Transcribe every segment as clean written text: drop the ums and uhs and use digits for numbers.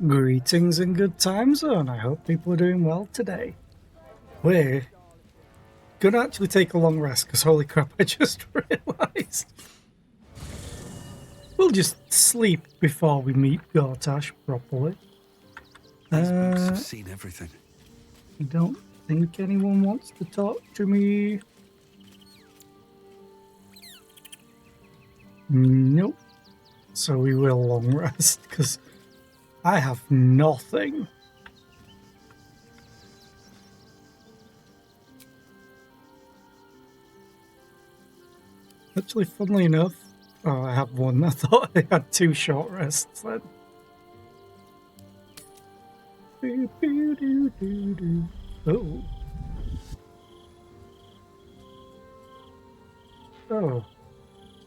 Greetings and good time zone. I hope people are doing well today. We're gonna actually take a long rest because holy crap, I just realised. We'll just sleep before we meet Gortash properly. These books have seen everything. I don't think anyone wants to talk to me. Nope. So we will long rest because I have nothing. Actually, funnily enough, I have one. I thought I had two short rests then. Oh. Oh.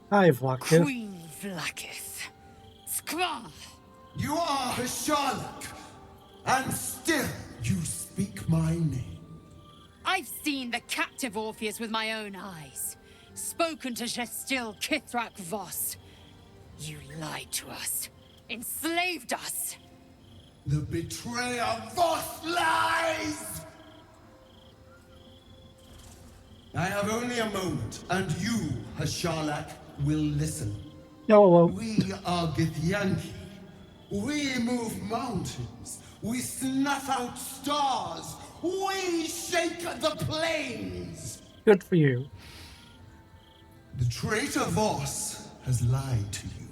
Hi, Vlakith. Queen Vlakith. Skra! You are Hasharlak, and still you speak my name. I've seen the captive Orpheus with my own eyes. Spoken to Gestil Kithrak Voss. You lied to us. Enslaved us. The betrayer Voss lies! I have only a moment, and you, Hasharlak, will listen. Hello. We are Githyanki. We move mountains. We snuff out stars. We shake the plains. Good for you. The traitor Voss has lied to you.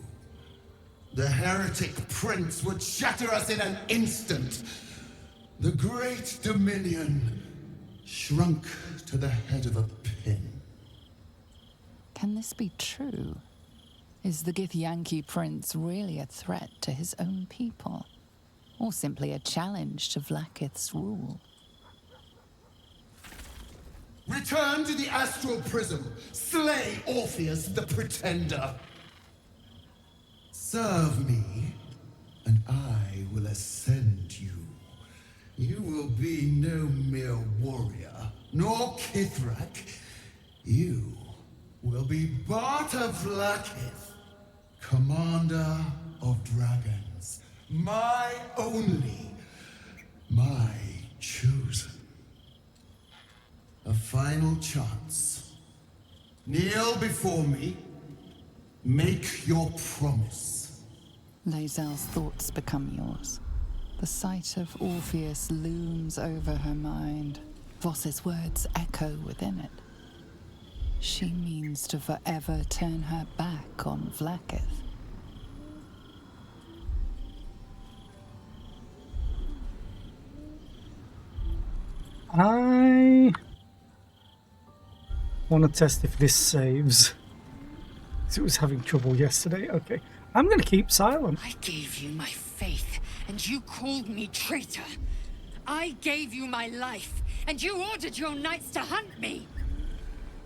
The heretic prince would shatter us in an instant. The great dominion shrunk to the head of a pin. Can this be true? Is the Githyanki prince really a threat to his own people? Or simply a challenge to Vlakith's rule? Return to the astral prism. Slay Orpheus the pretender. Serve me, and I will ascend you. You will be no mere warrior, nor Kithrak. You will be Barta Vlakith, commander of dragons. My only, my chosen. A final chance. Kneel before me. Make your promise. Lae'zel's thoughts become yours. The sight of Orpheus looms over her mind. Voss's words echo within it. She means to forever turn her back on Vlakith. I want to test if this saves. Because it was having trouble yesterday. Okay. I'm going to keep silent. I gave you my faith, and you called me traitor. I gave you my life, and you ordered your knights to hunt me.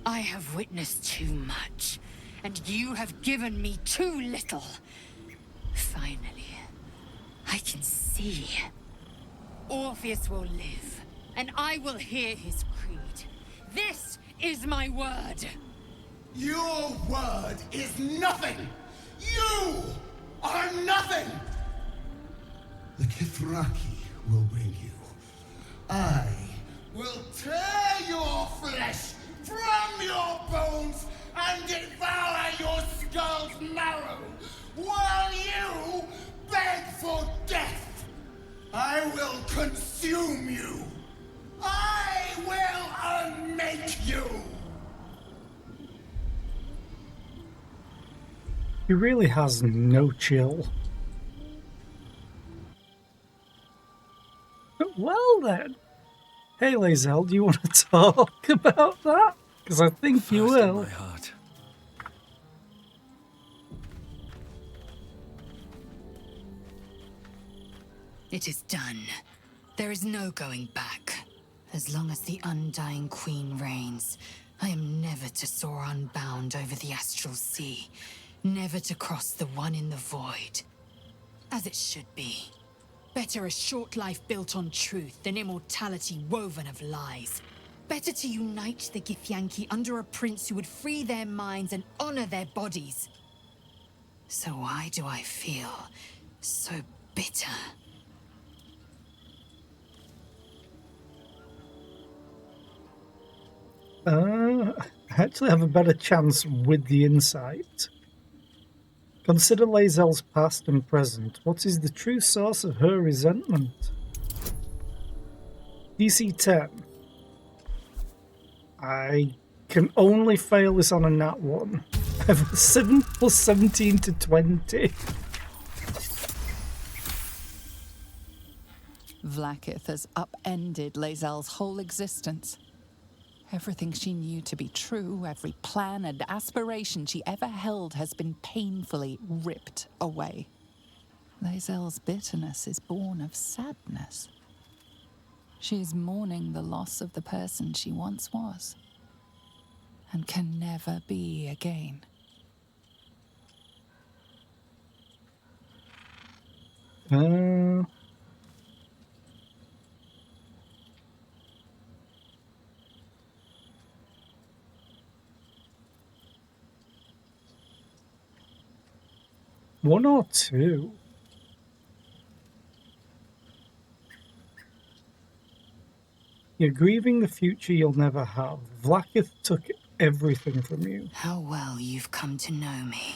I have witnessed too much, and you have given me too little. Finally, I can see. Orpheus will live, and I will hear his creed. This is my word. Your word is nothing! You are nothing! The Kithraki will bring you. I will tear your flesh from your bones and devour your skull's marrow, while you beg for death. I will consume you. I will unmake you. He really has no chill. Well then. Hey Lae'zel, do you want to talk about that? Because I think First you in will. my heart. It is done. There is no going back. As long as the Undying Queen reigns, I am never to soar unbound over the astral sea. Never to cross the one in the void. As it should be. Better a short life built on truth than immortality woven of lies. Better to unite the Githyanki under a prince who would free their minds and honor their bodies. So why do I feel so bitter I actually have a better chance with the insight. Consider Lae'zel's past and present. What is the true source of her resentment? DC 10. I can only fail this on a nat 1. I have a 7 plus 17 to 20. Vlaakith has upended Lae'zel's whole existence. Everything she knew to be true, every plan and aspiration she ever held has been painfully ripped away. Lae'zel's bitterness is born of sadness. She is mourning the loss of the person she once was, and can never be again. One or two? You're grieving the future you'll never have. Vlaakith took everything from you. How well you've come to know me.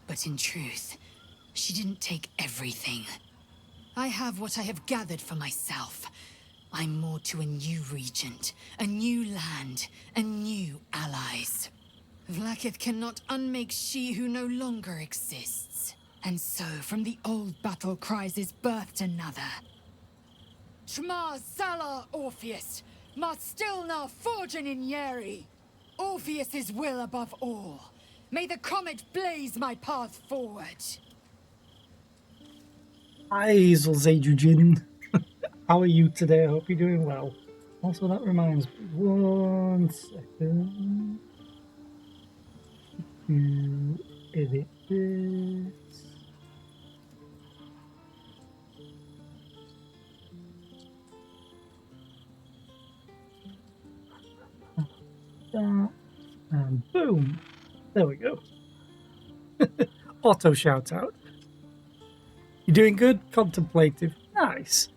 But in truth, she didn't take everything. I have what I have gathered for myself. I'm more to a new regent, a new land, and new allies. Vlaakith cannot unmake she who no longer exists. And so, from the old battle cries is birthed another. Shma Salar Orpheus, Ma Stilna Forgin in Yeri. Orpheus's will above all. May the comet blaze my path forward. Hi, Zulzadrujin. How are you today? I hope you're doing well. Also, that reminds me. 1 second. To edit this. That, and boom. There we go. Auto shout out. You doing good? Contemplative. Nice.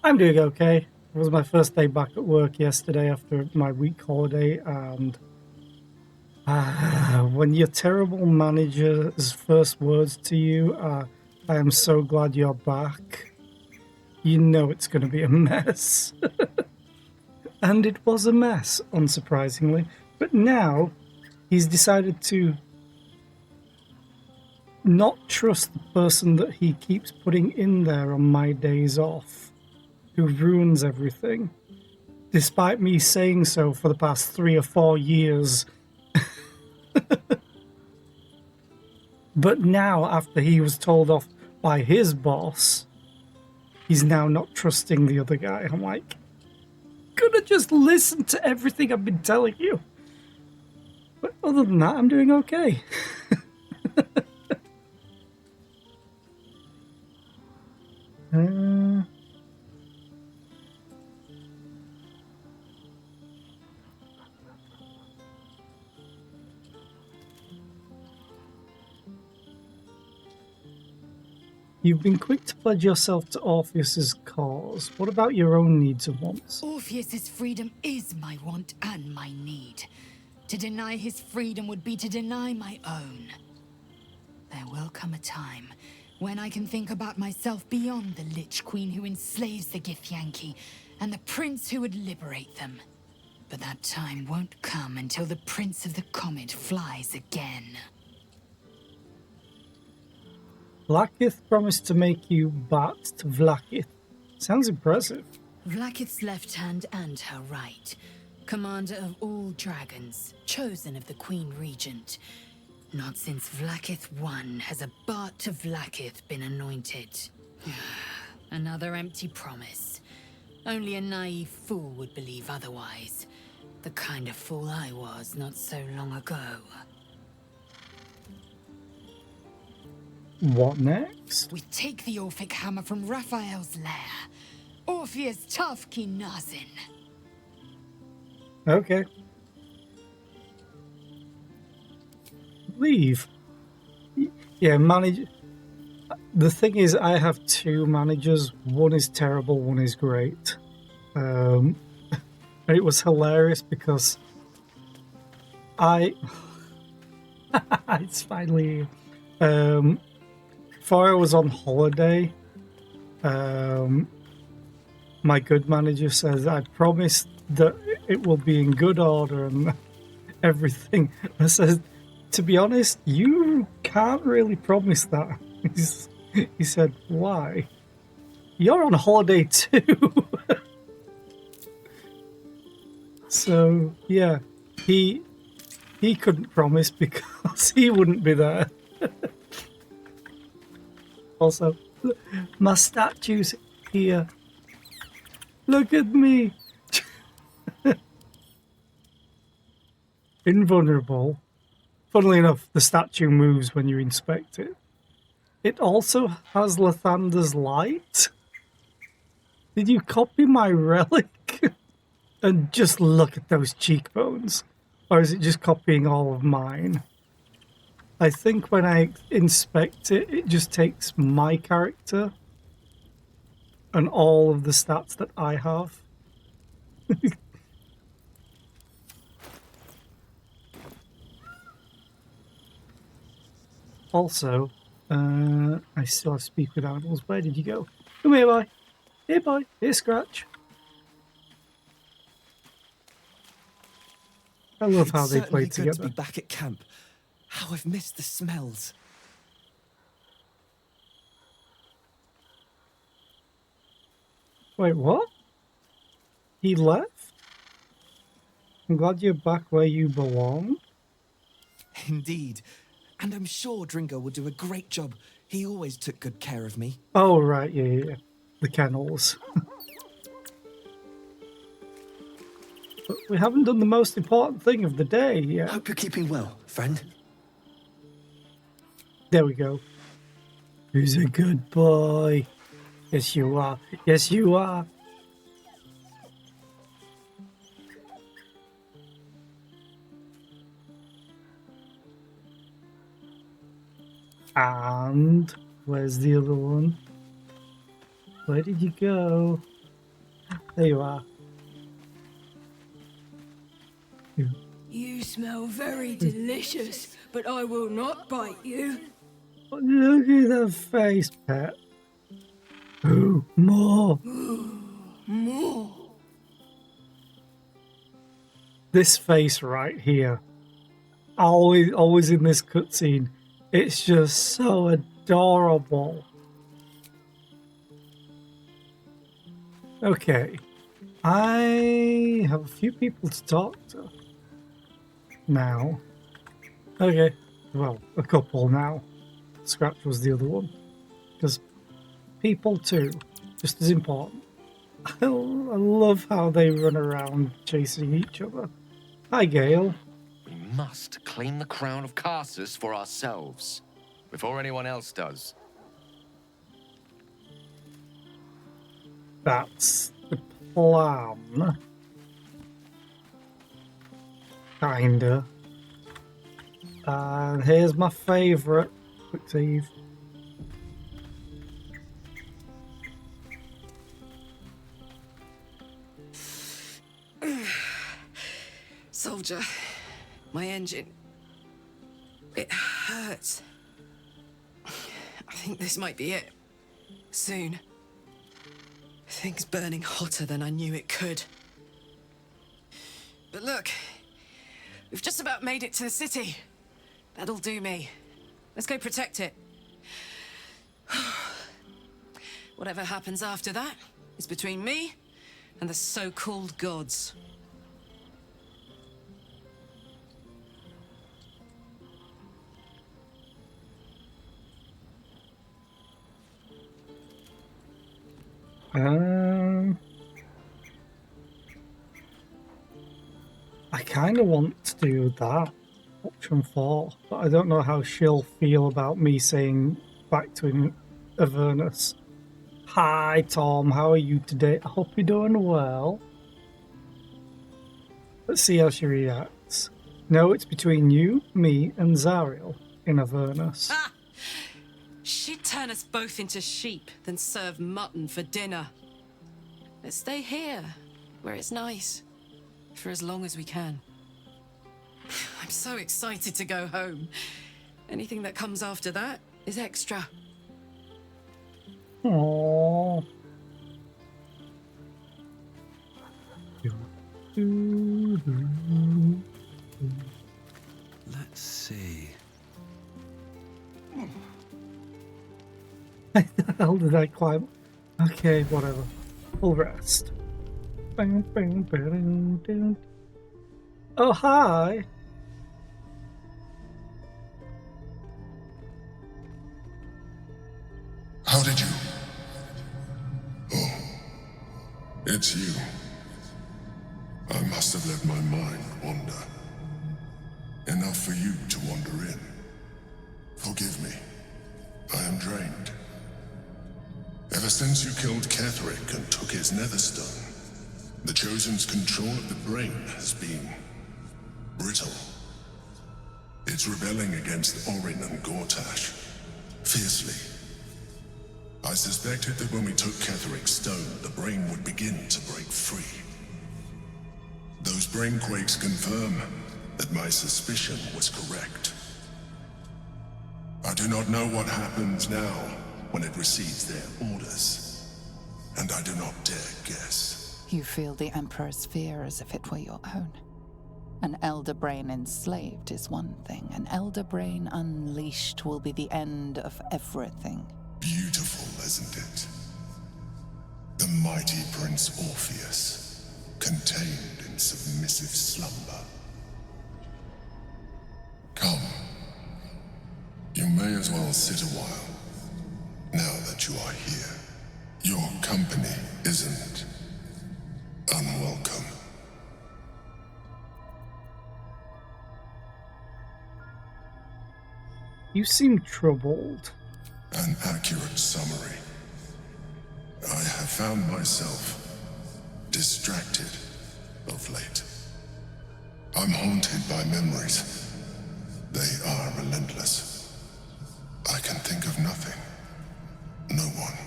I'm doing okay. It was my first day back at work yesterday after my week holiday, and when your terrible manager's first words to you are, I am so glad you're back, you know it's going to be a mess. And it was a mess, unsurprisingly. But now, he's decided to not trust the person that he keeps putting in there on my days off, who ruins everything, despite me saying so for the past 3 or 4 years. But now, after he was told off by his boss, he's now not trusting the other guy. I'm like, could have just listened to everything I've been telling you. But other than that, I'm doing okay. You've been quick to pledge yourself to Orpheus's cause. What about your own needs and wants? Orpheus's freedom is my want and my need. To deny his freedom would be to deny my own. There will come a time when I can think about myself beyond the Lich Queen who enslaves the Githyanki and the prince who would liberate them. But that time won't come until the Prince of the Comet flies again. Vlaakith promised to make you Bat to Vlaakith. Sounds impressive. Vlaakith's left hand and her right. Commander of all dragons, chosen of the Queen Regent. Not since Vlaakith I has a Bart to Vlaakith been anointed. Another empty promise. Only a naive fool would believe otherwise. The kind of fool I was not so long ago. What next? We take the Orphic hammer from Raphael's lair. Orpheus Tafki Nazin. Okay. Leave. Yeah, manage. The thing is, I have 2 managers. One is terrible, one is great. And it was hilarious because I it's finally before I was on holiday, my good manager says I promised that it will be in good order and everything. I said, to be honest, you can't really promise that. He said, why? You're on holiday too. So yeah, he couldn't promise because he wouldn't be there. Also, look, my statue's here. Look at me. Invulnerable. Funnily enough, the statue moves when you inspect it. It also has Lathander's light. Did you copy my relic? And just look at those cheekbones. Or is it just copying all of mine? I think when I inspect it, it just takes my character and all of the stats that I have. Also, I still have to speak with animals. Where did you go? Come here, boy. Here, boy. Here, Scratch. I love how they play Certainly good to together. be back at camp. How I've missed the smells. Wait, what? He left? I'm glad you're back where you belong. Indeed. And I'm sure Dringo will do a great job. He always took good care of me. Oh, right, yeah. The kennels. But we haven't done the most important thing of the day yet. Hope you're keeping well, friend. There we go. Who's a good boy? Yes, you are. Yes, you are. And where's the other one? Where did you go? There you are. You smell very delicious, but I will not bite you. Look at the face, pet. Ooh, more. More. This face right here. Always in this cutscene. It's just so adorable. Okay. I have a few people to talk to now. Okay. Well, a couple now. Scratch was the other one. Because people too, just as important. I love how they run around chasing each other. Hi, Gale. We must claim the crown of Carsus for ourselves, before anyone else does. That's the plan. Kinda. And here's my favourite. Quick save. Soldier, my engine. It hurts. I think this might be it. Soon. Things burning hotter than I knew it could. But look, we've just about made it to the city. That'll do me. Let's go protect it. Whatever happens after that is between me and the so-called gods. I kind of want to do that, option 4, but I don't know how she'll feel about me saying back to Avernus, "Hi Tom, how are you today? I hope you're doing well." Let's see how she reacts. No, it's between you, me, and Zariel in Avernus. Ah! She'd turn us both into sheep, then serve mutton for dinner. Let's stay here, where it's nice, for as long as we can. I'm so excited to go home. Anything that comes after that is extra. Aww. Let's see. How the hell did I climb? Okay, whatever. Full rest. Bang, bang, bang, bang. Oh, hi. How did you? Oh, it's you. I must have let my mind wander. Enough for you to wander in. Forgive me. I am drained. Ever since you killed Ketherick and took his netherstone, the Chosen's control of the brain has been brittle. It's rebelling against Orin and Gortash fiercely. I suspected that when we took Ketherick's stone, the brain would begin to break free. Those brain quakes confirm that my suspicion was correct. I do not know what happens now when it receives their orders, and I do not dare guess. You feel the Emperor's fear as if it were your own. An Elder Brain enslaved is one thing. An Elder Brain unleashed will be the end of everything. Beautiful, isn't it? The mighty Prince Orpheus, contained in submissive slumber. Come. You may as well sit a while, now that you are here. Your company isn't unwelcome. You seem troubled. An accurate summary. I have found myself distracted of late. I'm haunted by memories. They are relentless. I can think of nothing. No one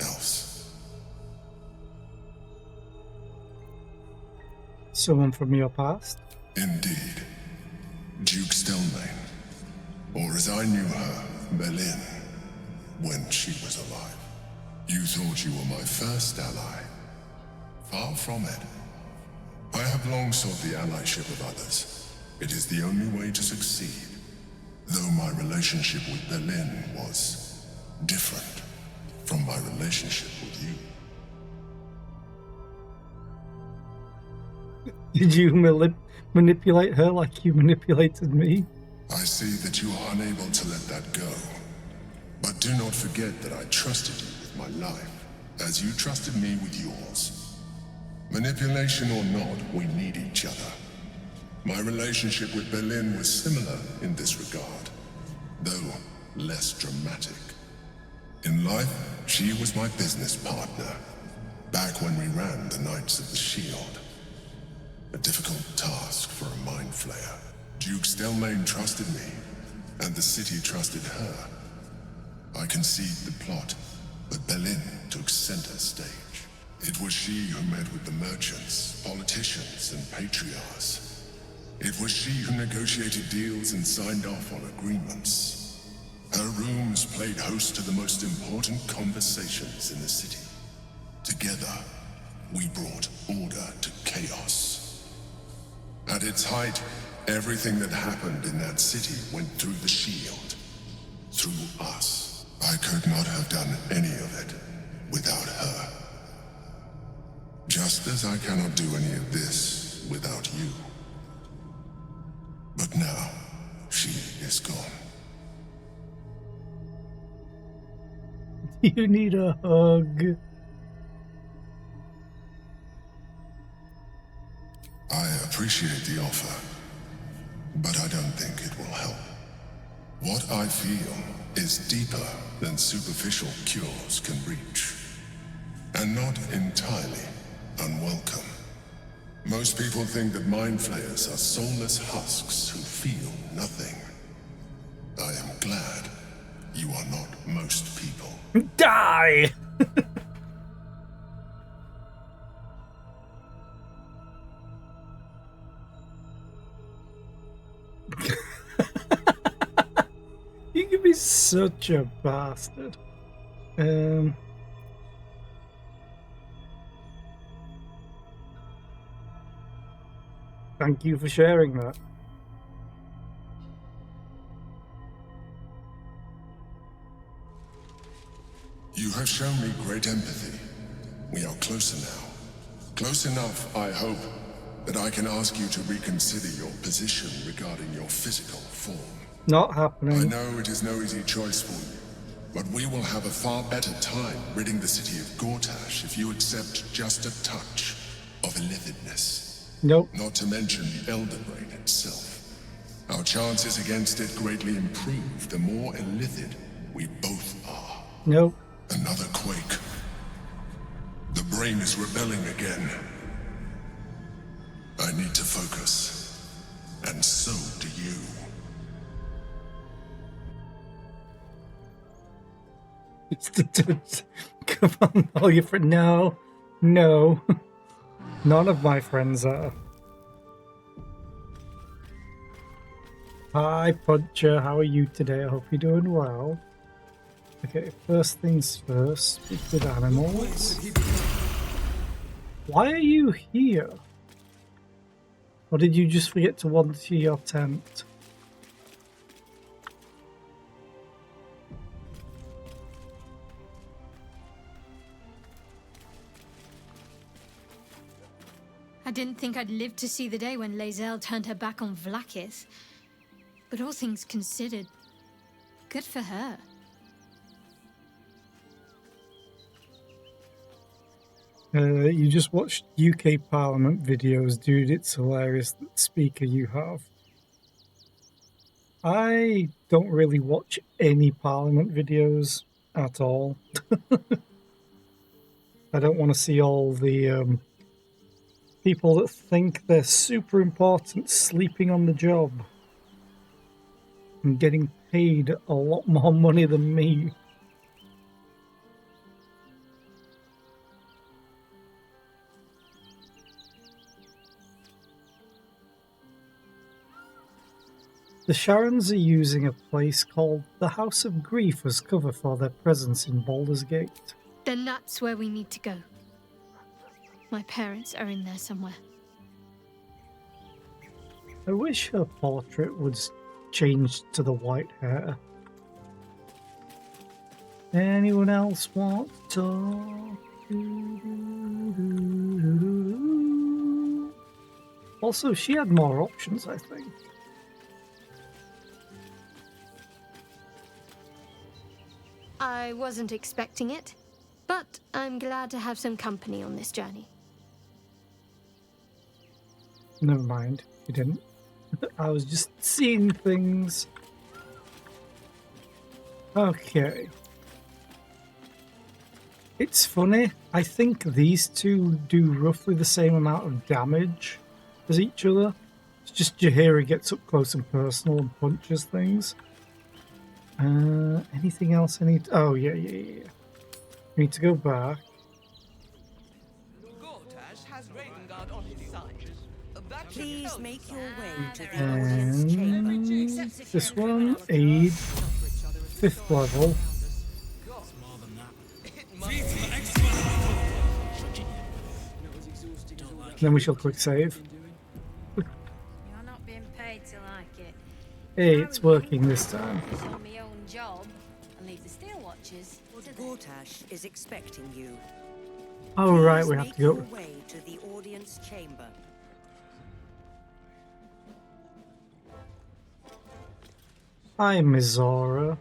else. Someone from your past? Indeed. Duke Stelmane. Or as I knew her, Berlin, when she was alive. You thought you were my first ally. Far from it. I have long sought the allyship of others. It is the only way to succeed. Though my relationship with Berlin was different from my relationship with you. Did you manipulate her like you manipulated me? I see that you are unable to let that go. But do not forget that I trusted you with my life, as you trusted me with yours. Manipulation or not, we need each other. My relationship with Berlin was similar in this regard, though less dramatic. In life, she was my business partner, back when we ran the Knights of the Shield. A difficult task for a mind flayer. Duke Stelmane trusted me, and the city trusted her. I conceived the plot, but Berlin took center stage. It was she who met with the merchants, politicians, and patriarchs. It was she who negotiated deals and signed off on agreements. Her rooms played host to the most important conversations in the city. Together, we brought order to chaos. At its height, everything that happened in that city went through the shield. Through us. I could not have done any of it without her. Just as I cannot do any of this without you. But now, she is gone. You need a hug. I appreciate the offer, but I don't think it will help. What I feel is deeper than superficial cures can reach, and not entirely unwelcome. Most people think that mind flayers are soulless husks who feel nothing. I am glad you are not most people. Die! Such a bastard. Thank you for sharing that. You have shown me great empathy. We are closer now. Close enough, I hope, that I can ask you to reconsider your position regarding your physical form. Not I happening. know it is no easy choice for you, but we will have a far better time ridding the city of Gortash if you accept just a touch of illithidness. Nope. Not to mention the Elder Brain itself. Our chances against it greatly improve the more illithid we both are. Nope. Another quake. The brain is rebelling again. I need to focus. And so do you. Come on, all your friends. No. No. None of my friends are. Hi, Puncher. How are you today? I hope you're doing well. Okay, first things first. Speak with animals. Why are you here? Or did you just forget to wander your tent? I didn't think I'd live to see the day when Lae'zel turned her back on Vlaakith. But all things considered, good for her. You just watched UK Parliament videos, dude. It's hilarious, that speaker you have. I don't really watch any Parliament videos at all. I don't want to see all the people that think they're super important sleeping on the job and getting paid a lot more money than me. The Sharons are using a place called the House of Grief as cover for their presence in Baldur's Gate. Then that's where we need to go. My parents are in there somewhere. I wish her portrait was changed to the white hair. Anyone else want to talk? Also, she had more options, I think. I wasn't expecting it, but I'm glad to have some company on this journey. Never mind, you didn't. I was just seeing things. Okay. It's funny, I think these two do roughly the same amount of damage as each other. It's just Jaheira gets up close and personal and punches things. Anything else I need? Oh, yeah. We need to go back. Gortash has Ravengard on his side. That should Please help. make your way to the audience chamber. And this one, aid, 5th level. Then we shall quick save. You're not being paid to like it. Hey, it's working this time. Focus on my own job and leave the steel watchers to them. Gortash is expecting you. Oh, right, Please we have make to your go. way to the audience chamber. Hi, Mizora.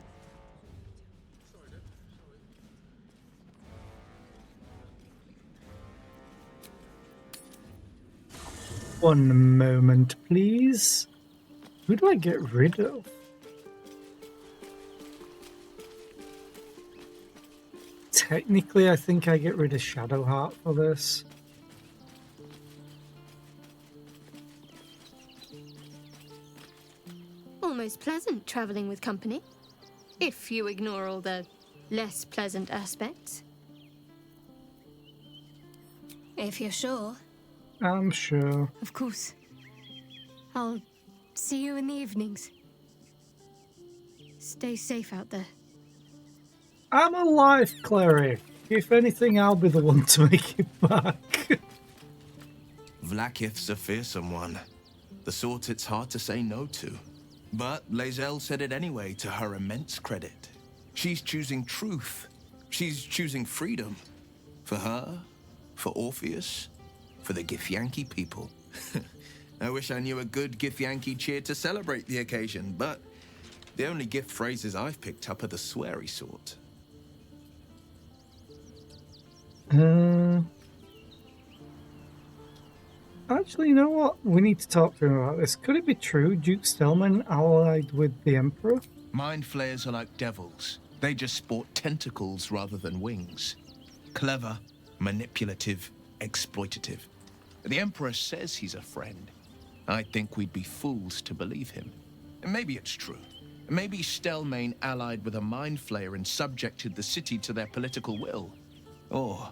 One moment, please. Who do I get rid of? Technically, I think I get rid of Shadowheart for this. Almost pleasant traveling with company, if you ignore all the less pleasant aspects. If you're sure. I'm sure. Of course. I'll see you in the evenings. Stay safe out there. I'm a life cleric. If anything, I'll be the one to make it back. Vlakith's a fearsome one. The sort it's hard to say no to. But Lae'zel said it anyway, to her immense credit. She's choosing truth. She's choosing freedom. For her, for Orpheus, for the Githyanki people. I wish I knew a good Githyanki cheer to celebrate the occasion, but the only gift phrases I've picked up are the sweary sort. Actually, you know what? We need to talk to him about this. Could it be true Duke Stellman allied with the Emperor? Mind flayers are like devils. They just sport tentacles rather than wings. Clever, manipulative, exploitative. The Emperor says he's a friend. I think we'd be fools to believe him. And maybe it's true. Maybe Stellmain allied with a mind flayer and subjected the city to their political will. Or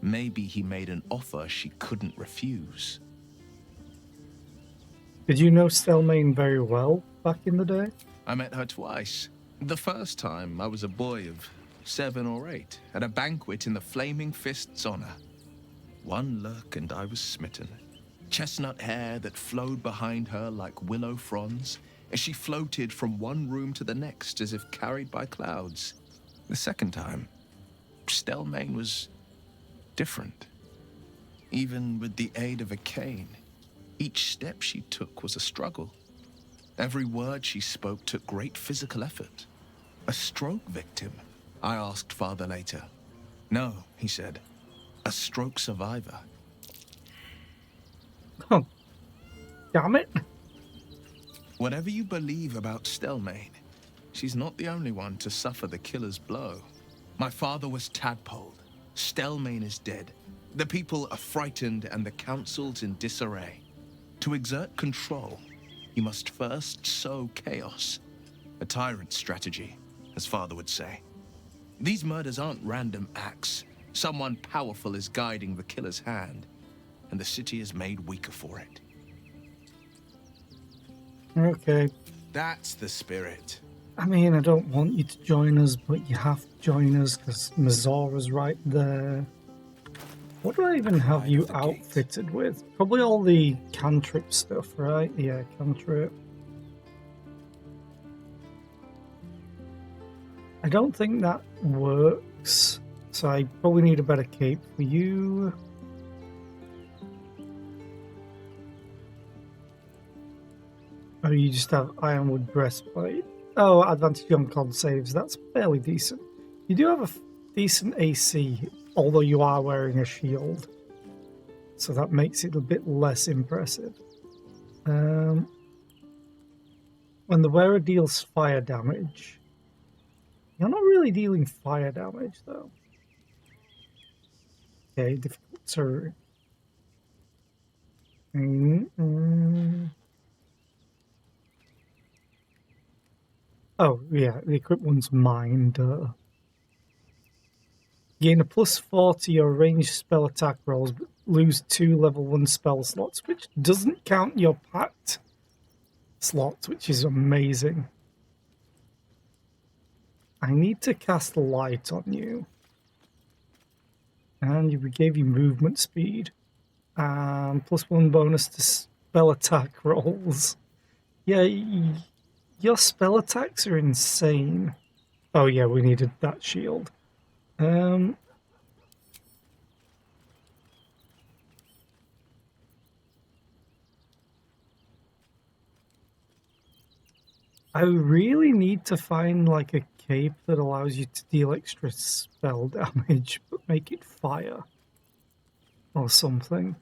maybe he made an offer she couldn't refuse. Did you know Stellmain very well back in the day? I met her twice. The first time, I was a boy of 7 or 8, at a banquet in the Flaming Fist's honor. One look and I was smitten. Chestnut hair that flowed behind her like willow fronds, as she floated from one room to the next as if carried by clouds. The second time, Stellmain was different. Even with the aid of a cane, each step she took was a struggle. Every word she spoke took great physical effort. A stroke victim? I asked father later. No, he said. A stroke survivor. Oh, damn it. Whatever you believe about Stellmain, she's not the only one to suffer the killer's blow. My father was tadpoled. Stellmain is dead. The people are frightened and the council's in disarray. To exert control, you must first sow chaos. A tyrant's strategy, as father would say. These murders aren't random acts. Someone powerful is guiding the killer's hand, and the city is made weaker for it. Okay. That's the spirit. I mean, I don't want you to join us, but you have to join us because Mazora's right there. What do I even have you outfitted with? Probably all the cantrip stuff, right? Yeah, cantrip. I don't think that works, so I probably need a better cape for you. Oh, you just have ironwood breastplate. Oh, advantage on con saves. That's fairly decent. You do have a decent AC, although you are wearing a shield. So that makes it a bit less impressive. When the wearer deals fire damage... You're not really dealing fire damage, though. Okay, difficult terrain. Oh, yeah, the equipped one's mine, duh. Gain a +4 to your ranged spell attack rolls, but lose 2 level 1 spell slots, which doesn't count your pact slots, which is amazing. I need to cast light on you. And we gave you movement speed. And +1 bonus to spell attack rolls. Yeah, your spell attacks are insane. Oh yeah, we needed that shield. I really need to find like a cape that allows you to deal extra spell damage, but make it fire. Or something.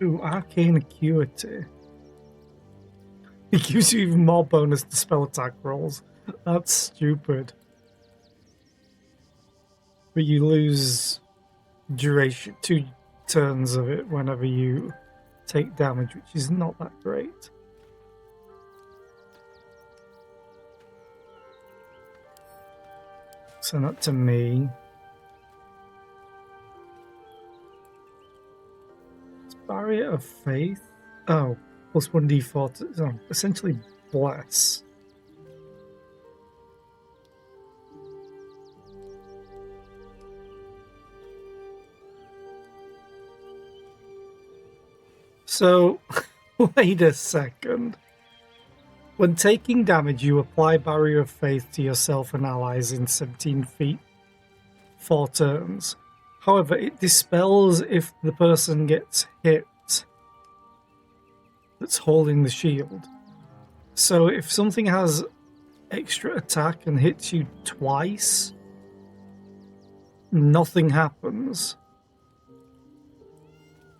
Ooh, Arcane Acuity. It gives you even more bonus to spell attack rolls. That's stupid. But you lose duration, 2 turns of it whenever you take damage, which is not that great. Send that to me. It's Barrier of Faith. Oh, plus 1d4 to, essentially bless. So, wait a second. When taking damage, you apply Barrier of Faith to yourself and allies in 17 feet, 4 turns. However, it dispels if the person gets hit that's holding the shield. So if something has extra attack and hits you twice, nothing happens.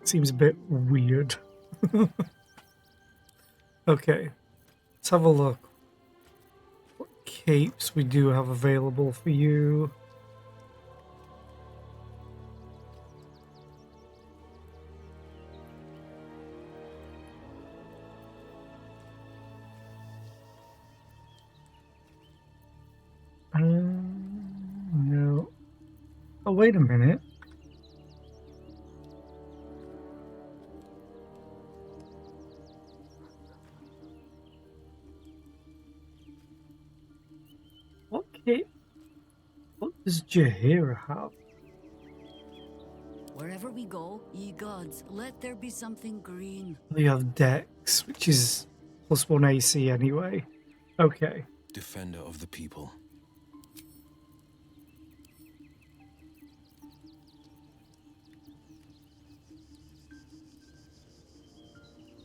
Seems a bit weird. Okay, let's have a look. What capes we do have available for you. No. Oh, wait a minute. Okay. What does Jaheira have? Wherever we go, ye gods, let there be something green. We have Dex, which is plus 1 AC anyway. Okay. Defender of the people.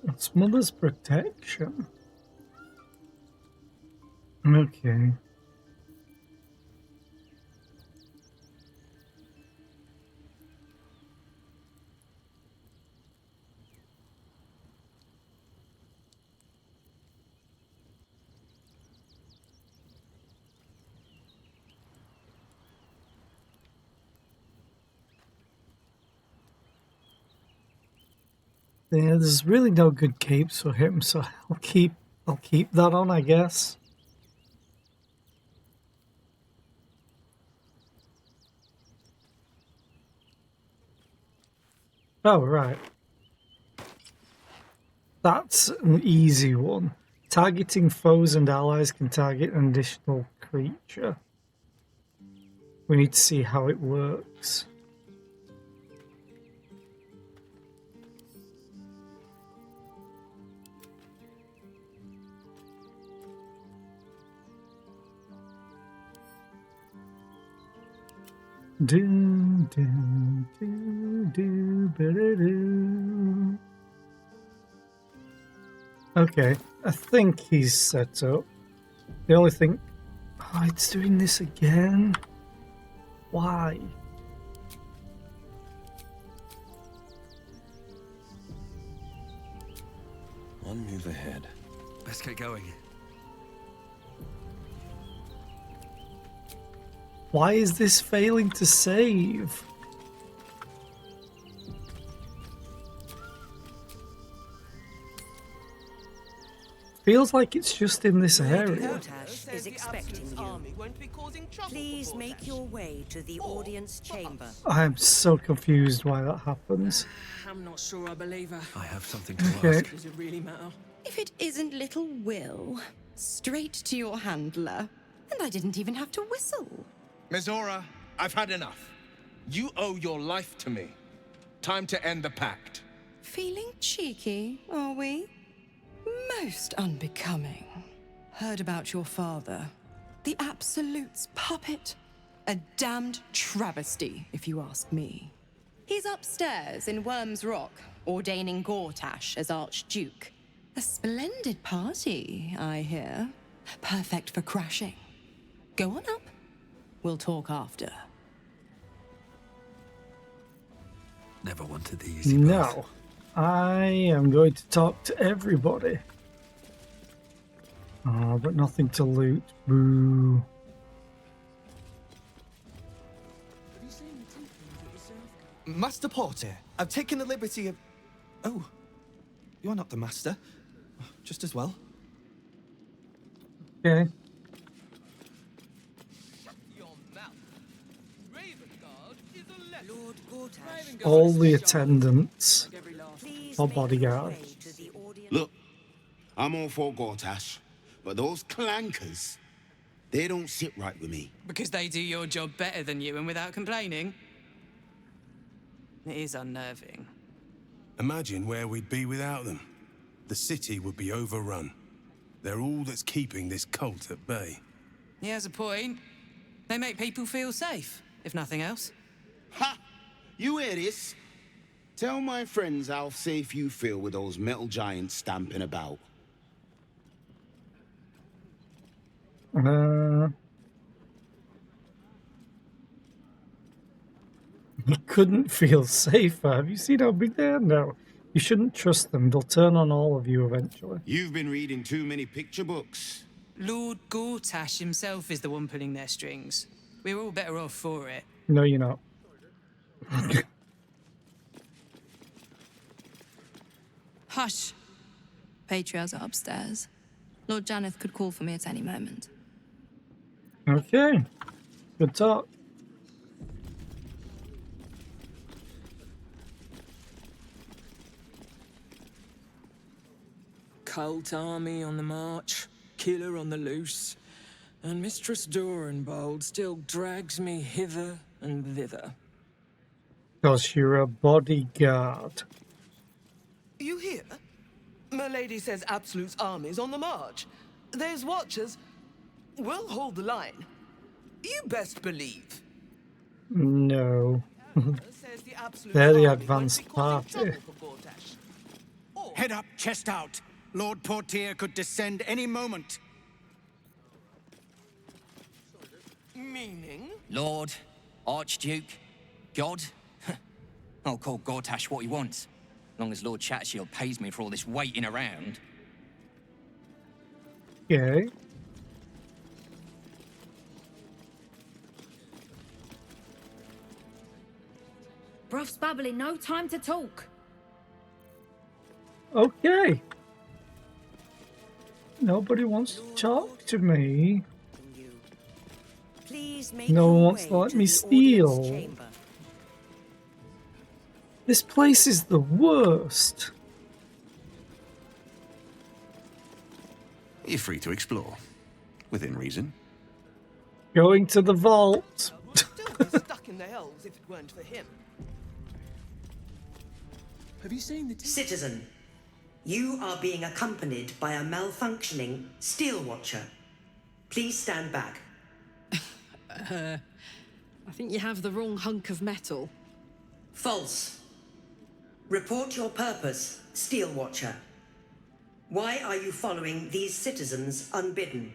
It's Mother's Protection. Okay. Yeah, there's really no good capes for him, so I'll keep that on, I guess. Oh, right. That's an easy one. Targeting foes and allies can target an additional creature. We need to see how it works. Do, do, do, do, ba-da-do. Okay, I think he's set up. The only thing... Oh, it's doing this again? Why? One move ahead. Let's get going. Why is this failing to save? Feels like it's just in this area. Gortash is expecting you. Please make your way to the audience chamber. I'm so confused why that happens. I'm not sure I believe her. I have something to Okay. ask. Does it really matter? If it isn't little Will, straight to your handler. And I didn't even have to whistle. Miss Aura, I've had enough. You owe your life to me. Time to end the pact. Feeling cheeky, are we? Most unbecoming. Heard about your father. The Absolute's puppet. A damned travesty, if you ask me. He's upstairs in Worm's Rock, ordaining Gortash as Archduke. A splendid party, I hear. Perfect for crashing. Go on up. We'll talk after. Never wanted the easy path. No. I am going to talk to everybody. Oh, but nothing to loot. Boo. Master Porter, I've taken the liberty of... Oh, you're not the master. Just as well. Okay. Lord Gortash. All the attendants or bodyguard. Look, I'm all for Gortash, but those clankers, they don't sit right with me. Because they do your job better than you and without complaining? It is unnerving. Imagine where we'd be without them. The city would be overrun. They're all that's keeping this cult at bay. He has a point. They make people feel safe, if nothing else. Ha! You hear this? Tell my friends how safe you feel with those metal giants stamping about. You couldn't feel safer. Have you seen how big they are now? You shouldn't trust them. They'll turn on all of you eventually. You've been reading too many picture books. Lord Gortash himself is the one pulling their strings. We're all better off for it. No, you're not. Hush. Patriarchs are upstairs. Lord Janeth could call for me at any moment. Okay. Good talk. Cult army on the march, killer on the loose, and Mistress Dorenbold still drags me hither and thither. Because you're a bodyguard. You hear? My lady says Absolute's army's on the march. Those watchers will hold the line. You best believe. No. Says the Absolute They're the army advanced won't be causing party. trouble for Gortash. Head up, chest out. Lord Portier could descend any moment. Meaning? Lord, Archduke, God. I'll call Gortash what he wants. Long as Lord Chatshield pays me for all this waiting around. Okay. Bruff's babbling, no time to talk. Okay. Nobody wants to talk to me. Please make No one your wants way to let to me the audience steal. chamber. This place is the worst. You're free to explore, within reason. Going to the vault. Still be stuck in the hells if it weren't for him. Have you seen the... Citizen, you are being accompanied by a malfunctioning steel watcher. Please stand back. I think you have the wrong hunk of metal. False. Report your purpose, steel watcher. Why are you following these citizens unbidden?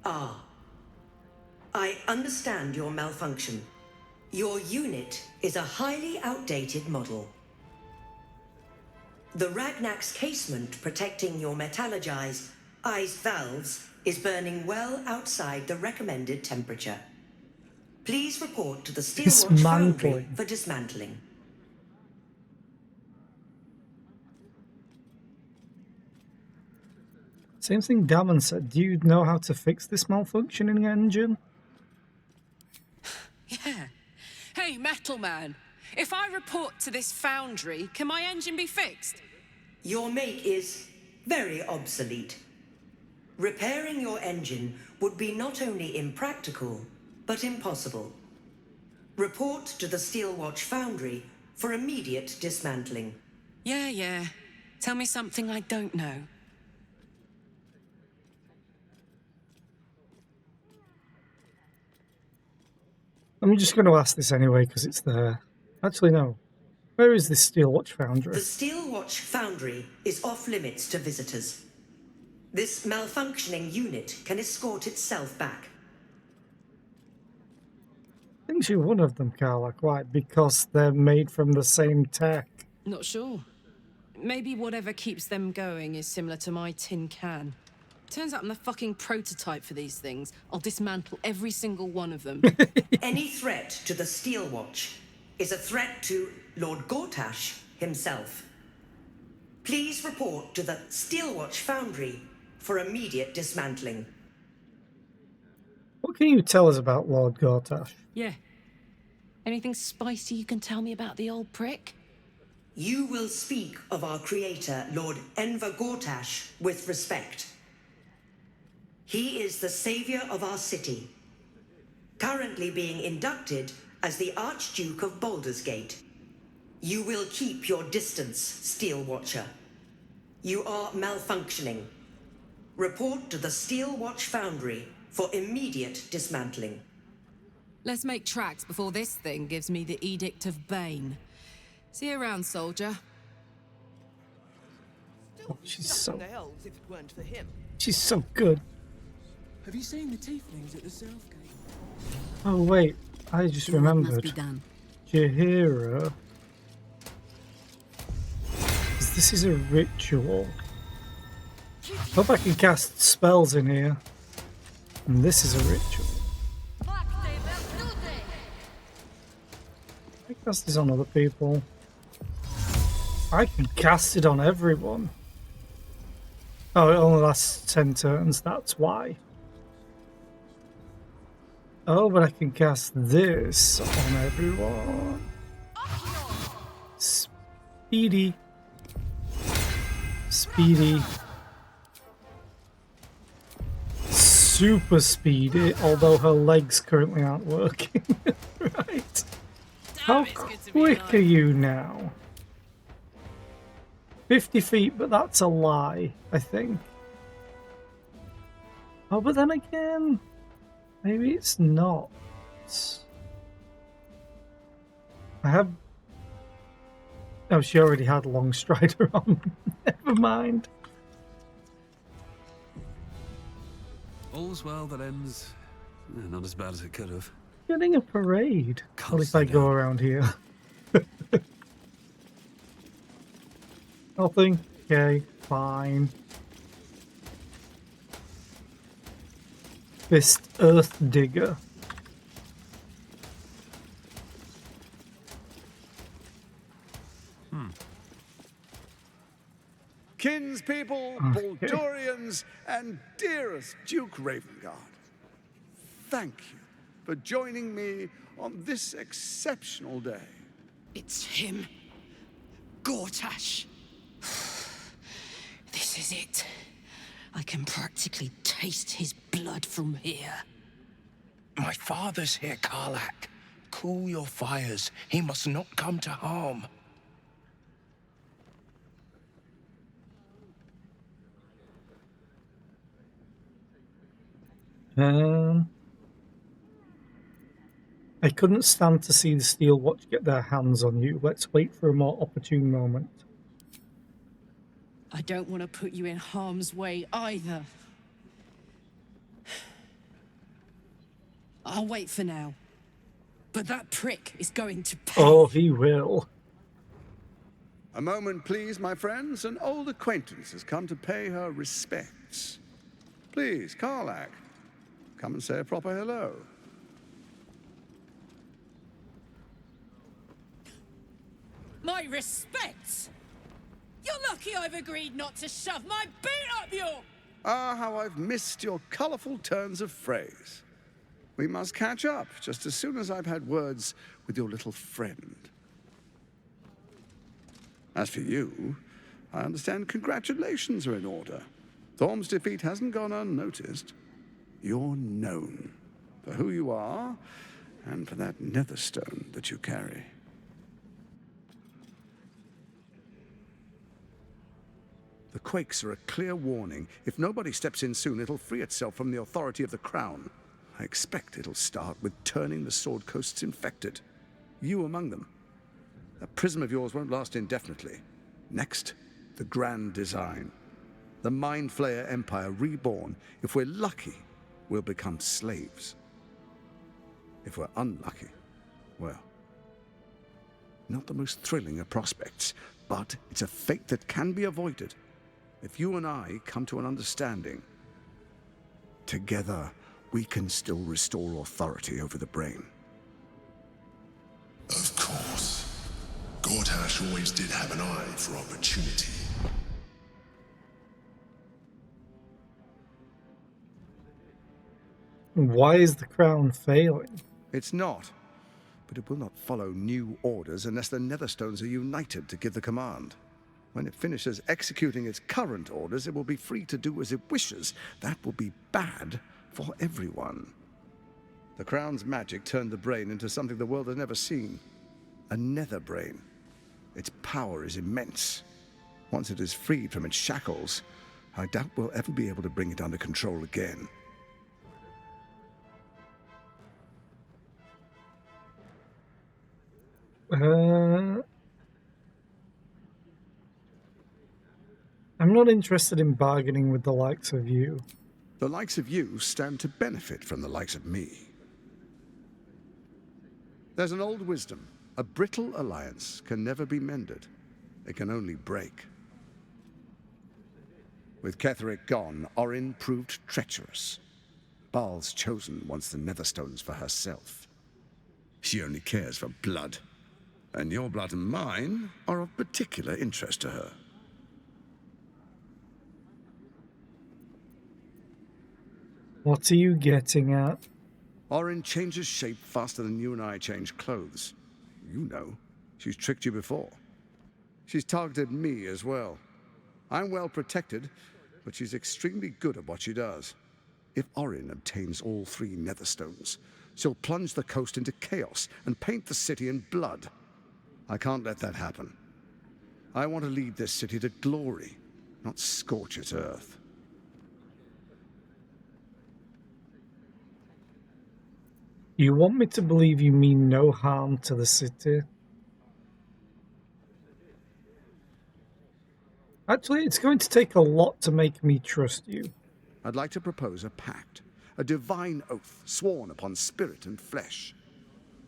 Ah. I understand your malfunction. Your unit is a highly outdated model. The Ragnak's casement protecting your metallurgized iced valves is burning well outside the recommended temperature. Please report to the Steelwatch Foundry for dismantling. Same thing Damon said. Do you know how to fix this malfunctioning engine? Yeah. Hey, Metal Man. If I report to this foundry, can my engine be fixed? Your make is very obsolete. Repairing your engine would be not only impractical, but impossible. Report to the Steelwatch Foundry for immediate dismantling. Yeah. Tell me something I don't know. I'm just going to ask this anyway because it's there. Actually, no. Where is this Steelwatch Foundry? The Steelwatch Foundry is off limits to visitors. This malfunctioning unit can escort itself back. I think you're one of them, Carla, quite, because they're made from the same tech. Not sure. Maybe whatever keeps them going is similar to my tin can. Turns out I'm the fucking prototype for these things. I'll dismantle every single one of them. Any threat to the Steelwatch is a threat to Lord Gortash himself. Please report to the Steelwatch Foundry for immediate dismantling. What can you tell us about Lord Gortash? Yeah. Anything spicy you can tell me about the old prick? You will speak of our creator, Lord Enver Gortash, with respect. He is the savior of our city, currently being inducted as the Archduke of Baldur's Gate. You will keep your distance, Steel Watcher. You are malfunctioning. Report to the Steel Watch Foundry for immediate dismantling. Let's make tracks before this thing gives me the Edict of Bane. See you around, soldier. Oh, she's so... The elves if it weren't for him. She's so good. Have you seen the tieflings at the south gate? Oh wait, I just remembered. Jahira. This is a ritual. Hope I can cast spells in here. And this is a ritual. I cast this on other people. I can cast it on everyone. Oh, it only lasts 10 turns, that's why. Oh, but I can cast this on everyone. Speedy. Speedy. Super speedy, although her legs currently aren't working. Right. How quick are you now? 50 feet, but that's a lie, I think. Oh, but then again, maybe it's not. I have... Oh, she already had Long Strider on. Never mind. All's well that ends not as bad as it could have. Getting a parade. Well, if I go around here. Nothing. Okay, fine. Fist Earth Digger. Kinspeople, Baldurians, and dearest Duke Ravengard, thank you for joining me on this exceptional day. It's him. Gortash. This is it. I can practically taste his blood from here. My father's here, Karlach. Cool your fires. He must not come to harm. I couldn't stand to see the Steel Watch get their hands on you. Let's wait for a more opportune moment. I don't want to put you in harm's way either. I'll wait for now. But that prick is going to pay. Oh, he will. A moment, please, my friends. An old acquaintance has come to pay her respects. Please, Karlach, come and say a proper hello. My respects? You're lucky I've agreed not to shove my boot up your... Ah, how I've missed your colorful turns of phrase. We must catch up just as soon as I've had words with your little friend. As for you, I understand congratulations are in order. Thorm's defeat hasn't gone unnoticed. You're known for who you are and for that netherstone that you carry. The quakes are a clear warning. If nobody steps in soon, it'll free itself from the authority of the Crown. I expect it'll start with turning the Sword Coasts infected. You among them. That prism of yours won't last indefinitely. Next, the grand design. The Mind Flayer Empire reborn. If we're lucky, we'll become slaves. If we're unlucky, well, not the most thrilling of prospects, but it's a fate that can be avoided. If you and I come to an understanding, together we can still restore authority over the brain. Of course. Gortash always did have an eye for opportunity. Why is the crown failing? It's not. But it will not follow new orders unless the Netherstones are united to give the command. When it finishes executing its current orders, it will be free to do as it wishes. That will be bad for everyone. The Crown's magic turned the brain into something the world has never seen. A nether brain. Its power is immense. Once it is freed from its shackles, I doubt we'll ever be able to bring it under control again. I'm not interested in bargaining with the likes of you. The likes of you stand to benefit from the likes of me. There's an old wisdom. A brittle alliance can never be mended. It can only break. With Ketheric gone, Orin proved treacherous. Baal's chosen wants the Netherstones for herself. She only cares for blood. And your blood and mine are of particular interest to her. What are you getting at? Orin changes shape faster than you and I change clothes. You know, she's tricked you before. She's targeted me as well. I'm well protected, but she's extremely good at what she does. If Orin obtains all 3 Netherstones, she'll plunge the coast into chaos and paint the city in blood. I can't let that happen. I want to lead this city to glory, not scorch its earth. You want me to believe you mean no harm to the city? Actually, it's going to take a lot to make me trust you. I'd like to propose a pact, a divine oath sworn upon spirit and flesh.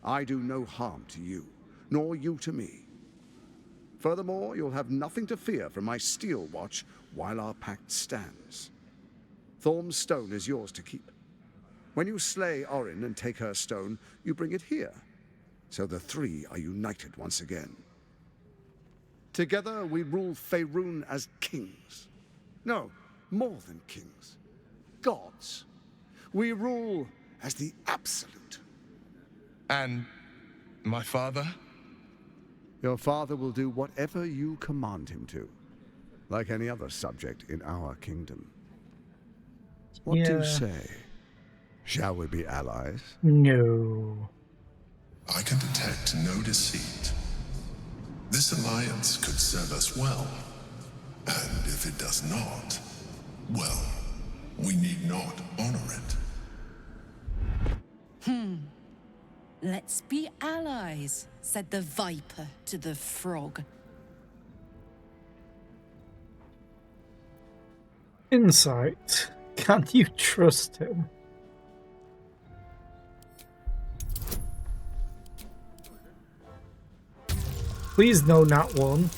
I do no harm to you, nor you to me. Furthermore, you'll have nothing to fear from my steel watch while our pact stands. Thorm's stone is yours to keep. When you slay Orin and take her stone, you bring it here, so the 3 are united once again. Together we rule Faerun as kings. No, more than kings. Gods. We rule as the absolute. And my father? Your father will do whatever you command him to, like any other subject in our kingdom. What do you say? Shall we be allies? No. I can detect no deceit. This alliance could serve us well. And if it does not, well, we need not honor it. Let's be allies, said the viper to the frog. Insight. Can you trust him? Please no nat 1.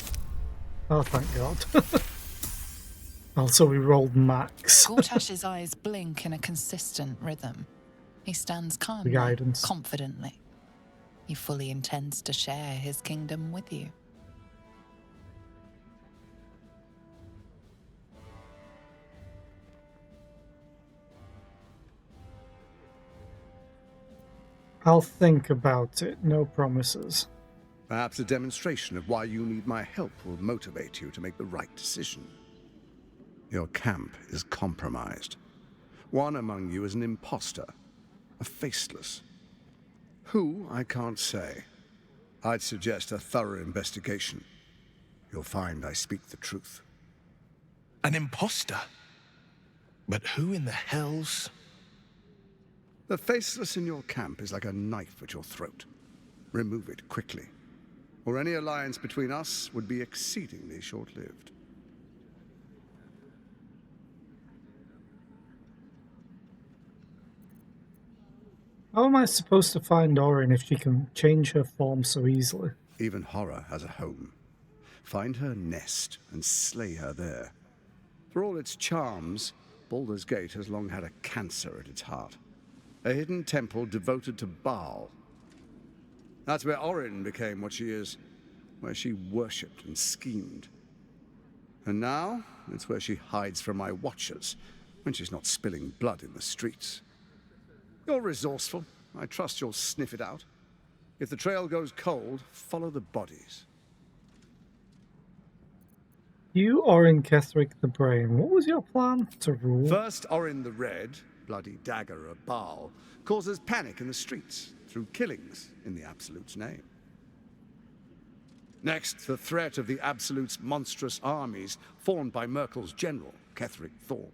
Oh, thank God. Also, we rolled max. Gortash's eyes blink in a consistent rhythm. He stands calmly, guidance. confidently. He fully intends to share his kingdom with you. I'll think about it, no promises. Perhaps a demonstration of why you need my help will motivate you to make the right decision. Your camp is compromised. One among you is an imposter, a faceless. Who, I can't say. I'd suggest a thorough investigation. You'll find I speak the truth. An imposter? But who in the hell's... The faceless in your camp is like a knife at your throat. Remove it quickly, or any alliance between us would be exceedingly short-lived. How am I supposed to find Orin if she can change her form so easily? Even horror has a home. Find her nest and slay her there. For all its charms, Baldur's Gate has long had a cancer at its heart. A hidden temple devoted to Baal. That's where Orin became what she is. where she worshipped and schemed. And now, it's where she hides from my watchers, when she's not spilling blood in the streets. You're resourceful. I trust you'll sniff it out. If the trail goes cold, follow the bodies. You, Orin Ketheric the Brain, what was your plan to rule? First, Orin the Red, bloody dagger of Baal, causes panic in the streets through killings in the Absolute's name. Next, the threat of the Absolute's monstrous armies formed by Merkel's general, Ketheric Thorn.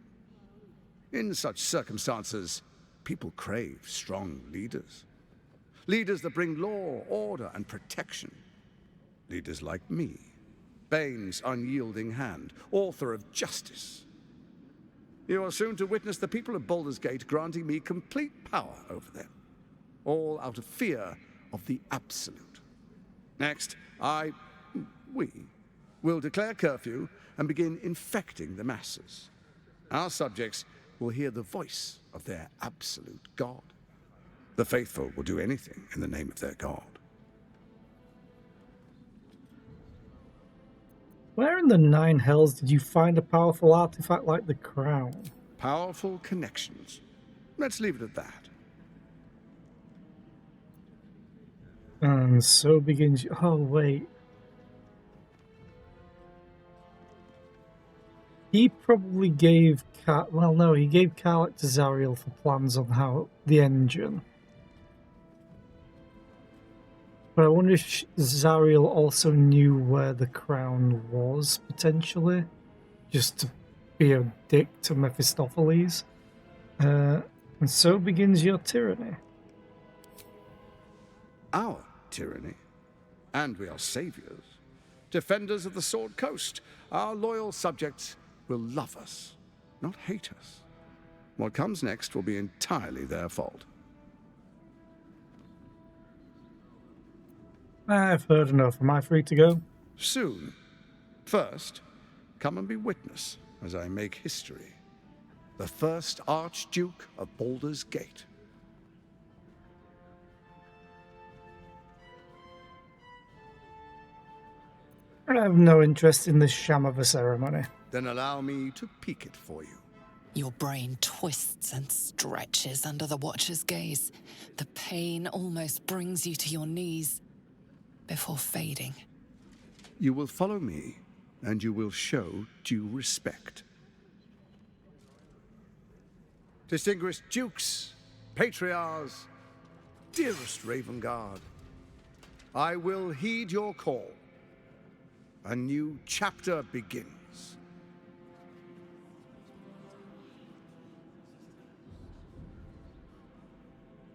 In such circumstances, people crave strong leaders. Leaders that bring law, order, and protection. Leaders like me, Bane's unyielding hand, author of justice. You are soon to witness the people of Baldur's Gate granting me complete power over them, all out of fear of the Absolute. Next, we will declare curfew and begin infecting the masses. Our subjects will hear the voice of their absolute God. The faithful will do anything in the name of their God. Where in the Nine Hells did you find a powerful artifact like the crown? Powerful connections. Let's leave it at that. And so begins... Oh, wait. He probably gave... Well, no, he gave Karlach to Zariel for plans on how the engine. But I wonder if Zariel also knew where the crown was, potentially. Just to be a dick to Mephistopheles. And so begins your tyranny. Our tyranny. And we are saviors. Defenders of the Sword Coast. Our loyal subjects will love us, not hate us. What comes next will be entirely their fault. I've heard enough. Am I free to go? Soon. First, come and be witness as I make history. The first Archduke of Baldur's Gate. I have no interest in this sham of a ceremony. Then allow me to peek it for you. Your brain twists and stretches under the Watcher's gaze. The pain almost brings you to your knees before fading. You will follow me, and you will show due respect. Distinguished dukes, patriarchs, dearest Raven Guard, I will heed your call. A new chapter begins.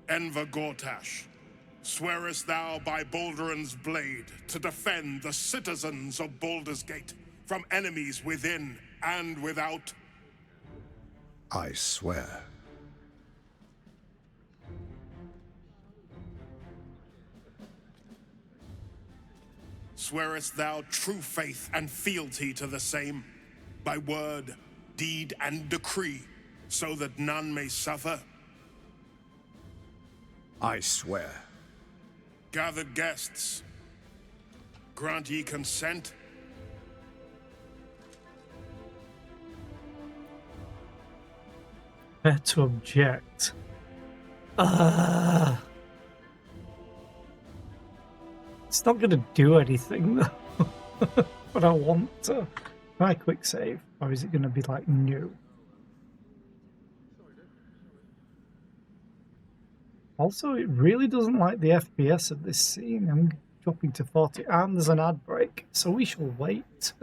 Enver Gortash, swearest thou by Balduran's blade to defend the citizens of Baldur's Gate from enemies within and without? I swear. Swearest thou true faith and fealty to the same, by word, deed, and decree, so that none may suffer? I swear. Gathered guests, grant ye consent? Prepare to object. It's not going to do anything, though. But I want to. Can I quick save? Or is it going to be like new? Also, it really doesn't like the FPS of this scene. I'm dropping to 40, and there's an ad break, so we shall wait.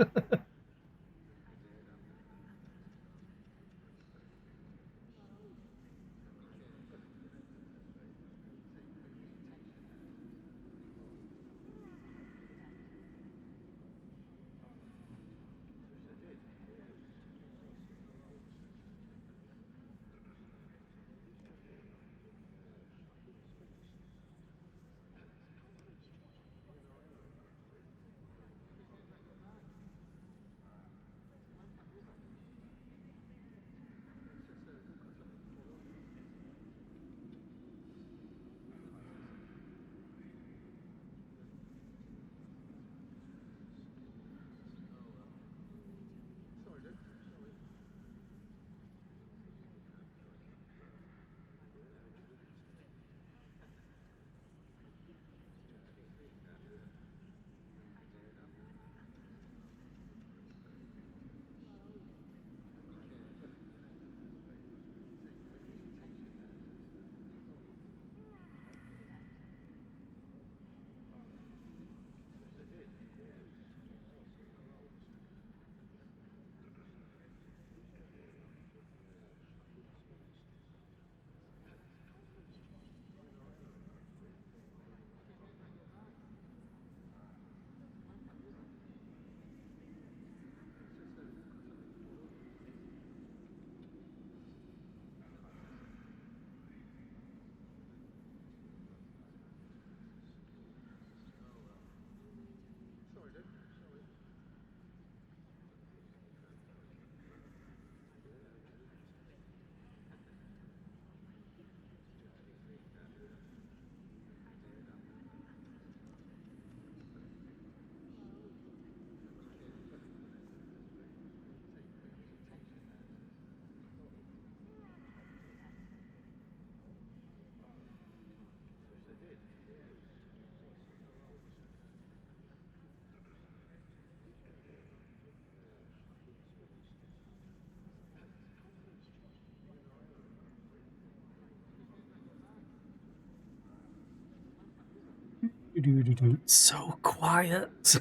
It's so quiet.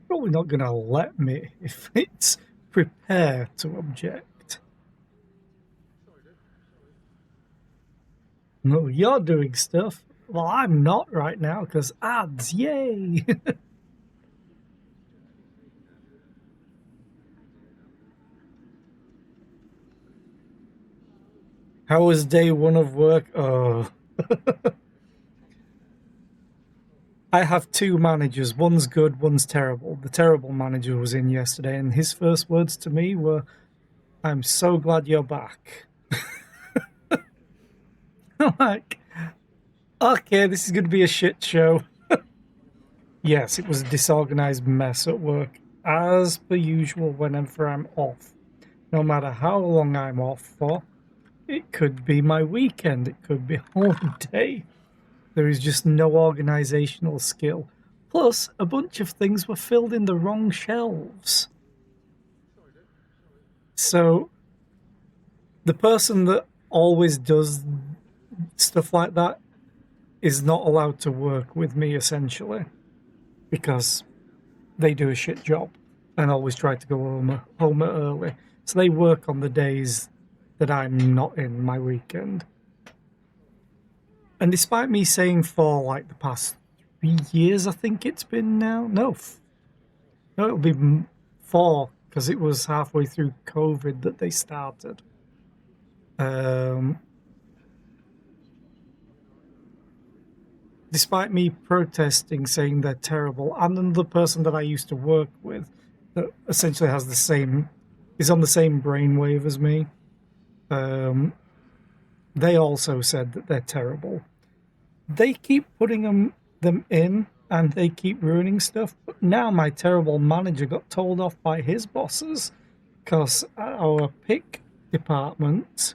Probably not going to let me if it's prepare to object. No, you're doing stuff. Well, I'm not right now because ads, yay! How was day one of work? Oh. I have two managers. One's good, one's terrible. The terrible manager was in yesterday, and his first words to me were, "I'm so glad you're back." I'm like, okay, this is going to be a shit show. Yes, it was a disorganized mess at work, as per usual whenever I'm off. No matter how long I'm off for, it could be my weekend, it could be holiday. There is just no organizational skill. Plus, a bunch of things were filled in the wrong shelves. So, the person that always does stuff like that is not allowed to work with me, essentially, because they do a shit job and always try to go home early. So they work on the days that I'm not in my weekend. And despite me saying for like the past 3 years, I think it's been now. No, it'll be 4 because it was halfway through COVID that they started. Despite me protesting, saying they're terrible, and another person that I used to work with that essentially has the same, is on the same brainwave as me, they also said that they're terrible. They keep putting them in, and they keep ruining stuff. But now my terrible manager got told off by his bosses because our pick department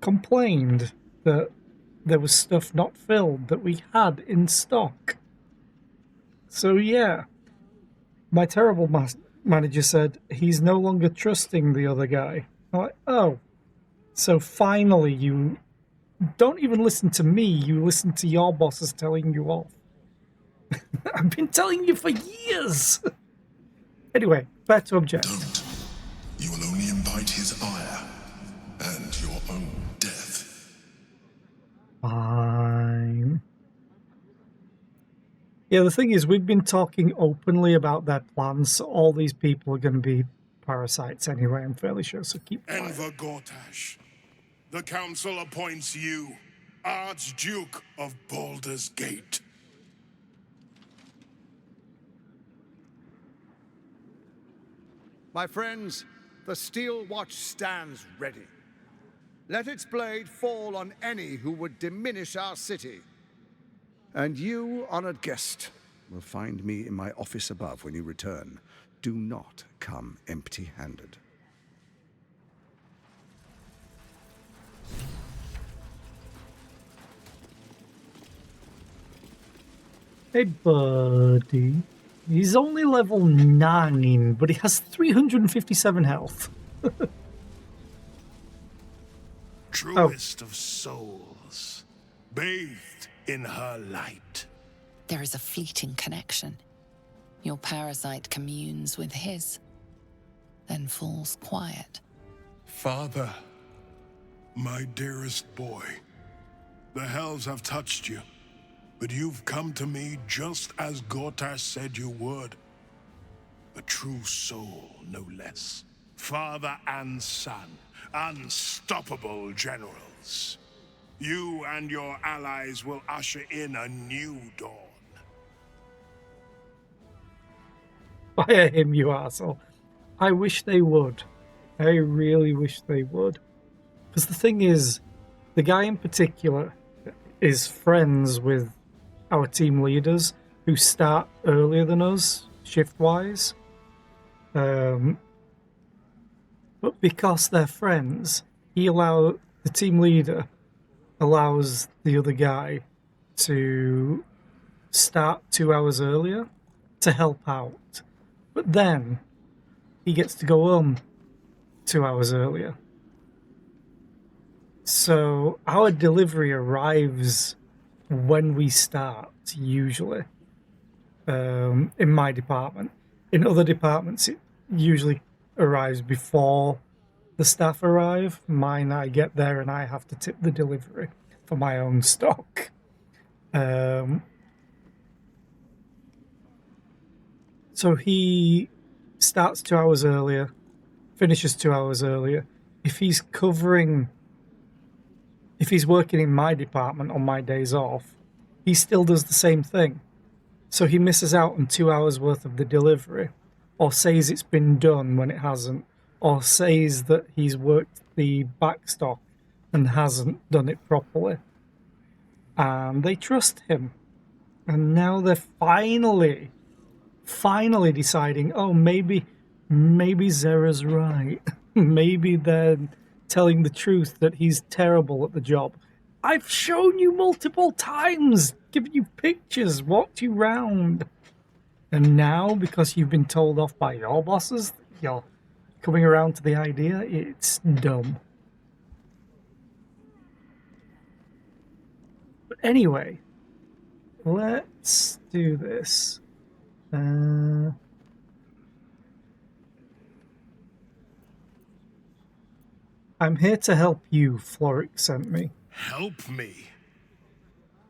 complained that there was stuff not filled that we had in stock. So yeah, my terrible manager said he's no longer trusting the other guy. I'm like, oh, so finally you don't even listen to me, you listen to your bosses telling you off. I've been telling you for years. Anyway, back to object. Don't. You will only invite his ire and your own death. Fine. Yeah, the thing is, we've been talking openly about their plans, so all these people are going to be parasites anyway, I'm fairly sure, so keep quiet. Enver Gortash, the council appoints you Archduke of Baldur's Gate. My friends, the steel watch stands ready. Let its blade fall on any who would diminish our city. And you, honored guest, will find me in my office above when you return. Do not come empty-handed. Hey, buddy. He's only level 9, but he has 357 health. Truest of souls, bathed in her light. There is a fleeting connection. Your parasite communes with his, then falls quiet. Father, my dearest boy, the hells have touched you, but you've come to me just as Gortash said you would. A true soul, no less. Father and son, unstoppable generals. You and your allies will usher in a new dawn. Fire him, you arsehole. I wish they would. I really wish they would. Because the thing is, the guy in particular is friends with our team leaders who start earlier than us, shift-wise. But because they're friends, the team leader allows the other guy to start 2 hours earlier to help out. But then he gets to go home 2 hours earlier. So our delivery arrives when we start, usually. In my department. In other departments, it usually arrives before the staff arrive. Mine, I get there and I have to tip the delivery for my own stock. So he starts 2 hours earlier, finishes 2 hours earlier. If he's working in my department on my days off, he still does the same thing. So he misses out on 2 hours worth of the delivery, or says it's been done when it hasn't, or says that he's worked the backstock and hasn't done it properly. And they trust him. And now they're finally deciding, oh, maybe Zera's right. Maybe they're telling the truth that he's terrible at the job. I've shown you multiple times, given you pictures, walked you round. And now, because you've been told off by your bosses, you're coming around to the idea, it's dumb. But anyway, let's do this. I'm here to help you, Floric sent me. Help me?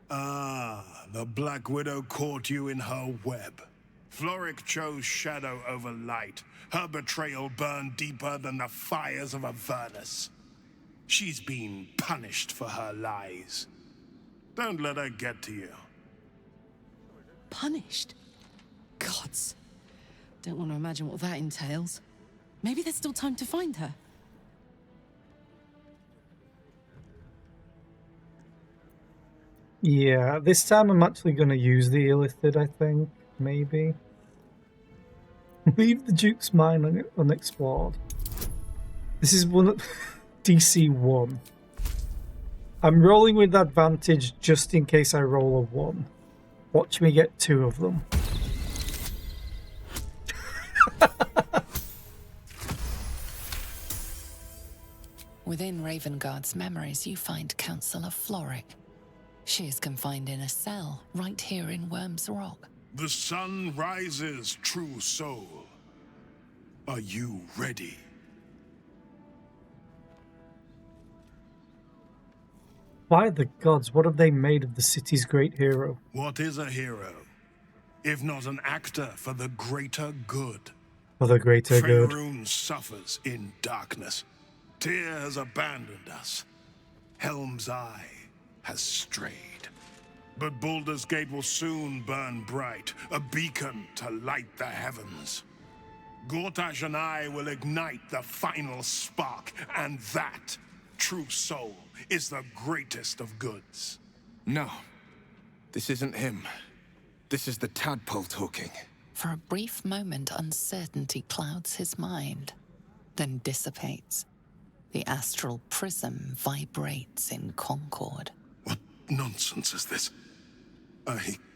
Ah, the Black Widow caught you in her web. Floric chose shadow over light. Her betrayal burned deeper than the fires of Avernus. She's been punished for her lies. Don't let her get to you. Punished? Gods. Don't want to imagine what that entails. Maybe there's still time to find her. Yeah, this time I'm actually going to use the Illithid, I think. Maybe. Leave the Duke's mine unexplored. This is one of DC 1. I'm rolling with advantage just in case I roll a 1. Watch me get 2 of them. Within Ravengard's memories, you find Councillor Floric. She is confined in a cell right here in Worm's Rock. The sun rises, true soul. Are you ready? By the gods, what have they made of the city's great hero? What is a hero, if not an actor for the greater good? For the greater good. Faerun suffers in darkness. Tyr has abandoned us. Helm's Eye has strayed. But Baldur's Gate will soon burn bright, a beacon to light the heavens. Gortash and I will ignite the final spark, and that, true soul, is the greatest of goods. No. This isn't him. This is the tadpole talking. For a brief moment, uncertainty clouds his mind, then dissipates. The astral prism vibrates in concord. What nonsense is this?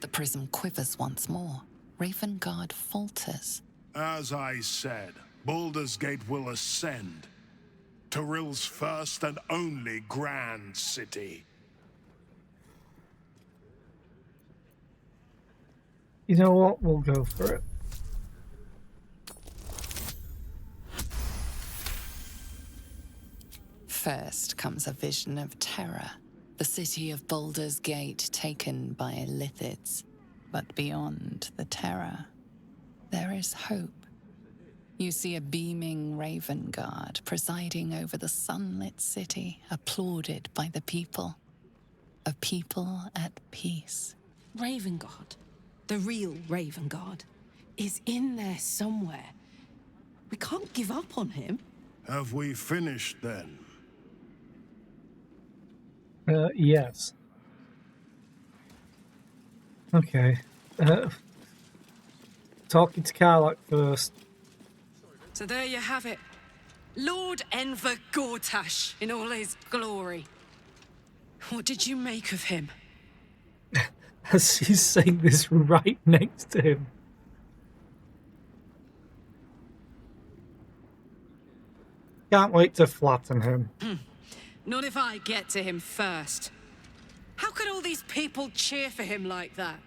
The prism quivers once more. Ravengard falters. As I said, Baldur's Gate will ascend. Tyrill's first and only grand city. You know what? We'll go for it. First comes a vision of terror. The city of Baldur's Gate taken by Illithids. But beyond the terror, there is hope. You see a beaming Ravengard presiding over the sunlit city, applauded by the people. A people at peace. Ravengard, the real Ravengard, is in there somewhere. We can't give up on him. Have we finished then? Yes. Okay. Talking to Karlach first. So there you have it. Lord Enver Gortash in all his glory. What did you make of him? As he's saying this right next to him. Can't wait to flatten him. Not if I get to him first. How could all these people cheer for him like that?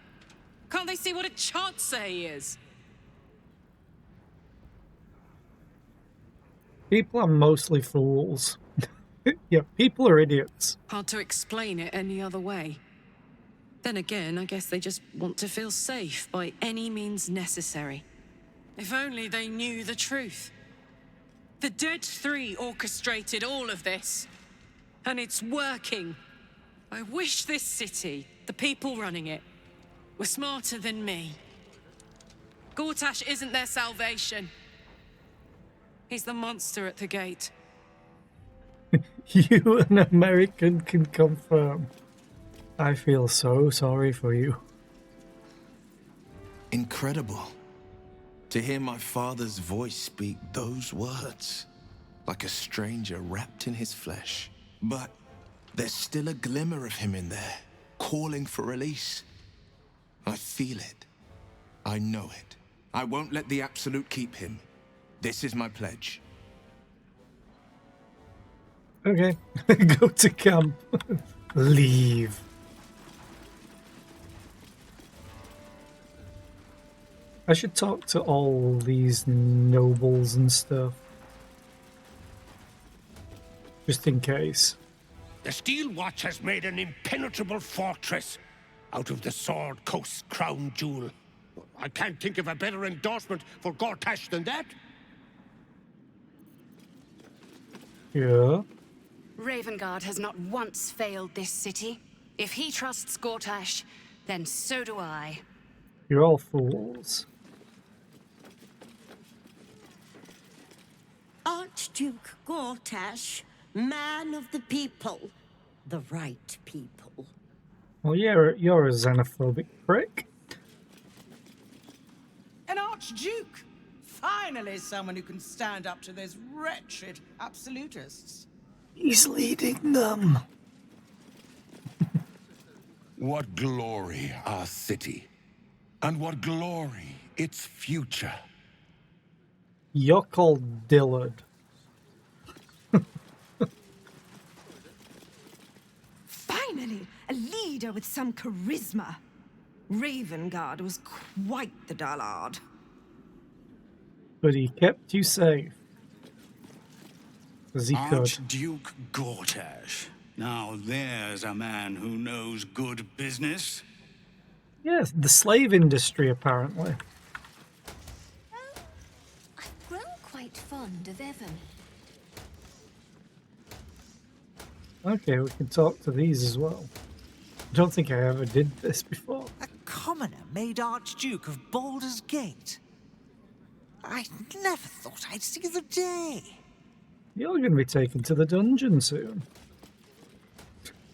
Can't they see what a chancer he is? People are mostly fools. Yeah, people are idiots. Hard to explain it any other way. Then again, I guess they just want to feel safe by any means necessary. If only they knew the truth. The Dead Three orchestrated all of this. And it's working. I wish this city, the people running it, were smarter than me. Gortash isn't their salvation. He's the monster at the gate. You, an American, can confirm. I feel so sorry for you. Incredible. To hear my father's voice speak those words, like a stranger wrapped in his flesh. But there's still a glimmer of him in there, calling for release. I feel it. I know it. I won't let the Absolute keep him. This is my pledge. Okay, go to camp. Leave. I should talk to all these nobles and stuff. Just in case. The Steel Watch has made an impenetrable fortress out of the Sword Coast's crown jewel. I can't think of a better endorsement for Gortash than that. Yeah. Ravengard has not once failed this city. If he trusts Gortash, then so do I. You're all fools. Archduke Gortash, man of the people. The right people. Well, you're a xenophobic prick. An Archduke! Finally someone who can stand up to those wretched absolutists. He's leading them. What glory our city, and what glory its future. You're called Dillard. Finally, a leader with some charisma. Ravengard was quite the dullard. But he kept you safe. As he could. Archduke Gortash. Now there's a man who knows good business. Yes, the slave industry, apparently. I've grown quite fond of Evan. Okay, we can talk to these as well. I don't think I ever did this before. Commoner made Archduke of Baldur's Gate. I never thought I'd see the day. You're going to be taken to the dungeon soon.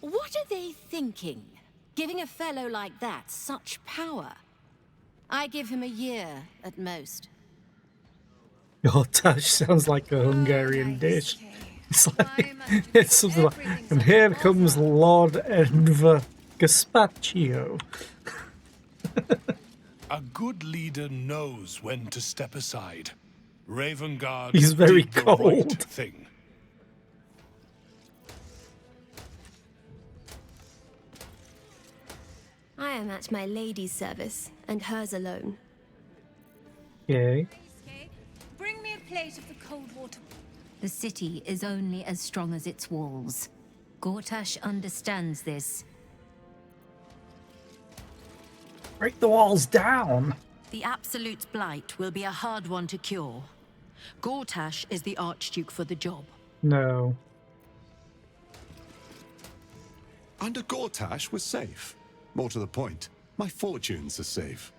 What are they thinking? Giving a fellow like that such power? I give him a year at most. Gortash sounds like a Hungarian dish. It's like, it's something like, and here comes Lord Enver Gazpacho. A good leader knows when to step aside. Ravengard He's very did the cold. right thing. I am at my lady's service, and hers alone. Okay. Bring me a plate of the cold water. The city is only as strong as its walls. Gortash understands this. Break the walls down. The Absolute's blight will be a hard one to cure. Gortash is the Archduke for the job. No. Under Gortash, we're safe. More to the point, my fortunes are safe.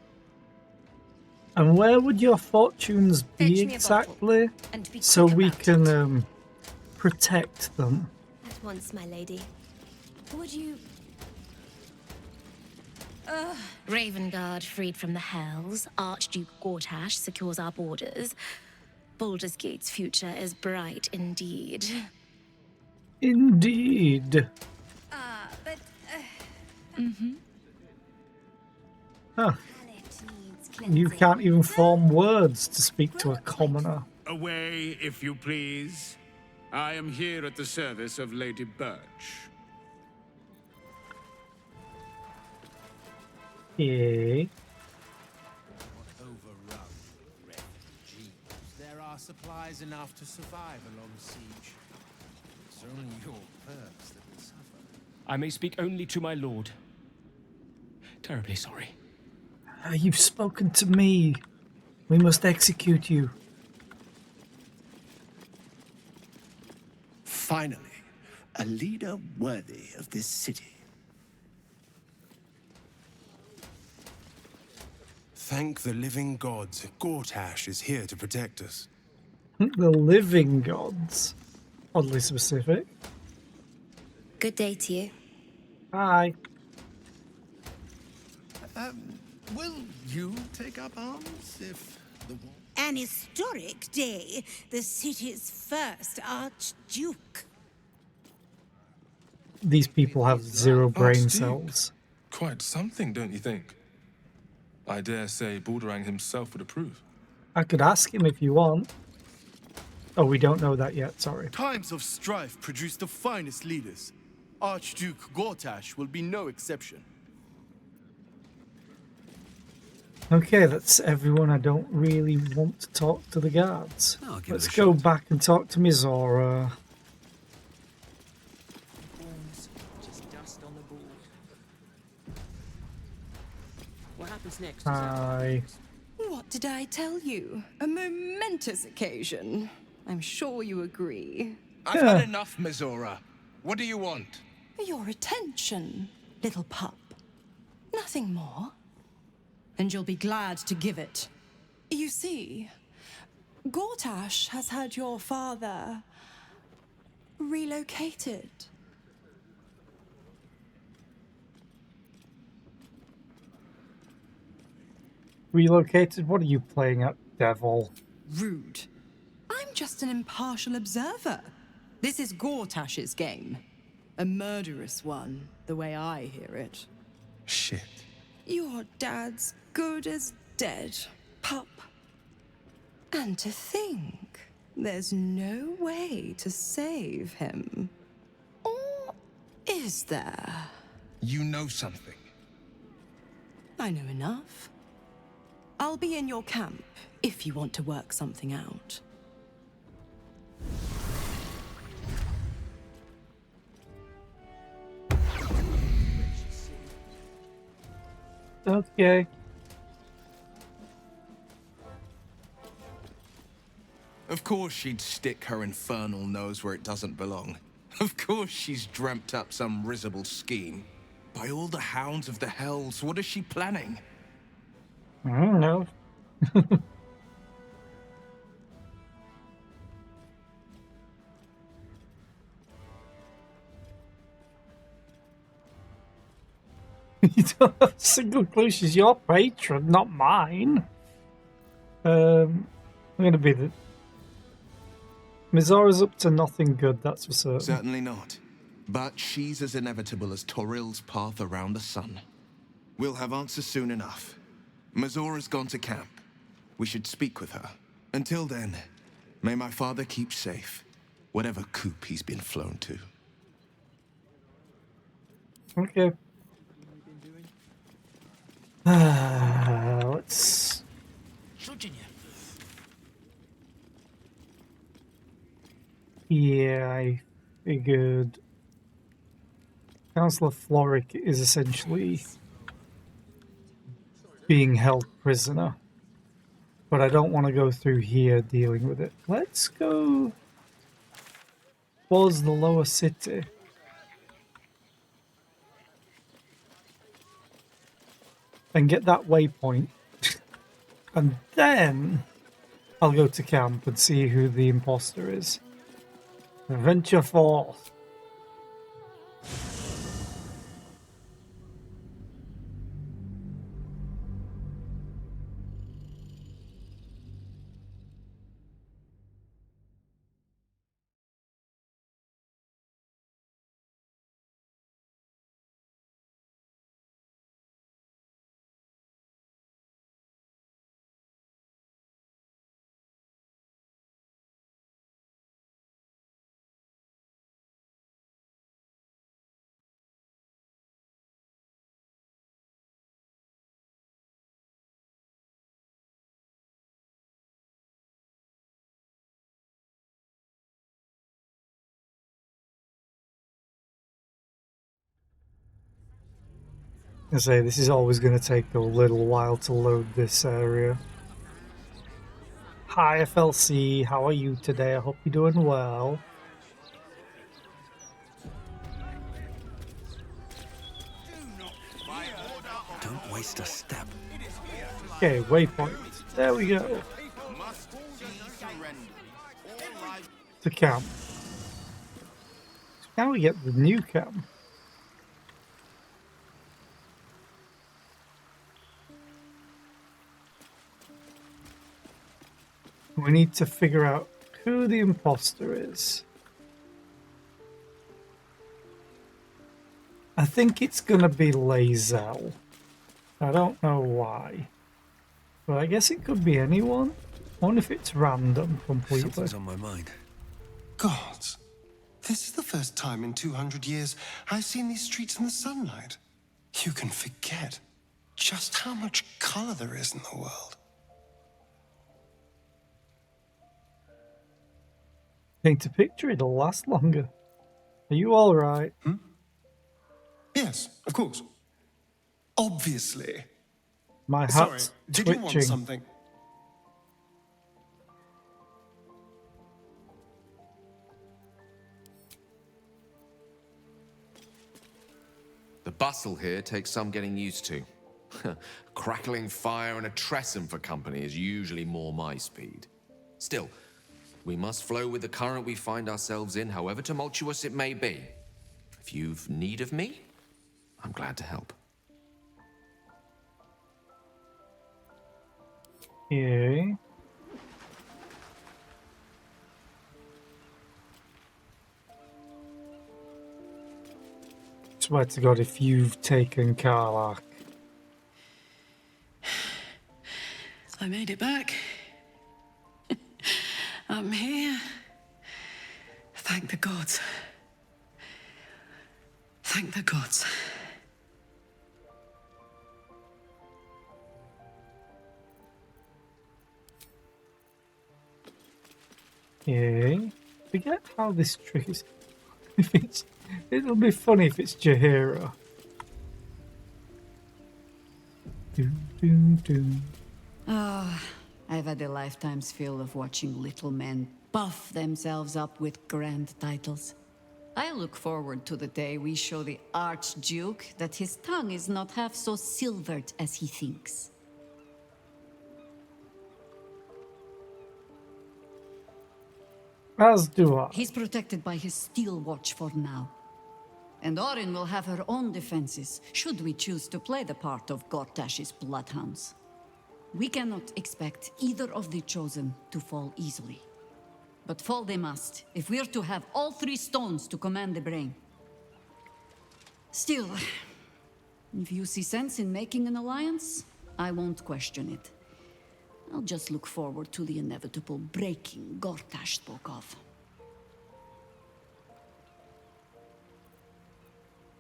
And where would your fortunes be Fetch me a exactly? and be So quick we about can protect them. At once, my lady. Would you... Ravengard freed from the Hells. Archduke Gortash secures our borders. Baldur's Gate's future is bright indeed. Indeed. Huh. You can't even form words to speak to a commoner. Away, if you please. I am here at the service of Lady Birch. Okay. Overrun refugees. There are supplies enough to survive a long siege. It's only your perks that will suffer. I may speak only to my lord. Terribly sorry. You've spoken to me. We must execute you. Finally, a leader worthy of this city. Thank the living gods. Gortash is here to protect us. The living gods. Oddly specific. Good day to you. Hi. Will you take up arms if the war... An historic day. The city's first Archduke. These people have zero brain cells. Quite something, don't you think? I dare say Balderang himself would approve. I could ask him if you want. Oh, we don't know that yet, sorry. Times of strife produce the finest leaders. Archduke Gortash will be no exception. Okay, that's everyone. I don't really want to talk to the guards. Let's go back and talk to Mizora. Just dust on the board. What happens next? Hi. What did I tell you? A momentous occasion. I'm sure you agree. I've had enough, Mizora. What do you want? Your attention, little pup. Nothing more. And you'll be glad to give it. You see, Gortash has had your father relocated. Relocated? What are you playing at, devil? Rude. I'm just an impartial observer. This is Gortash's game. A murderous one, the way I hear it. Shit. Your dad's good as dead, pup. And to think, there's no way to save him. Or is there? You know something. I know enough. I'll be in your camp if you want to work something out. Okay. Of course she'd stick her infernal nose where it doesn't belong. Of course she's dreamt up some risible scheme. By all the hounds of the hells, what is she planning? I don't know. You don't have a single clue. She's your patron, not mine. I'm gonna be the... Mizora's up to nothing good, that's for certain. Certainly not. But she's as inevitable as Toril's path around the sun. We'll have answers soon enough. Mizora's gone to camp. We should speak with her. Until then, may my father keep safe, whatever coop he's been flown to. Okay. Let's... Yeah, I figured Councillor Floric is essentially being held prisoner. But I don't want to go through here dealing with it. Let's go towards the lower city. And get that waypoint. And then I'll go to camp and see who the imposter is. Venture forth. I say, this is always going to take a little while to load this area. Hi FLC, how are you today? I hope you're doing well. Don't waste a step. Okay, waypoint. There we go. To camp. So now we get the new camp. We need to figure out who the imposter is. I think it's gonna be Lae'zel. I don't know why. But I guess it could be anyone. I wonder if it's random completely. Something's on my mind. Gods, this is the first time in 200 years I've seen these streets in the sunlight. You can forget just how much color there is in the world. Paint a picture, it'll last longer. Are you alright? Yes, of course. Obviously. My hat's Sorry, did you want twitching. something? The bustle here takes some getting used to. Crackling fire and a tresson for company is usually more my speed. Still, we must flow with the current we find ourselves in, however tumultuous it may be. If you've need of me, I'm glad to help. Okay. Swear to God, if you've taken Karlach. I made it back. I'm here. Thank the gods. Thank the gods. Okay. Forget how this trick is. If it'll be funny if it's Jaheira. Doom, doom, doom. Ah, I've had a lifetime's fill of watching little men puff themselves up with grand titles. I look forward to the day we show the Archduke that his tongue is not half so silvered as he thinks. As do I. He's protected by his steel watch for now. And Orin will have her own defenses, should we choose to play the part of Gortash's bloodhounds. We cannot expect either of the chosen to fall easily. But fall they must, if we're to have all three stones to command the brain. Still, if you see sense in making an alliance, I won't question it. I'll just look forward to the inevitable breaking Gortash spoke of.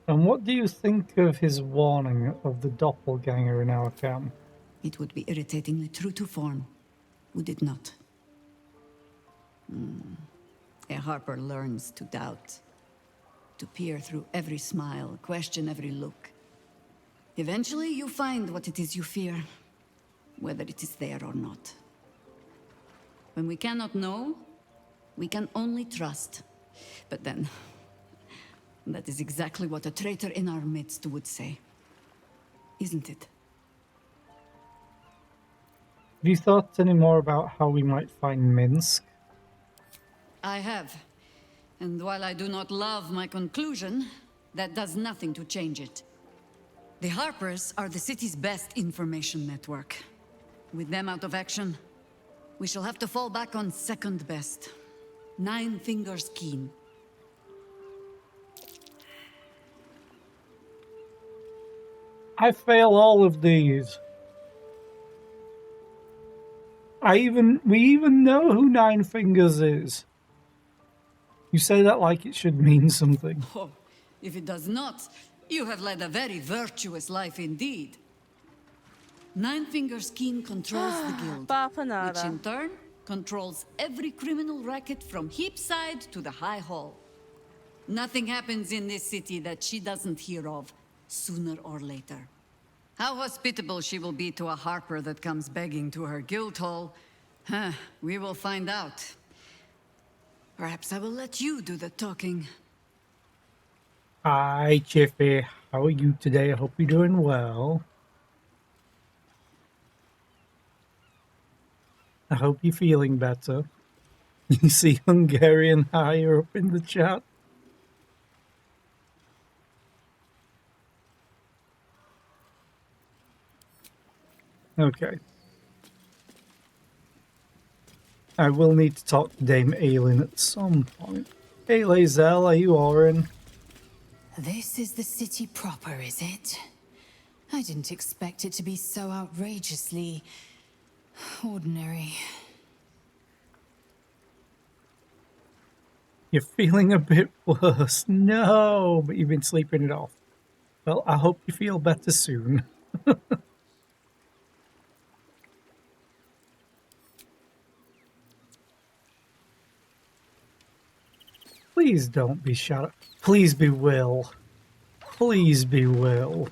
And what do you think of his warning of the doppelganger in our camp? It would be irritatingly true to form, would it not? A Harper learns to doubt, to peer through every smile, question every look. Eventually, you find what it is you fear, whether it is there or not. When we cannot know, we can only trust. But then, that is exactly what a traitor in our midst would say. Isn't it? Have you thought any more about how we might find Minsk? I have. And while I do not love my conclusion, that does nothing to change it. The Harpers are the city's best information network. With them out of action, we shall have to fall back on second best. 9 Fingers Keen. I fail all of these. We even know who Nine Fingers is. You say that like it should mean something. Oh, if it does not, you have led a very virtuous life indeed. 9 Fingers Keen controls the guild, which in turn controls every criminal racket from Heapside to the High Hall. Nothing happens in this city that she doesn't hear of, sooner or later. How hospitable she will be to a harper that comes begging to her guild hall. Huh, we will find out. Perhaps I will let you do the talking. Hi, Chiffy. How are you today? I hope you're doing well. I hope you're feeling better. You see Hungarian higher up in the chat. Okay. I will need to talk to Dame Aelin at some point. Hey, Lae'zel, are you Oren? This is the city proper, is it? I didn't expect it to be so outrageously ordinary. You're feeling a bit worse. No, but you've been sleeping it off. Well, I hope you feel better soon. Please don't be Shadow. Please be Will. Please be Will.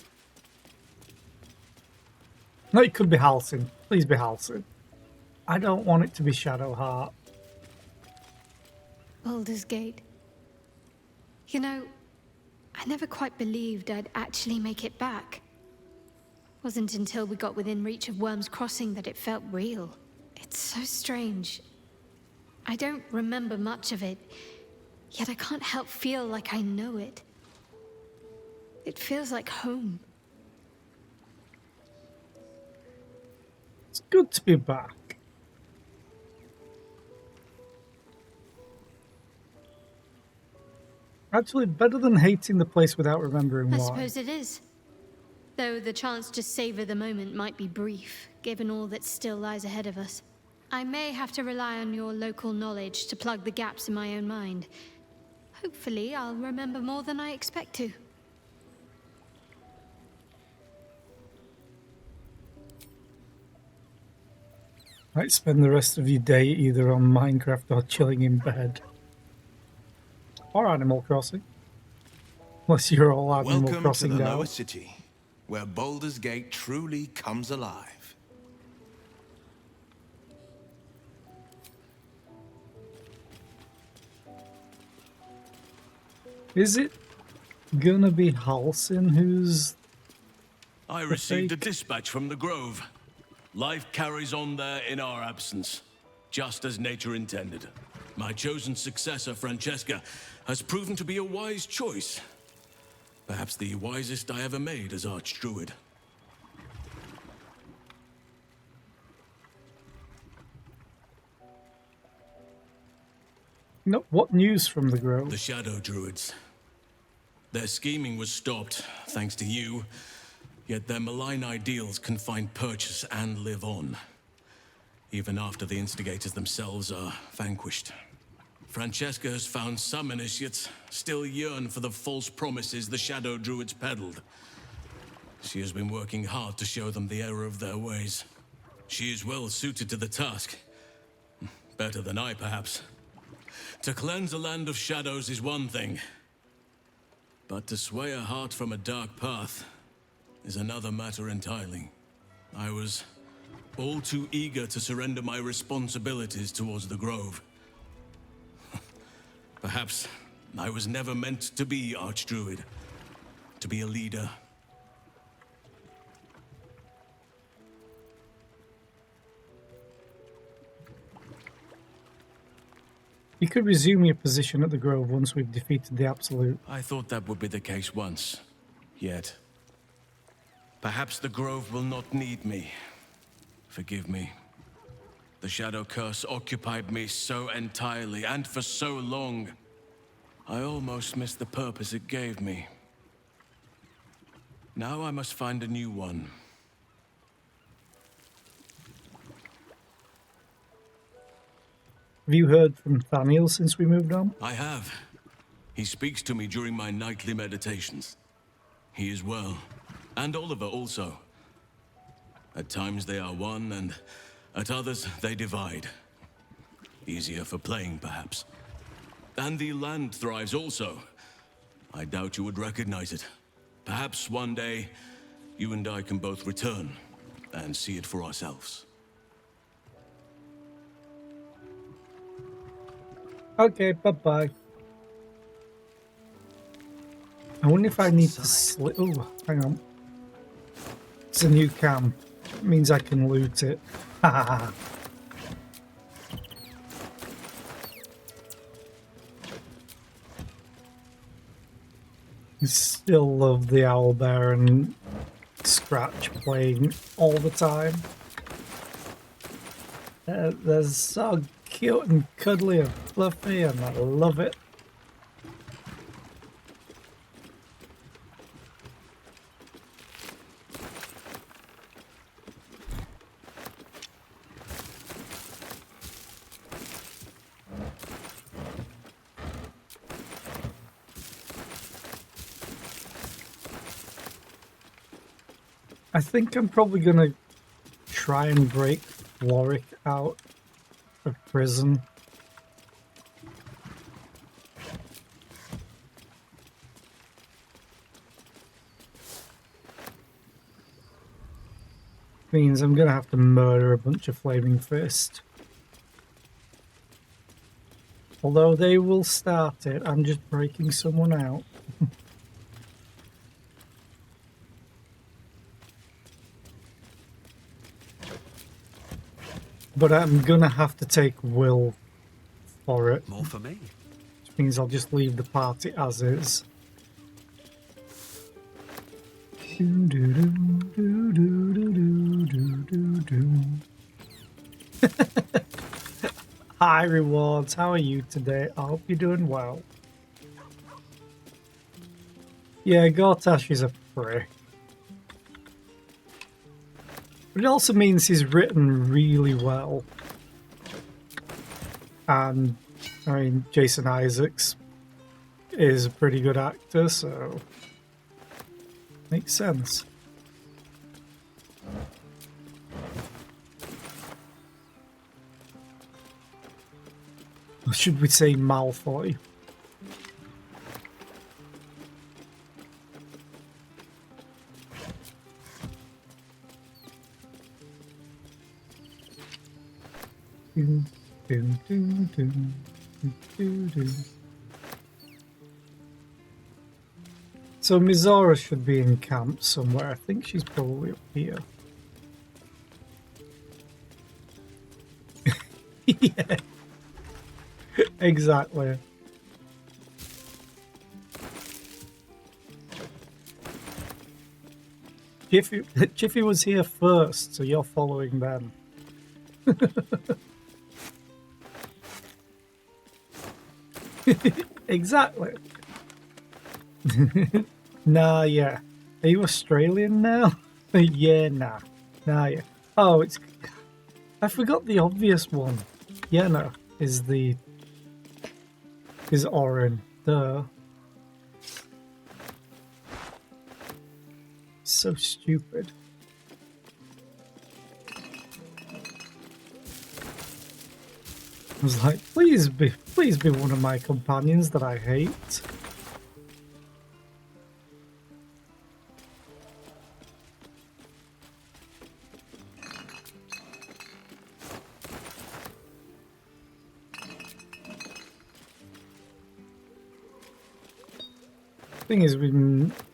No, it could be Halsin. Please be Halsin. I don't want it to be Shadowheart. Baldur's Gate. You know, I never quite believed I'd actually make it back. Wasn't until we got within reach of Worm's Crossing that it felt real. It's so strange. I don't remember much of it, yet I can't help feel like I know it. It feels like home. It's good to be back. Actually, better than hating the place without remembering I why. suppose it is. Though the chance to savor the moment might be brief, given all that still lies ahead of us. I may have to rely on your local knowledge to plug the gaps in my own mind. Hopefully, I'll remember more than I expect to. Might spend the rest of your day either on Minecraft or chilling in bed. Or Animal Crossing. Unless you're all Animal Welcome Crossing to the now. lower city, where Baldur's Gate truly comes alive. Is it gonna be Halsin who's... I received a dispatch from the Grove. Life carries on there in our absence, just as nature intended. My chosen successor, Francesca, has proven to be a wise choice. Perhaps the wisest I ever made as Archdruid. No, what news from the Grove? The Shadow Druids. Their scheming was stopped, thanks to you, yet their malign ideals can find purchase and live on, even after the instigators themselves are vanquished. Francesca has found some initiates still yearn for the false promises the Shadow Druids peddled. She has been working hard to show them the error of their ways. She is well suited to the task. Better than I, perhaps. To cleanse a land of shadows is one thing, but to sway a heart from a dark path is another matter entirely. I was all too eager to surrender my responsibilities towards the Grove. Perhaps I was never meant to be Archdruid, to be a leader. You could resume your position at the Grove once we've defeated the Absolute. I thought that would be the case once, yet perhaps the Grove will not need me. Forgive me. The Shadow Curse occupied me so entirely and for so long. I almost missed the purpose it gave me. Now I must find a new one. Have you heard from Thaniel since we moved on? I have. He speaks to me during my nightly meditations. He is well. And Oliver also. At times they are one, and at others they divide. Easier for playing, perhaps. And the land thrives also. I doubt you would recognize it. Perhaps one day you and I can both return and see it for ourselves. Okay, bye-bye. I wonder if I need to slip... Oh, hang on. It's a new cam. It means I can loot it. Ha ha ha. I still love the owlbear and Scratch playing all the time. They're so cute and cuddly and fluffy, and I love it. I think I'm probably gonna try and break Floric out of prison. Means I'm gonna have to murder a bunch of Flaming Fist. Although they will start it, I'm just breaking someone out. But I'm gonna have to take Will for it. More for me. Which means I'll just leave the party as is. Hi Rewards, how are you today? I hope you're doing well. Yeah, Gortash is a prick. But it also means he's written really well. And, I mean, Jason Isaacs is a pretty good actor, so... makes sense. Or should we say Malfoy? So Mizora should be in camp somewhere. I think she's probably up here. Yeah. Exactly. Jiffy was here first, so you're following them. Exactly. Nah, yeah. Are you Australian now? Yeah, nah. Nah, yeah. Oh, it's... I forgot the obvious one. Yeah, no. Is Orin. Duh. So stupid. I was like, please be one of my companions that I hate. Thing is, we've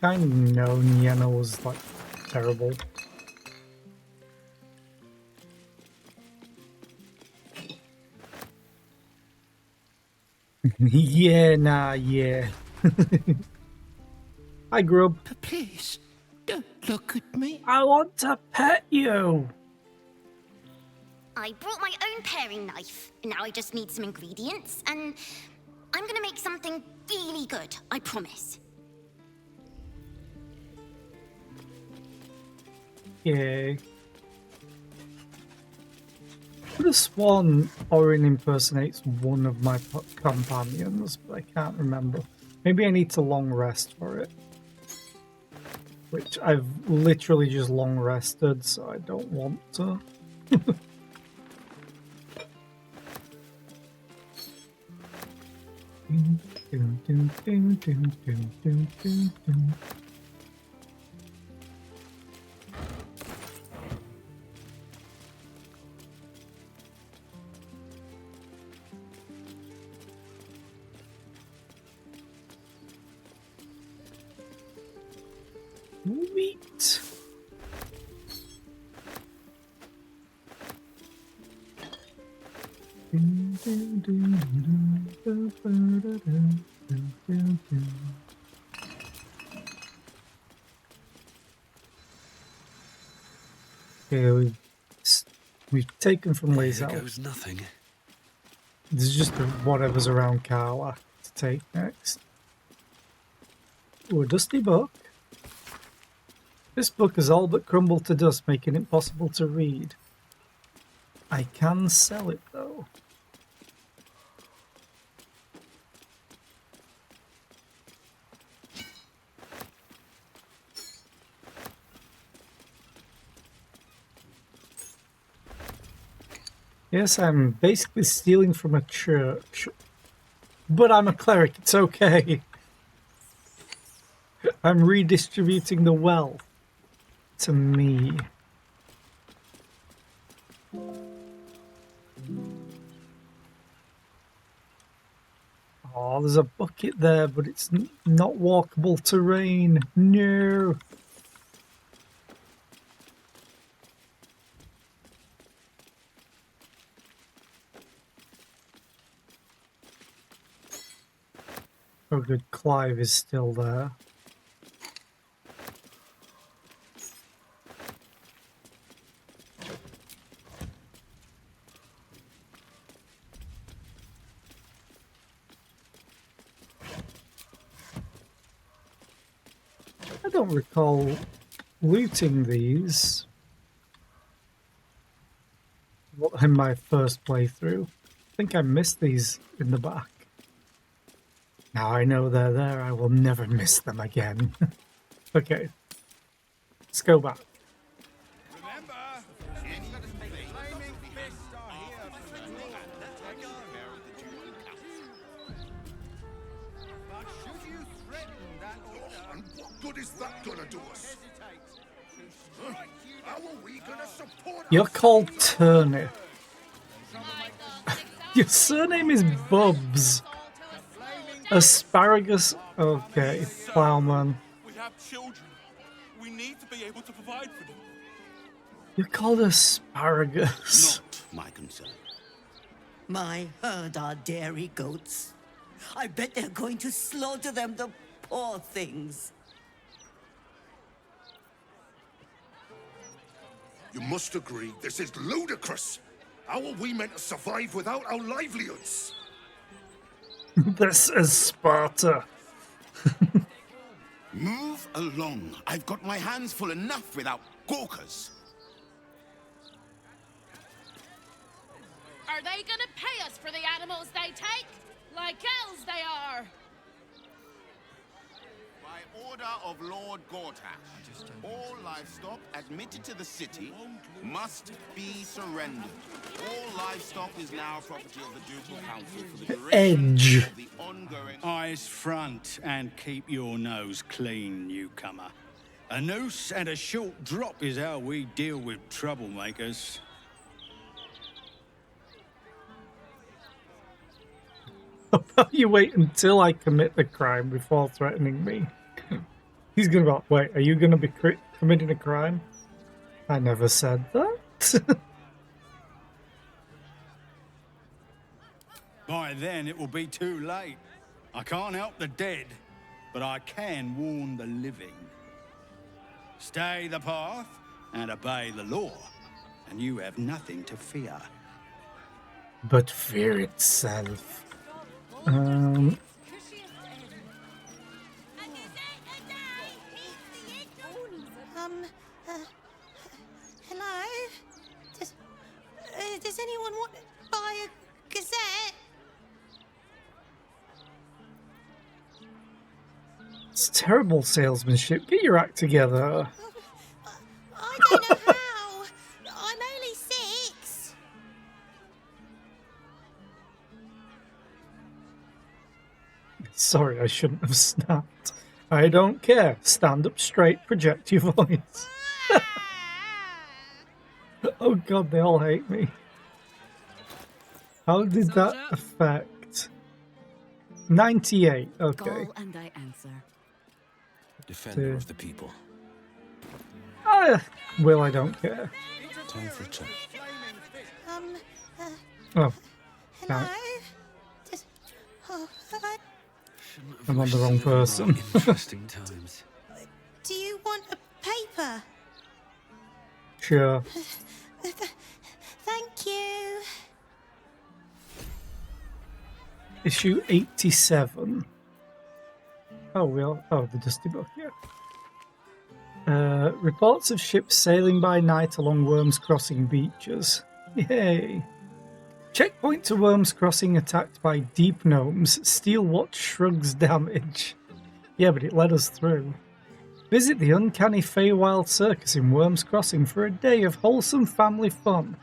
kind of known Yenna was like terrible. Yeah, nah, yeah. Hi, Grub. Please, don't look at me. I want to pet you. I brought my own paring knife. Now I just need some ingredients, and I'm gonna make something really good, I promise. Yay. I could have sworn Orin impersonates one of my companions, but I can't remember. Maybe I need to long rest for it. Which I've literally just long rested, so I don't want to. Sweet. Okay, we've taken from Lee's There health. goes nothing. This is just whatever's around Carla to take next. Ooh, a dusty book. This book has all but crumbled to dust, making it impossible to read. I can sell it though. Yes, I'm basically stealing from a church. But I'm a cleric, it's okay. I'm redistributing the wealth to me. Oh, there's a bucket there, but it's not walkable terrain. No. Oh good, Clive is still there. I don't recall looting these in my first playthrough. I think I missed these in the back. Now I know they're there, I will never miss them again. Okay, let's go back. And what good is that gonna do us? Huh? How are we gonna support You're called Turnip. Your surname is Bubs. Asparagus. Okay, Plowman. We have children. We need to be able to provide for them. You're called Asparagus. Not my concern. My herd are dairy goats. I bet they're going to slaughter them, the poor things. You must agree, this is ludicrous. How are we meant to survive without our livelihoods? This is Sparta. Move along. I've got my hands full enough without gawkers. Are they gonna pay us for the animals they take? Like elves they are! By order of Lord Gortash, all livestock admitted to the city must be surrendered. All livestock is now property of the Ducal Council for the duration Edge. of the ongoing... Eyes front and keep your nose clean, newcomer. A noose and a short drop is how we deal with troublemakers. You wait until I commit the crime before threatening me. He's gonna be like, wait, are you gonna be committing a crime? I never said that. By then, it will be too late. I can't help the dead, but I can warn the living. Stay the path and obey the law, and you have nothing to fear. But fear itself. Hello? Does anyone want to buy a gazette? It's terrible salesmanship. Get your act together. I don't know how. I'm only 6. Sorry, I shouldn't have snapped. I don't care. Stand up straight, project your voice. Oh god, they all hate me. How did that affect? 98, okay. Call and I answer. Defender of the people. Will, I don't care. Time for a chat. Oh, Hello? damn it. Just, oh, hello? I'm on the wrong person. Interesting times. Do you want a paper? Sure. Thank you. Issue 87. Oh, the Dusty Book, yeah. Reports of ships sailing by night along Worms Crossing beaches. Yay. Checkpoint to Worms Crossing attacked by deep gnomes. Steel watch shrugs damage. Yeah, but it led us through. Visit the uncanny Feywild Circus in Worms Crossing for a day of wholesome family fun,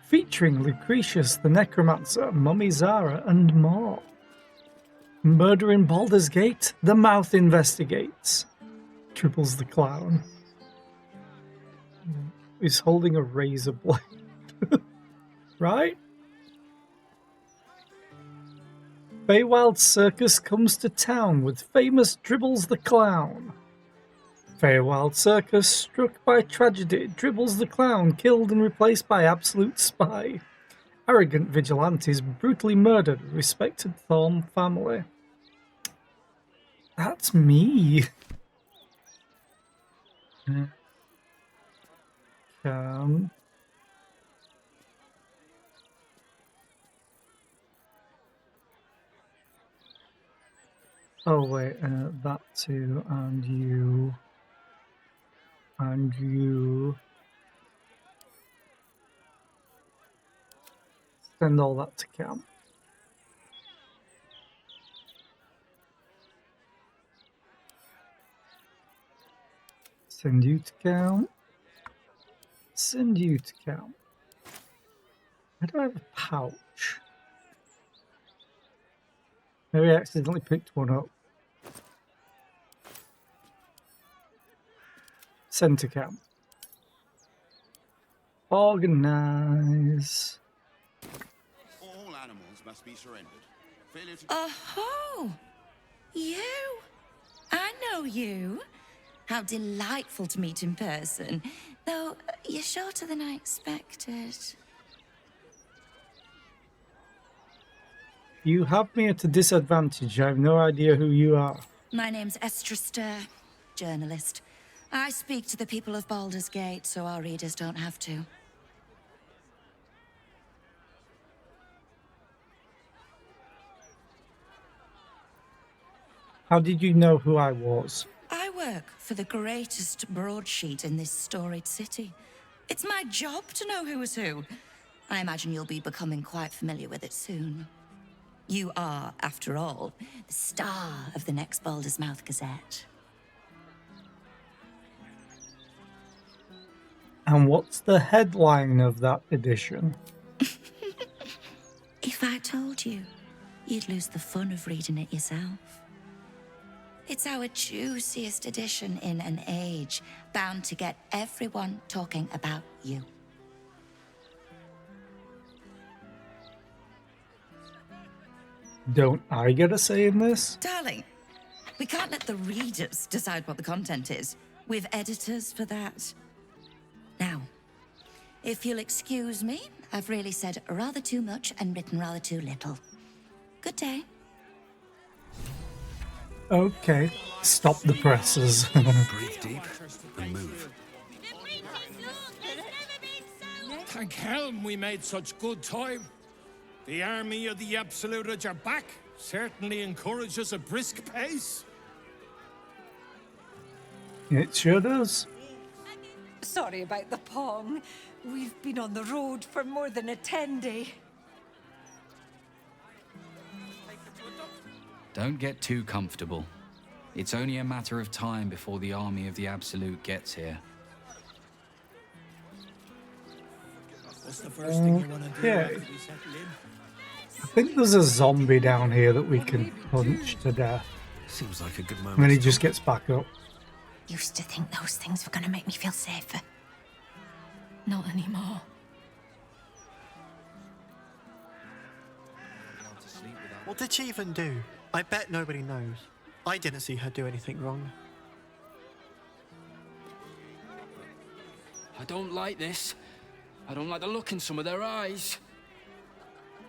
featuring Lucretius the Necromancer, Mummy Zara, and more. Murder in Baldur's Gate? The Mouth investigates. Triples the Clown. He's holding a razor blade. Right? Feywild Circus comes to town with famous Dribbles the Clown. Feywild Circus struck by tragedy. Dribbles the Clown killed and replaced by Absolute Spy. Arrogant vigilantes brutally murdered a respected Thorn family. That's me. Oh wait, that too, and you, and you. Send all that to camp. Send you to camp. Send you to camp. Why do I have a pouch? Maybe I accidentally picked one up. Send to camp. Organize. All animals must be surrendered. Failure to... Oh, you? I know you. How delightful to meet in person. Though, you're shorter than I expected. You have me at a disadvantage. I have no idea who you are. My name's Estra Stir, journalist. I speak to the people of Baldur's Gate, so our readers don't have to. How did you know who I was? I work for the greatest broadsheet in this storied city. It's my job to know who is who. I imagine you'll be becoming quite familiar with it soon. You are, after all, the star of the next Baldur's Mouth Gazette. And what's the headline of that edition? If I told you, you'd lose the fun of reading it yourself. It's our juiciest edition in an age bound to get everyone talking about you. Don't I get a say in this? Darling, we can't let the readers decide what the content is. We've editors for that. Now, if you'll excuse me, I've really said rather too much and written rather too little. Good day. Okay, stop the presses. Breathe deep and move. Thank helm we made such good time. The army of the Absolute are back. Certainly encourages a brisk pace. It sure does. Sorry about the pong. We've been on the road for more than a 10-day. Don't get too comfortable. It's only a matter of time before the army of the Absolute gets here. What's the first thing you want to do Okay. after we settle in? I think there's a zombie down here that we can punch to death. Seems like a good moment. And then he just gets back up. Used to think those things were going to make me feel safer. Not anymore. What did she even do? I bet nobody knows. I didn't see her do anything wrong. I don't like this. I don't like the look in some of their eyes.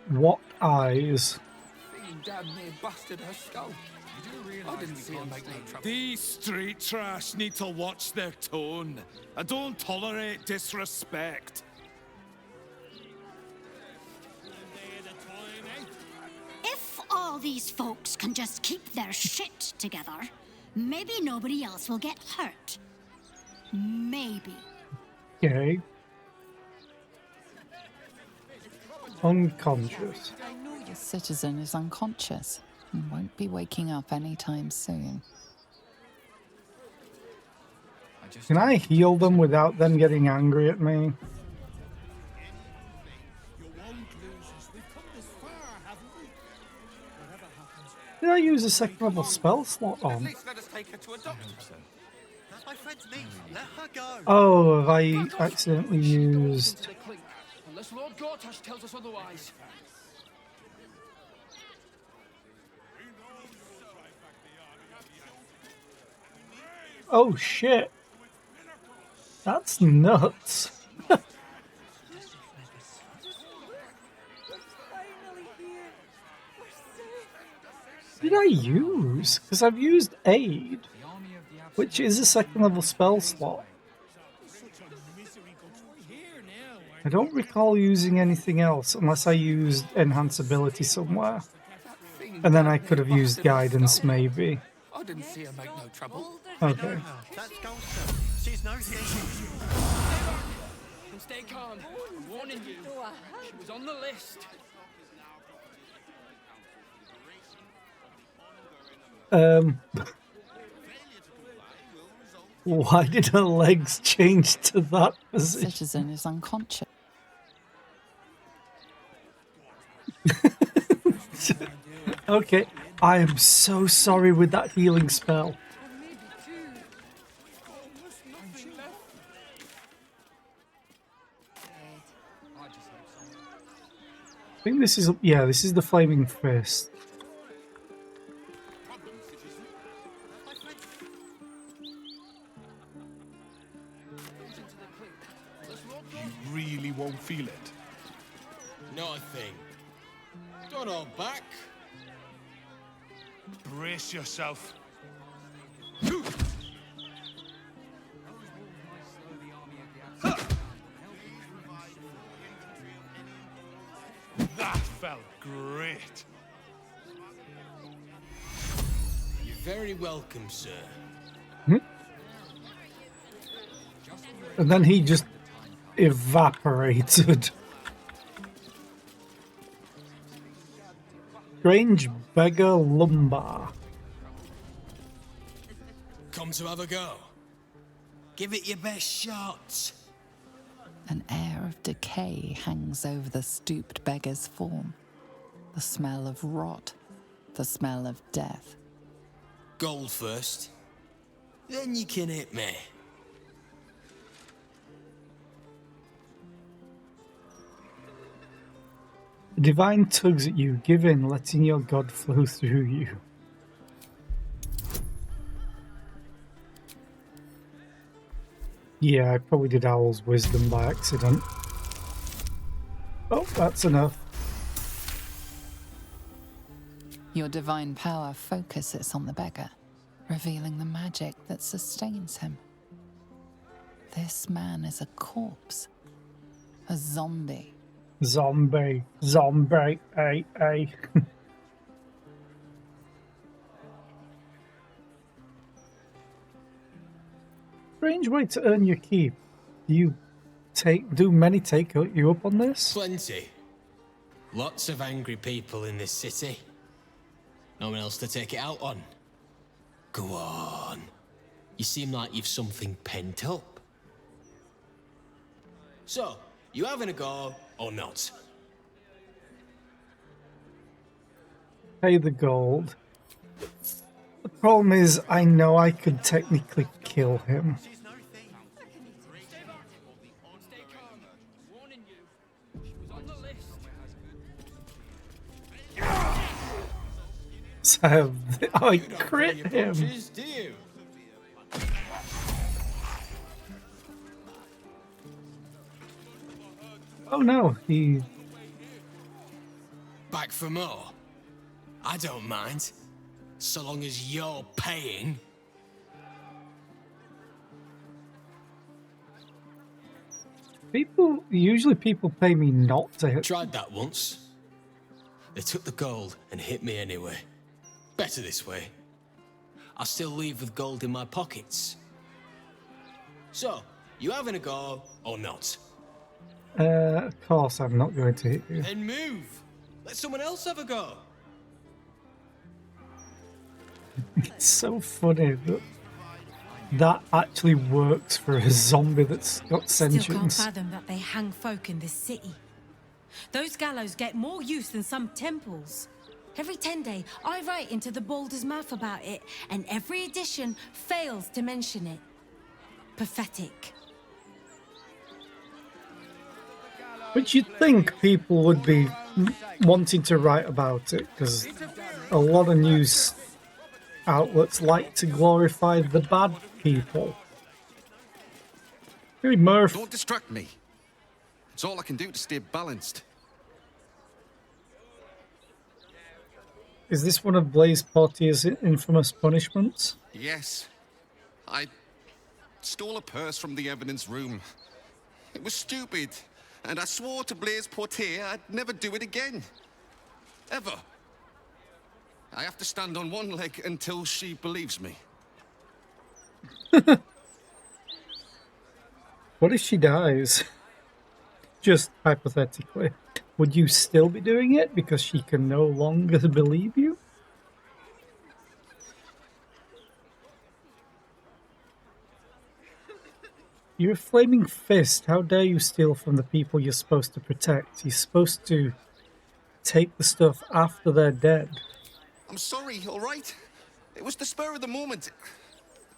What eyes? Damn near busted her skull. I didn't see her make no trouble. These street trash need to watch their tone. I don't tolerate disrespect. If all these folks can just keep their shit together, maybe nobody else will get hurt. Maybe. Okay. Unconscious. I know your citizen is unconscious and won't be waking up anytime soon. Can I heal them without them getting angry at me? Did I use a second level spell slot on? Let us take her to a doctor. That's my friend's niece. Let her go. Oh, have I accidentally used... Unless Lord Gortash tells us otherwise. Oh shit. That's nuts. Did I use? Because I've used Aid, which is a second level spell slot. I don't recall using anything else unless I used Enhance Ability somewhere. And then I could have used Guidance maybe. I didn't see her make no trouble. Okay. That's Goldstone. She's no thief. And stay calm. I'm warning you. She was on the list. Why did her legs change to that position? Citizen is unconscious. Okay, I am so sorry with that healing spell. I think this is, yeah, this is the Flaming Fist. You really won't feel it. Not a thing. Don't hold back. Brace yourself. That felt great. You're very welcome, sir. And then he just evaporated. Strange Beggar Lumbar. Come to have a go. Give it your best shot. An air of decay hangs over the stooped beggar's form. The smell of rot, the smell of death. Gold first. Then you can hit me. The divine tugs at you. Give in, letting your god flow through you. Yeah, I probably did Owl's Wisdom by accident. Oh, that's enough. Your divine power focuses on the beggar, revealing the magic that sustains him. This man is a corpse. A zombie. Zombie, ay. Strange way to earn your keep. Do many take you up on this? Plenty. Lots of angry people in this city. No one else to take it out on. Go on. You seem like you've something pent up. So, you having a go or not? Pay the gold. The problem is, I know I could technically kill him. So I crit him. Oh no, he... Back for more? I don't mind. So long as you're paying. Usually people pay me not to hit. Tried that once. They took the gold and hit me anyway. Better this way. I still leave with gold in my pockets. So, you having a go or not? Of course I'm not going to hit you. Then move. Let someone else have a go. It's so funny that that actually works for a zombie that's got Still can't sentience. fathom that they hang folk in this city. Those gallows get more use than some temples. Every 10 day, I write into the Boulder's mouth about it, and every edition fails to mention it. Pathetic. But you'd think people would be wanting to write about it, because a lot of news outlets like to glorify the bad people. Hey, Murph. Don't distract me. It's all I can do to stay balanced. Is this one of Blaise Portier's infamous punishments? Yes. I stole a purse from the evidence room. It was stupid, and I swore to Blaise Portier I'd never do it again. Ever. I have to stand on one leg until she believes me. What if she dies? Just hypothetically. Would you still be doing it because she can no longer believe you? You're a flaming fist. How dare you steal from the people you're supposed to protect? You're supposed to take the stuff after they're dead. I'm sorry, all right? It was the spur of the moment.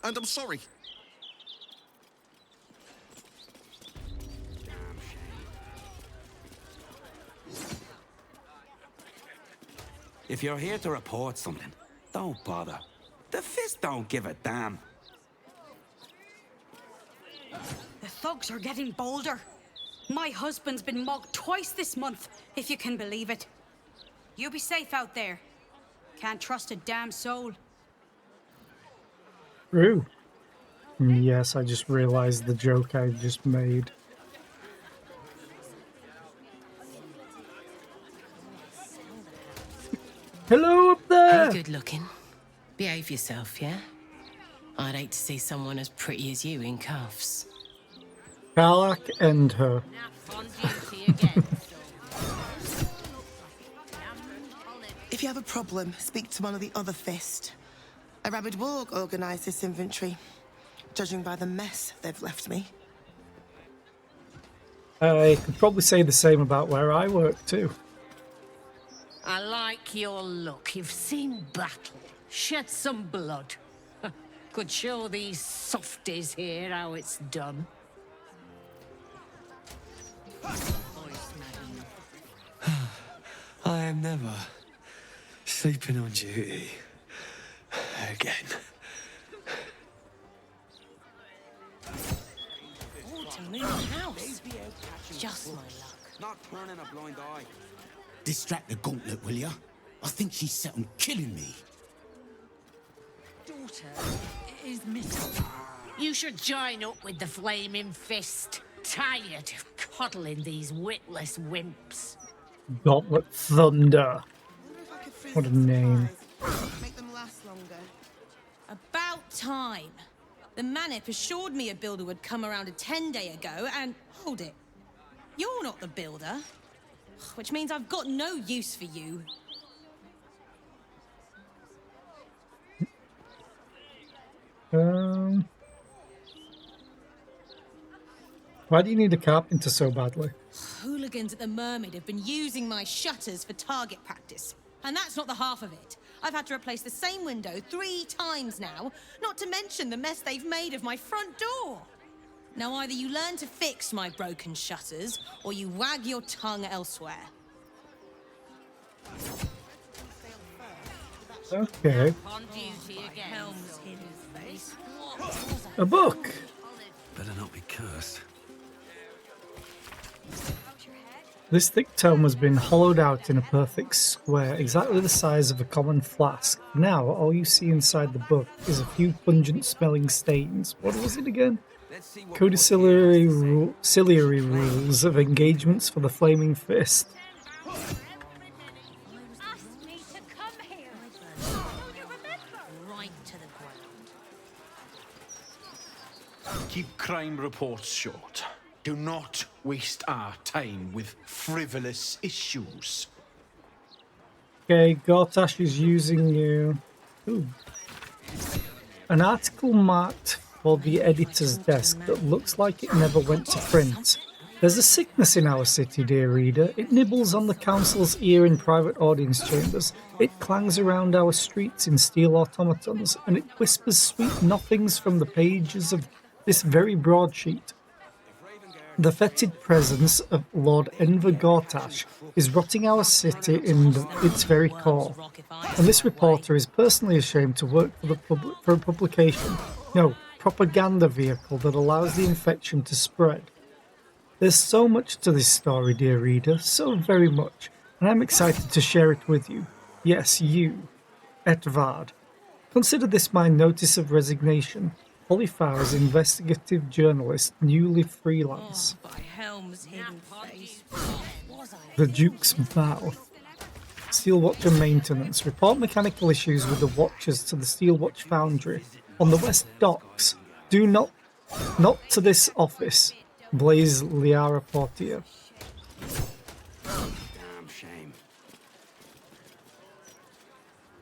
And I'm sorry. If you're here to report something, don't bother. The Fist don't give a damn. The thugs are getting bolder. My husband's been mugged twice this month, if you can believe it. You be safe out there. Can't trust a damn soul. True. Yes, I just realized the joke I just made. Hello up there! Hey, good looking. Behave yourself, yeah? I'd hate to see someone as pretty as you in cuffs. Karlach and her. If you have a problem, speak to one of the other Fist. A rabid warg organised this inventory, judging by the mess they've left me. I could probably say the same about where I work too. I like your look. You've seen battle, shed some blood. Could show these softies here how it's done. I am never sleeping on duty again. Oh, to move house. Just my luck. Not turning a blind eye. Distract the gauntlet, will ya? I think she's set on killing me. Daughter is missing. You should join up with the Flaming Fist. Tired of coddling these witless wimps. Gauntlet Thunder. What a name. Make them last longer. About time. The Manip assured me a builder would come around a 10-day ago, and hold it. You're not the builder. Which means I've got no use for you. Why do you need a carpenter so badly? Hooligans at the Mermaid have been using my shutters for target practice. And that's not the half of it. I've had to replace the same window 3 times now, not to mention the mess they've made of my front door. Now either you learn to fix my broken shutters, or you wag your tongue elsewhere. Okay. On duty again. Helm's in his face. A book! Better not be cursed. This thick tome has been hollowed out in a perfect square, exactly the size of a common flask. Now, all you see inside the book is a few pungent-smelling stains. What was it again? Codicillary rules of engagements for the Flaming Fist. Keep crime reports short. Do not waste our time with frivolous issues. Okay, Gortash is using you. Ooh. An article marked for the editor's desk that looks like it never went to print. There's a sickness in our city, dear reader. It nibbles on the council's ear in private audience chambers. It clangs around our streets in steel automatons, and it whispers sweet nothings from the pages of this very broadsheet. The fetid presence of Lord Enver Gortash is rotting our city in its very core, and this reporter is personally ashamed to work for a publication, no, propaganda vehicle that allows the infection to spread. There's so much to this story, dear reader, so very much, and I'm excited to share it with you. Yes, you, Etvard. Consider this my notice of resignation. Polyfar's investigative journalist, newly freelance. By Helm's hidden face. The Duke's mouth. Steel Watcher maintenance. Report mechanical issues with the watchers to the Steel Watch Foundry on the West Docks. Do not to this office. Blaze Liara Portier. Damn shame.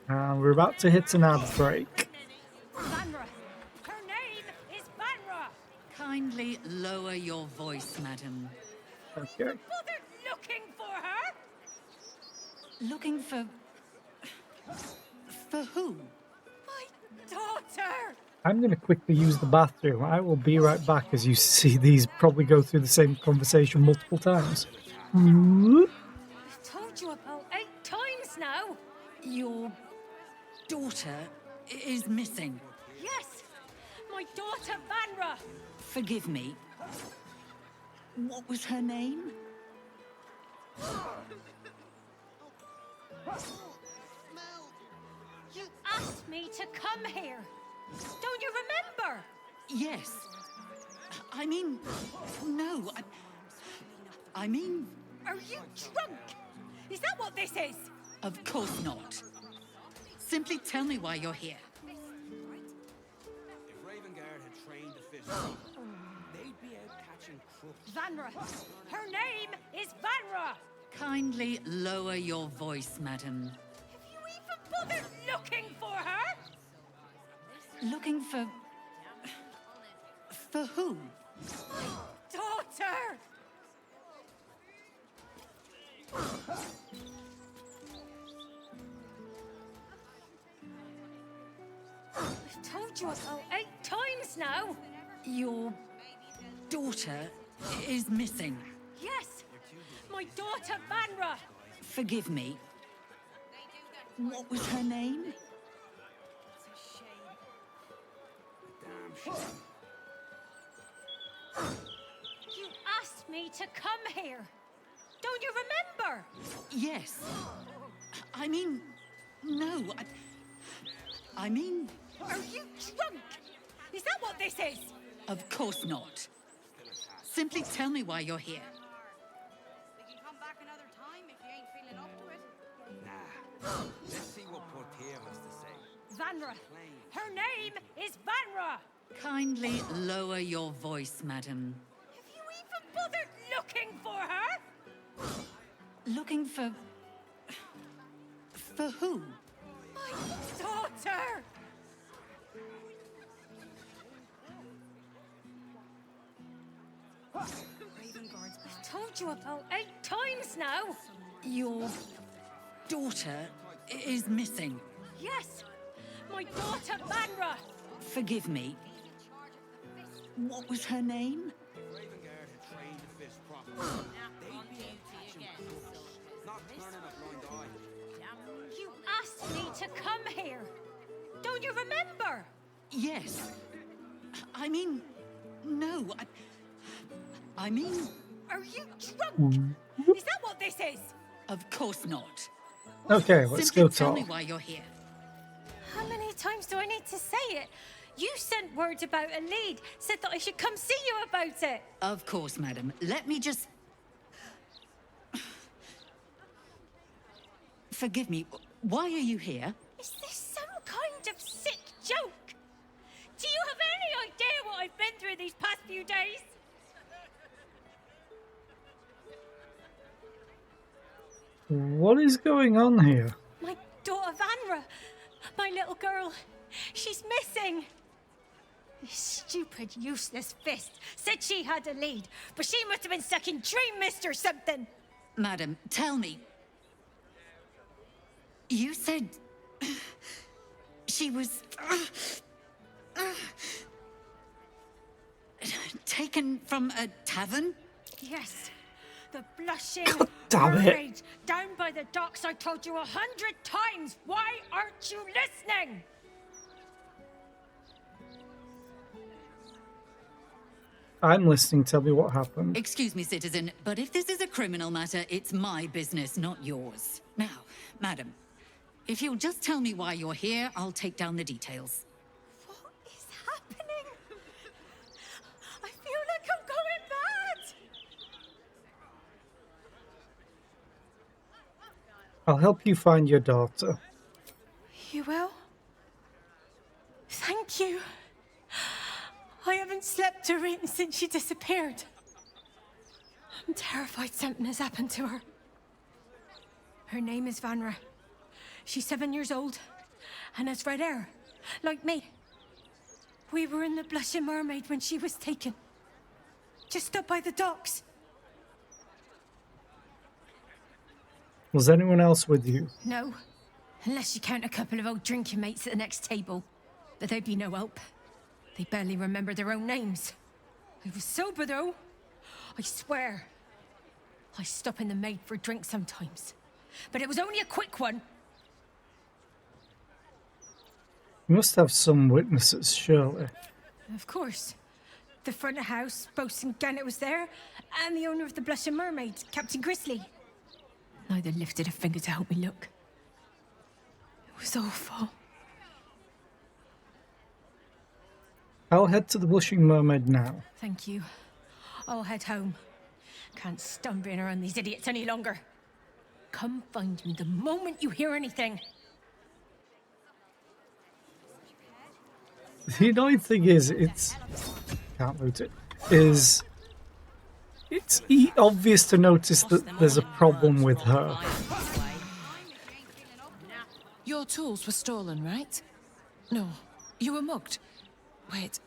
And we're about to hit an ad break. Vanra! Her name is Vanra! Kindly lower your voice, madam. Okay. Bothered looking for her? Looking for... For who? My daughter! I'm going to quickly use the bathroom. I will be right back as you see these probably go through the same conversation multiple times. I've told you about 8 times now. Your daughter is missing. Yes, my daughter Vanra. Forgive me. What was her name? You asked me to come here. Don't you remember? Yes. I mean, no. I mean... Are you drunk? Is that what this is? Of course not. Simply tell me why you're here. If Ravengard had trained the fist, they'd be out catching crooks. Vanra. Her name is Vanra. Kindly lower your voice, madam. Have you even bothered looking for her? Looking for... For who? My daughter! I've told you about 8 times now. Your daughter is missing. Yes, my daughter Vanra. Forgive me. What was her name? Damn shame. You asked me to come here. Don't you remember? Yes. I mean, no. I mean... Are you drunk? Is that what this is? Of course not. Simply tell me why you're here. We can come back another time if you ain't feeling up to it. Nah. Let's see what Portier has to say. Vanra. Her name is Vanra. Kindly lower your voice, madam. Have you even bothered looking for her? Looking for... For who? My daughter! I've told you about 8 times now. Your daughter is missing. Yes, my daughter Vanra. Forgive me. What was her name? Ravengard had trained the fist properly. They'd be out catching crooks, not turning a blind eye. You asked me to come here. Don't you remember? Yes. I mean, no. I mean... Are you drunk? Is that what this is? Of course not. Okay, let's Simply go tell me talk. why you're here. How many times do I need to say it? You sent word about a lead, said that I should come see you about it. Of course, madam. Let me just... Forgive me, why are you here? Is this some kind of sick joke? Do you have any idea what I've been through these past few days? What is going on here? My daughter Vanra, my little girl, she's missing. This stupid, useless fist said she had a lead, but she must have been sucking Dream Mist or something. Madam, tell me. You said... she was... taken from a tavern? Yes, the blushing damn it. mermaid down by the docks. I told you 100 times. Why aren't you listening? I'm listening. Tell me what happened. Excuse me, citizen, but if this is a criminal matter, it's my business, not yours. Now, madam, if you'll just tell me why you're here, I'll take down the details. What is happening? I feel like I'm going mad. I'll help you find your daughter. You will? Thank you. I haven't slept or eaten since she disappeared. I'm terrified something has happened to her. Her name is Vanra. She's 7 years old and has red hair, like me. We were in the Blushing Mermaid when she was taken. Just up by the docks. Was anyone else with you? No, unless you count a couple of old drinking mates at the next table. But they'd be no help. They barely remember their own names. I was sober, though. I swear. I stop in the maid for a drink sometimes. But it was only a quick one. You must have some witnesses, surely. Of course. The front of house, Bosun Gannet was there, and the owner of the Blushing Mermaid, Captain Grizzly. Neither lifted a finger to help me look. It was awful. I'll head to the Blushing Mermaid now. Thank you. I'll head home. Can't stand being around these idiots any longer. Come find me the moment you hear anything. The annoying thing is, can't loot it. It's obvious to notice that there's a problem with her. Your tools were stolen, right? No, you were mugged. Wait,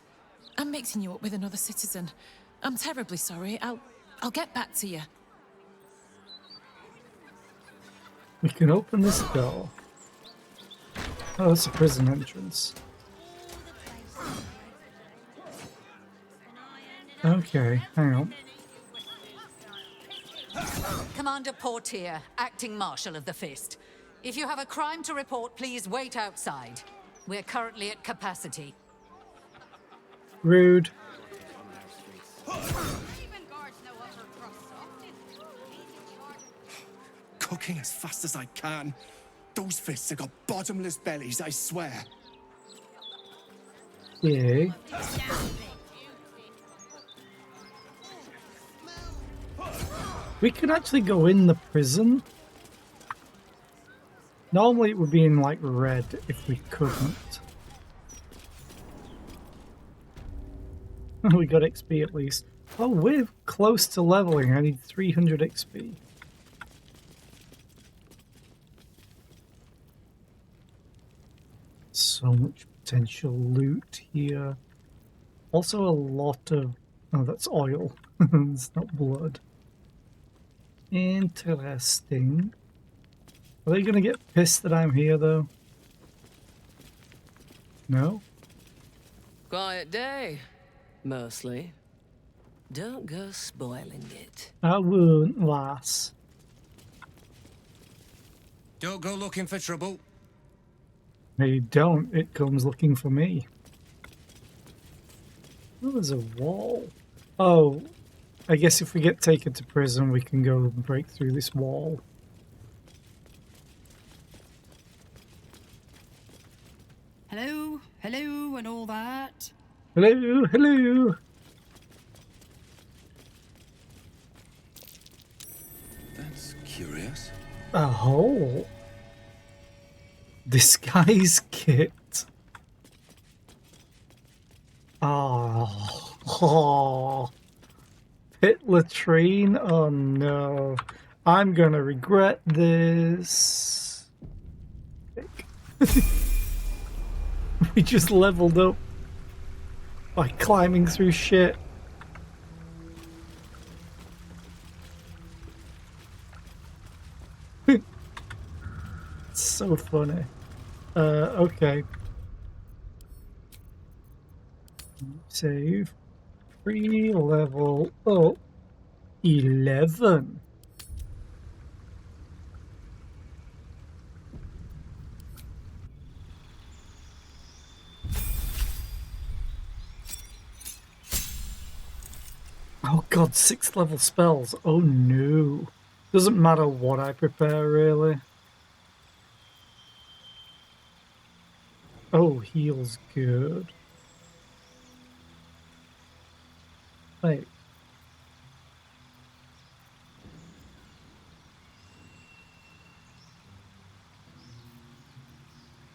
I'm mixing you up with another citizen. I'm terribly sorry. I'll get back to you. We can open this door. Oh, it's a prison entrance. Okay, hang on. Commander Portier, acting marshal of the Fist. If you have a crime to report, please wait outside. We're currently at capacity. Rude. Cooking as fast as I can. Those fists have got bottomless bellies, I swear. Yeah. We can actually go in the prison. Normally it would be in like red if we couldn't. We got XP at least. Oh, we're close to leveling. I need 300 XP. So much potential loot here. Also a lot of... Oh, that's oil. It's not blood. Interesting. Are they gonna get pissed that I'm here, though? No? Quiet day, mostly. Don't go spoiling it. I won't, lass. Don't go looking for trouble. They don't. It comes looking for me. Oh, there's a wall. Oh, I guess if we get taken to prison, we can go and break through this wall. Hello, hello, and all that. Hello, hello. That's curious. A hole. Disguise kit. Oh. Pit latrine? Oh no. I'm gonna regret this. We just leveled up by climbing through shit. It's so funny. Okay. Save. Free level up 11. Oh god, 6th level spells. Oh no. Doesn't matter what I prepare, really. Oh, heal's good. Wait.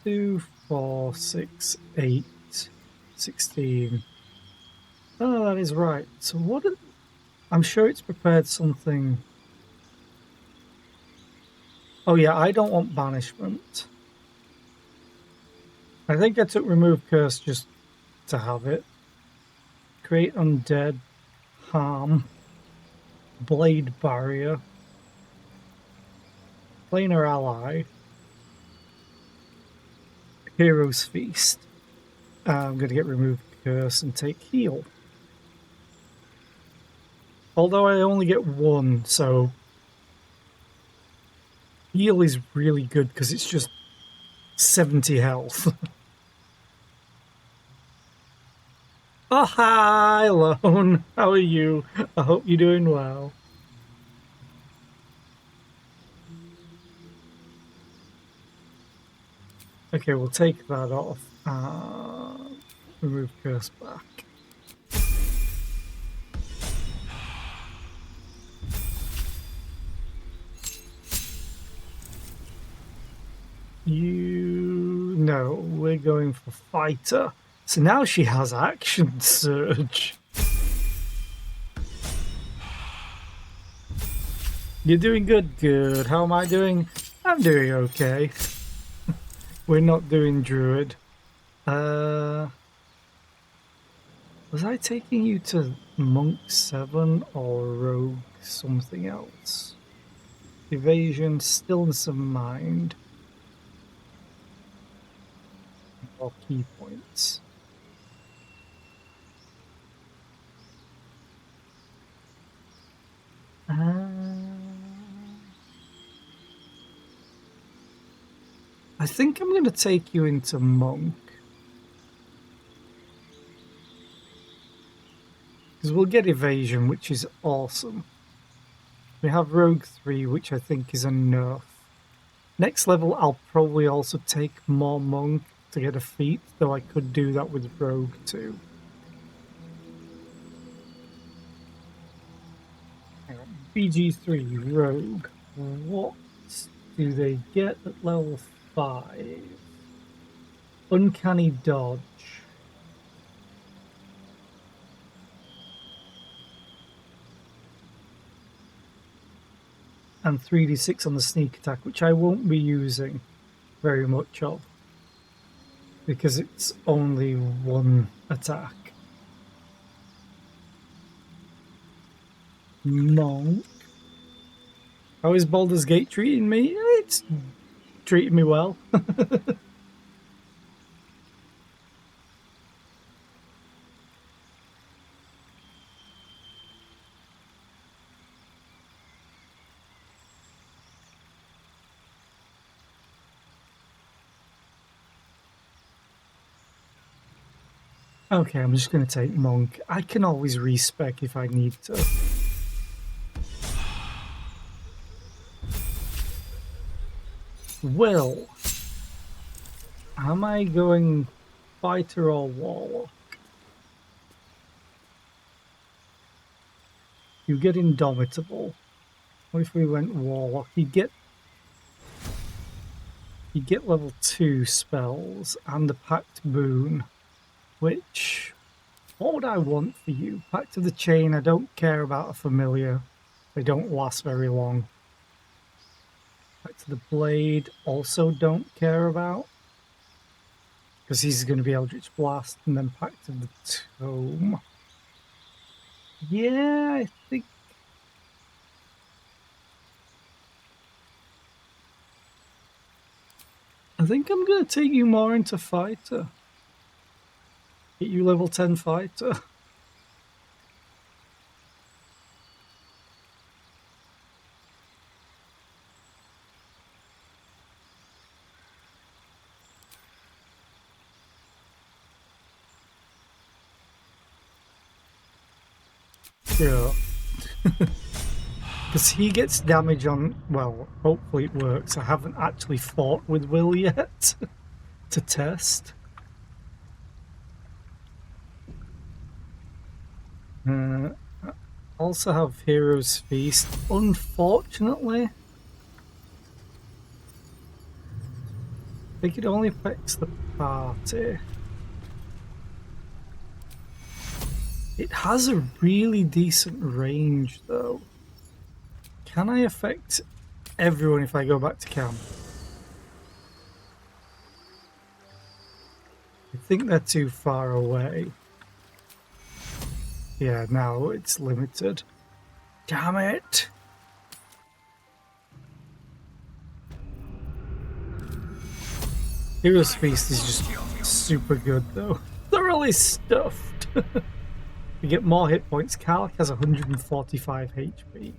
Two, 4, 6, 8, 16. Oh, that is right. So what? I'm sure it's prepared something. Oh yeah, I don't want banishment. I think I took remove curse just to have it. Create undead, harm, blade barrier, planar ally, hero's feast. I'm going to get remove curse and take heal. Although I only get one, so heal is really good because it's just 70 health. Oh, hi, Lone. How are you? I hope you're doing well. Okay, we'll take that off. Remove curse back. No, we're going for fighter. So now she has action surge. You're doing good, good. How am I doing? I'm doing okay. We're not doing druid. Was I taking you to monk 7 or rogue something else? Evasion, stillness of mind. Or key points. I think I'm going to take you into monk. Because we'll get evasion, which is awesome. We have rogue 3, which I think is enough. Next level, I'll probably also take more monk to get a feat, though I could do that with rogue too. BG3, rogue. What do they get at level 5? Uncanny dodge. And 3d6 on the sneak attack, which I won't be using very much of, because it's only one attack. Monk. How is Baldur's Gate treating me? It's treating me well. Okay, I'm just going to take monk. I can always respec if I need to. Will, am I going fighter or warlock? You get indomitable. What if we went warlock? You get level 2 spells and the pact boon, which what would I want for you? Pact of the chain, I don't care about a familiar. They don't last very long. Pact of the blade, also don't care about, because he's going to be Eldritch Blast, and then Pact of the Tome. Yeah, I think I'm going to take you more into fighter. Get you level 10 fighter. Sure. Because he gets damage on, well, hopefully it works. I haven't actually fought with Will yet to test. Also have Hero's Feast. Unfortunately, I think it only affects the party. It has a really decent range though. Can I affect everyone if I go back to camp? I think they're too far away. Yeah, now it's limited. Damn it! Hero's Feast is just super good though. Thoroughly stuffed. You get more hit points. Karlach has 145 HP.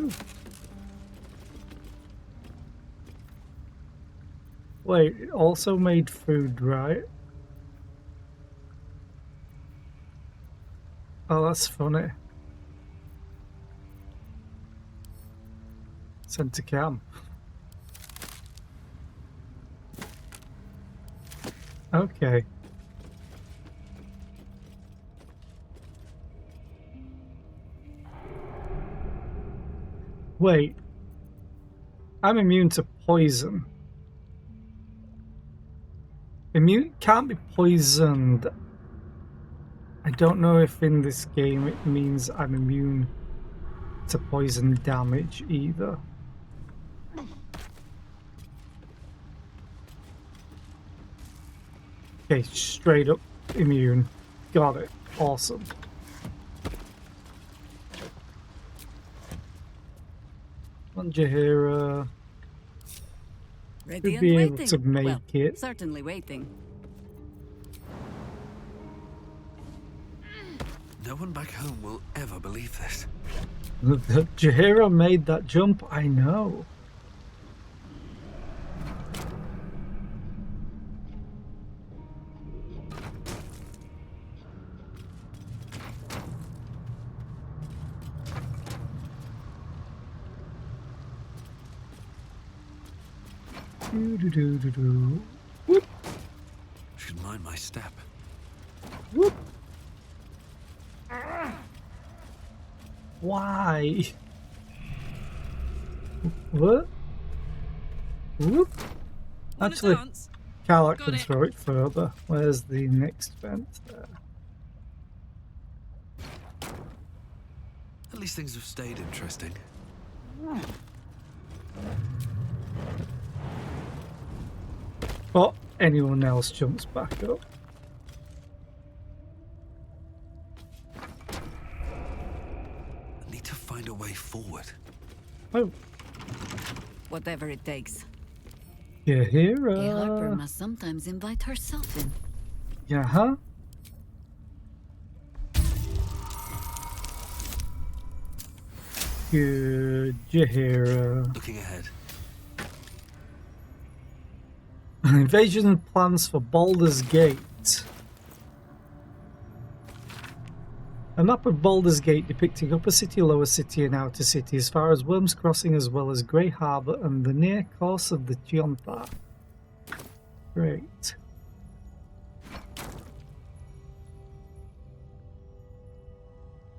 Ooh. Wait, it also made food, right? Oh, that's funny. Sent to camp. Okay. Wait. I'm immune to poison. Immune can't be poisoned. I don't know if in this game it means I'm immune to poison damage either. Okay, straight up immune. Got it. Awesome. On Jaheira. Ready Should and be able waiting. to make Well, it. certainly waiting. No one back home will ever believe this. Jaheira made that jump, I know. Do. Whoop. Should mind my step. Whoop. Why? What? Whoop. Actually, Karlach can throw it further. Where's the next vent there? At least things have stayed interesting. But anyone else jumps back up. I need to find a way forward. Oh. Whatever it takes. Jaheira. A harper must sometimes invite herself in. Yeah, huh? Good, Jaheira. Looking ahead. Invasion plans for Baldur's Gate. A map of Baldur's Gate depicting Upper City, Lower City and Outer City as far as Worm's Crossing as well as Grey Harbour and the near course of the Chionthar. Great.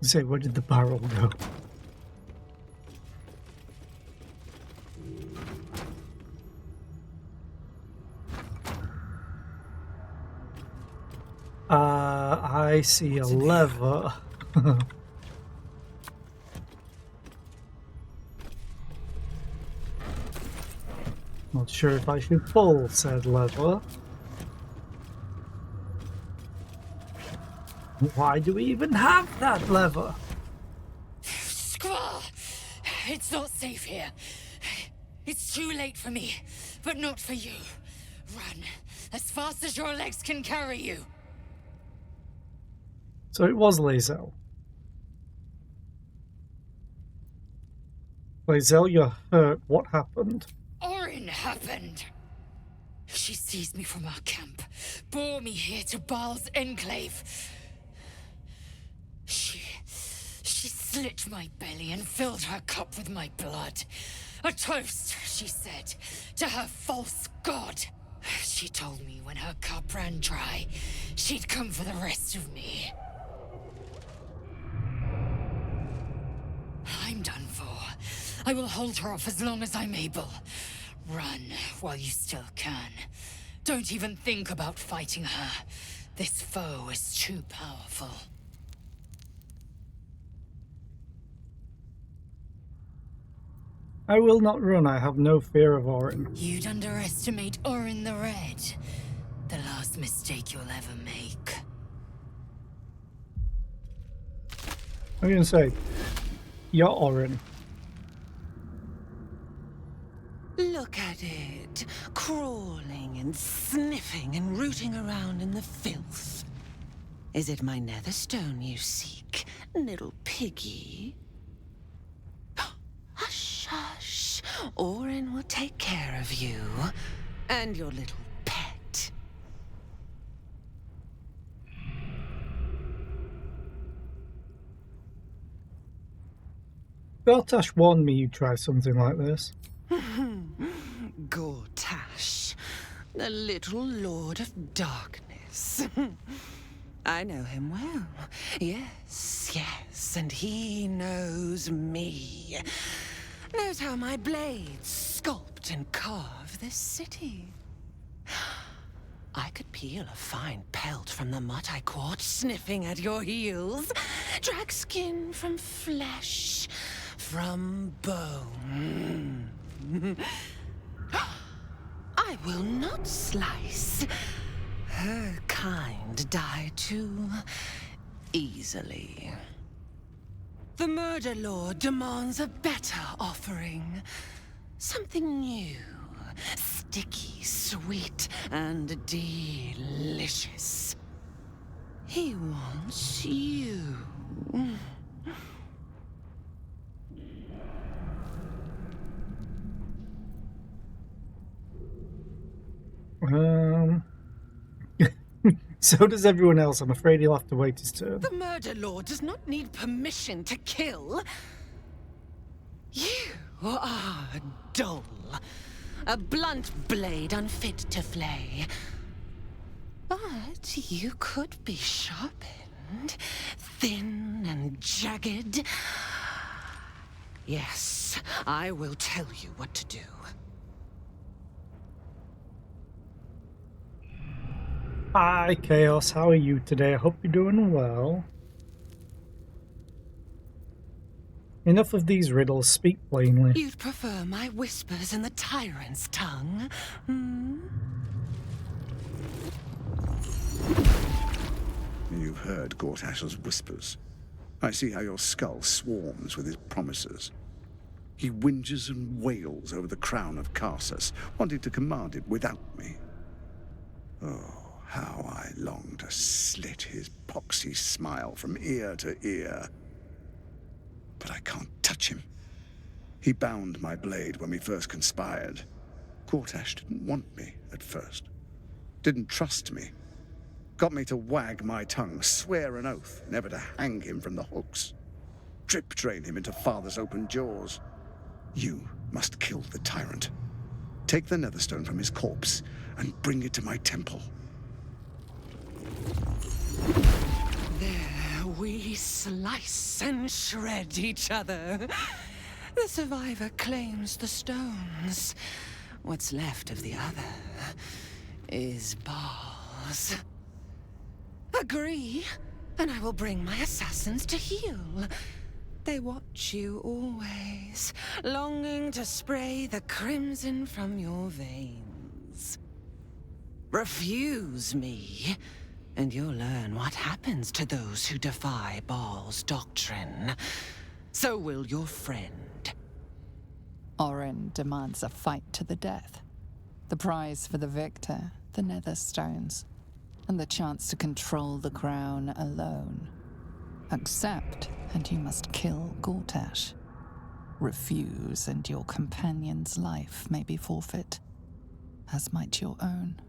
Say, where did the barrel go? I see a lever. Not sure if I should pull said lever. Why do we even have that lever? Squaw! It's not safe here. It's too late for me, but not for you. Run as fast as your legs can carry you. So it was Lae'zel. Lae'zel, you're hurt. What happened? Orin happened. She seized me from our camp, bore me here to Baal's enclave. She slit my belly and filled her cup with my blood. A toast, she said, to her false god. She told me when her cup ran dry, she'd come for the rest of me. I'm done for. I will hold her off as long as I'm able. Run while you still can. Don't even think about fighting her. This foe is too powerful. I will not run. I have no fear of Orin. You'd underestimate Orin the Red. The last mistake you'll ever make. I'm gonna say, you're Orin. Look at it, crawling and sniffing and rooting around in the filth. Is it my netherstone you seek, little piggy? Hush, hush. Orin will take care of you and your little pet. Gortash warned me you'd try something like this. Gortash, the little Lord of Darkness. I know him well. Yes, yes, and he knows me. Knows how my blades sculpt and carve this city. I could peel a fine pelt from the mutt I caught sniffing at your heels. Drag skin from flesh, from bone. I will not slice. Her kind die too easily. The Murder Lord demands a better offering. Something new, sticky, sweet, and delicious. He wants you. So does everyone else. I'm afraid he'll have to wait his turn. The Murder Lord does not need permission to kill. You are dull. A blunt blade unfit to flay. But you could be sharpened, thin and jagged. Yes, I will tell you what to do. Hi, Chaos. How are you today? I hope you're doing well. Enough of these riddles. Speak plainly. You'd prefer my whispers in the tyrant's tongue, hmm? You've heard Gortash's whispers. I see how your skull swarms with his promises. He whinges and wails over the crown of Karsus, wanting to command it without me. Oh, how I long to slit his poxy smile from ear to ear. But I can't touch him. He bound my blade when we first conspired. Gortash didn't want me at first. Didn't trust me. Got me to wag my tongue, swear an oath never to hang him from the hooks. Drip drain him into father's open jaws. You must kill the tyrant. Take the netherstone from his corpse and bring it to my temple. There we slice and shred each other. The survivor claims the stones. What's left of the other is bars. Agree, and I will bring my assassins to heal. They watch you always, longing to spray the crimson from your veins. Refuse me, and you'll learn what happens to those who defy Baal's doctrine. So will your friend. Orin demands a fight to the death. The prize for the victor, the Netherstones, and the chance to control the crown alone. Accept, and you must kill Gortash. Refuse, and your companion's life may be forfeit, as might your own.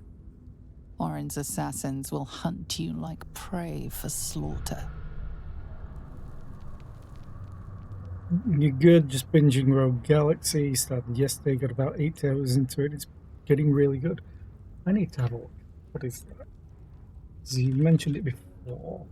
Orin's assassins will hunt you like prey for slaughter. You're good, just binging Rogue Galaxy. Started yesterday, got about 8 hours into it. It's getting really good. I need to have a look. What is that? So you mentioned it before.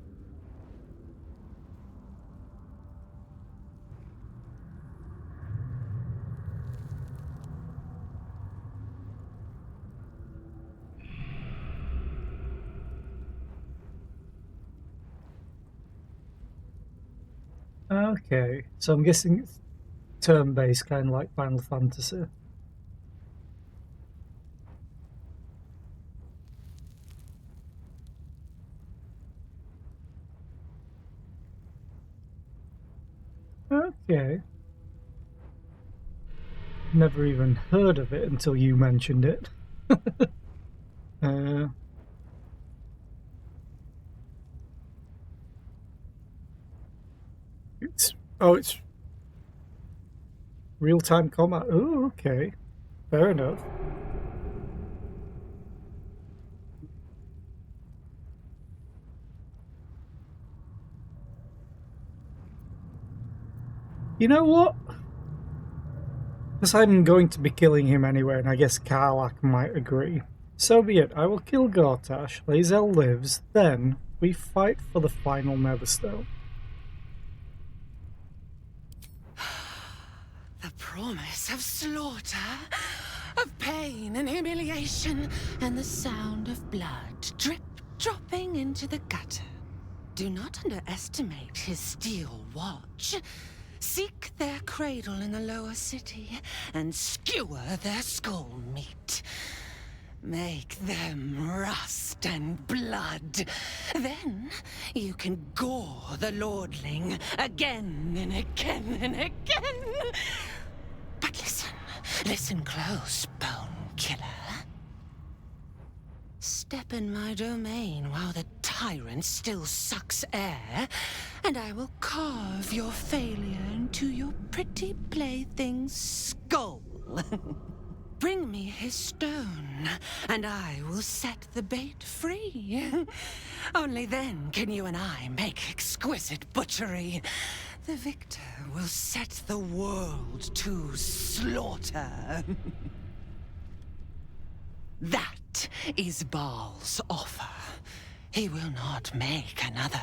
Okay, so I'm guessing it's turn-based, kind of like Final Fantasy. Okay. Never even heard of it until you mentioned it. It's real-time combat. Oh, okay. Fair enough. You know what? Because I'm going to be killing him anyway, and I guess Karlach might agree. So be it. I will kill Gortash, Lae'zel lives, then we fight for the final Netherstone. The promise of slaughter, of pain and humiliation, and the sound of blood drip dropping into the gutter. Do not underestimate his steel watch. Seek their cradle in the lower city and skewer their skull meat. Make them rust and blood. Then you can gore the lordling again and again and again. But listen close, Bone Killer. Step in my domain while the tyrant still sucks air, and I will carve your failure into your pretty plaything's skull. Bring me his stone, and I will set the bait free. Only then can you and I make exquisite butchery. The victor will set the world to slaughter. That is Baal's offer. He will not make another.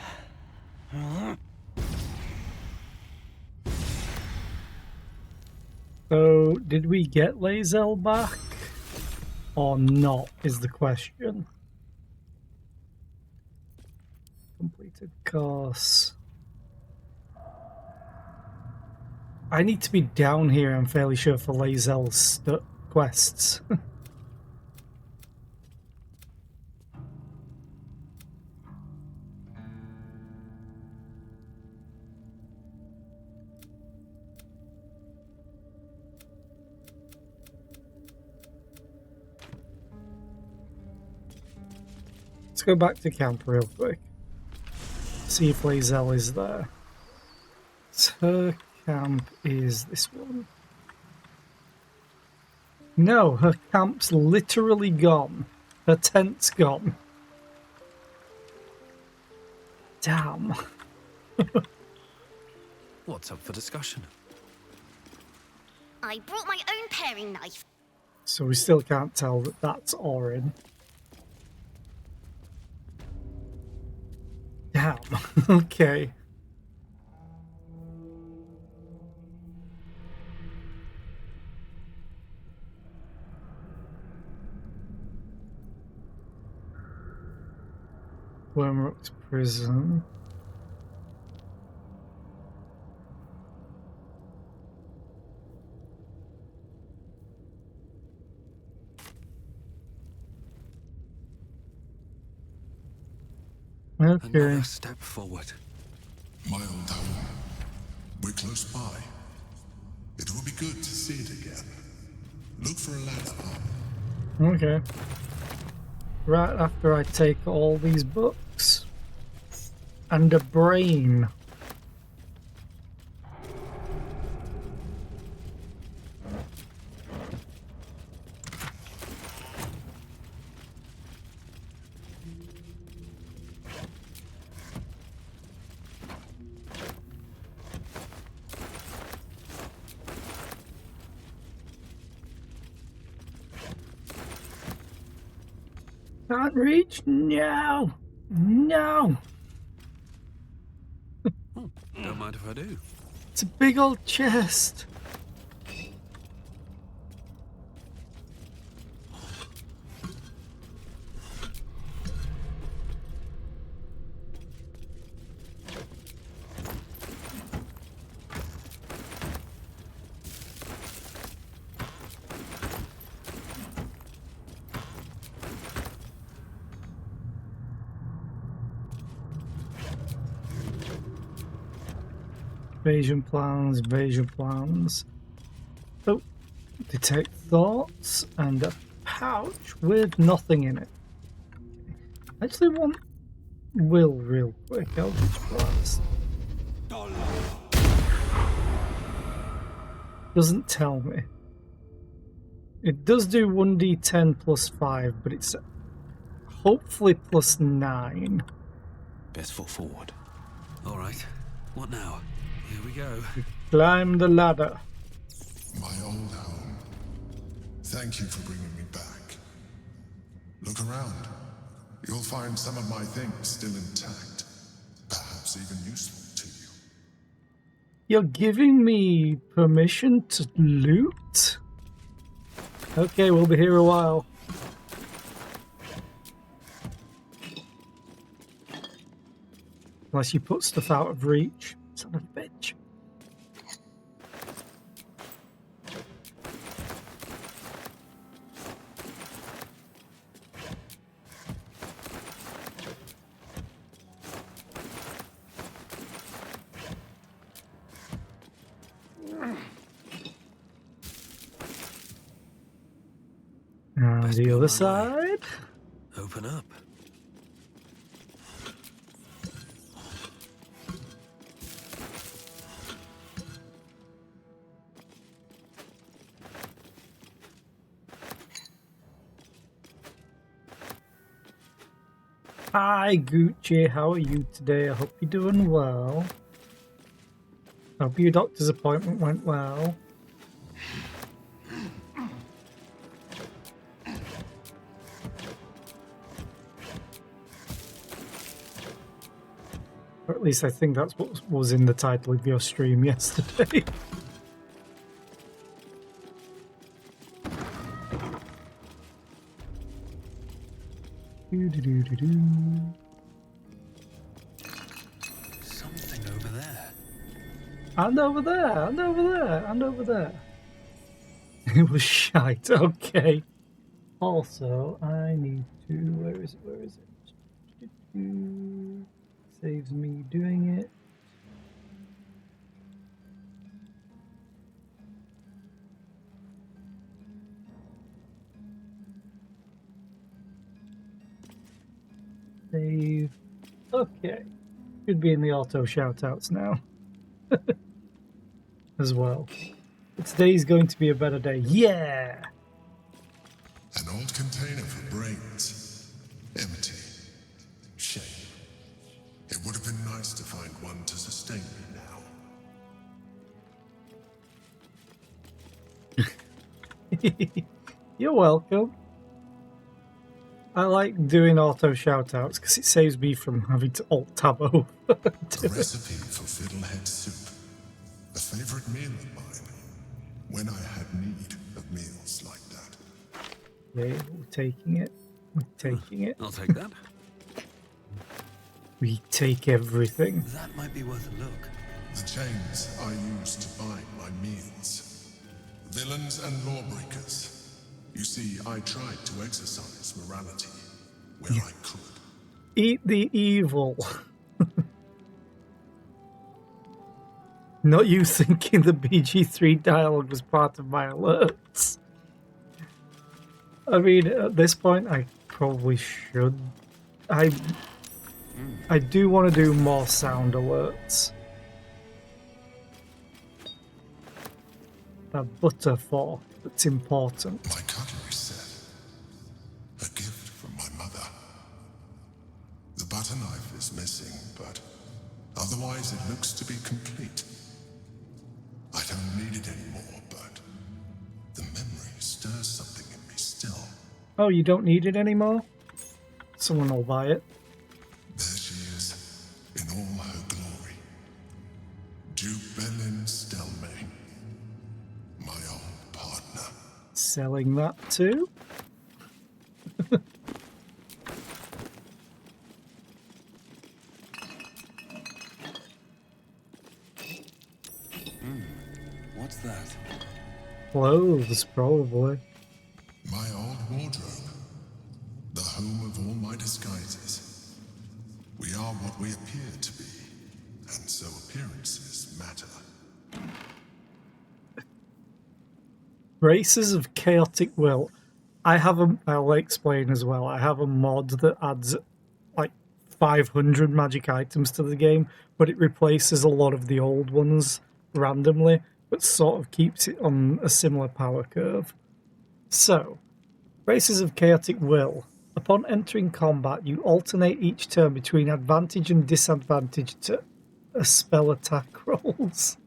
So, did we get Lae'zel back? Or not, is the question. Completed course. I need to be down here, I'm fairly sure, for Lae'zel's quests. Let's go back to camp real quick. See if Lae'zel is there. Her camp is this one. No, her camp's literally gone. Her tent's gone. Damn. What's up for discussion? I brought my own paring knife. So we still can't tell that that's Orin. Damn. Okay. Wormrock's prison. Okay. Another step forward. My old home. We're close by. It will be good to see it again. Look for a ladder. Okay. Right after I take all these books. And a brain. Can't reach? No! No! Don't mind if I do. It's a big old chest. Evasion plans. Oh, detect thoughts and a pouch with nothing in it. I actually want Will real quick. Eldritch Blast. Doesn't tell me. It does do 1d10 plus 5, but it's hopefully plus 9. Best foot forward. All right. What now? Here we go. Climb the ladder. My old home. Thank you for bringing me back. Look around. You'll find some of my things still intact. Perhaps even useful to you. You're giving me permission to loot? Okay, we'll be here a while. Unless you put stuff out of reach. Son of a bitch. And the other side. Open up. Hi Gucci, how are you today? I hope you're doing well. I hope your doctor's appointment went well. Or at least I think that's what was in the title of your stream yesterday. Something over there. And over there, and over there, and over there. It was shite, okay. Also, I need to... Where is it? Saves me doing it. Save. Okay. Should be in the auto shoutouts now. As well. But today's going to be a better day. Yeah! An old container for brains. Empty. Shame. It would have been find one to sustain me now. You're welcome. I like doing auto shoutouts because it saves me from having to alt tab over. A recipe for fiddlehead soup. A favorite meal of mine. When I had need of meals like that. Yeah, we're taking it. We're taking it. I'll take that. We take everything. That might be worth a look. The chains I use to bind my meals. Villains and lawbreakers. You see, I tried to exercise morality where I could. Eat the evil. Not you thinking the BG3 dialogue was part of my alerts. I mean, at this point, I probably should. I do want to do more sound alerts. A butter fork, that's important. My cutlery set. A gift from my mother. The butter knife is missing, but otherwise it looks to be complete. I don't need it anymore, but the memory stirs something in me still. Oh, you don't need it anymore? Someone will buy it. There she is, in all her glory. Jubelin Stelmane, my old partner. Selling that too? What's that? Clothes, probably. My old wardrobe. The home of all my disguises. We are what we appear to be, and so appearances matter. Races of Chaotic Will. I'll explain as well. I have a mod that adds like 500 magic items to the game, but it replaces a lot of the old ones randomly, but sort of keeps it on a similar power curve. So, Races of Chaotic Will. Upon entering combat, you alternate each turn between advantage and disadvantage to a spell attack rolls.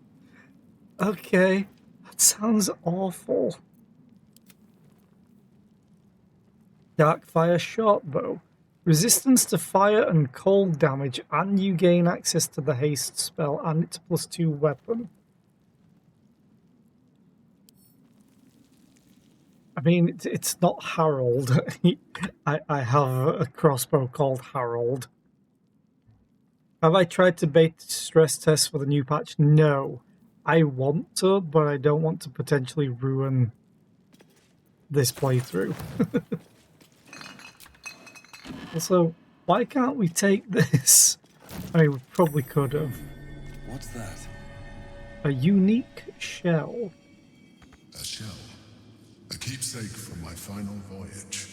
Okay, that sounds awful. Darkfire Shortbow. Resistance to fire and cold damage, and you gain access to the haste spell and its +2 weapon. I mean, it's not Harold. I have a crossbow called Harold. Have I tried to bait stress tests for the new patch? No. I want to, but I don't want to potentially ruin this playthrough. Also, why can't we take this? I mean, we probably could have. What's that? A unique shell. A shell. A keepsake from my final voyage.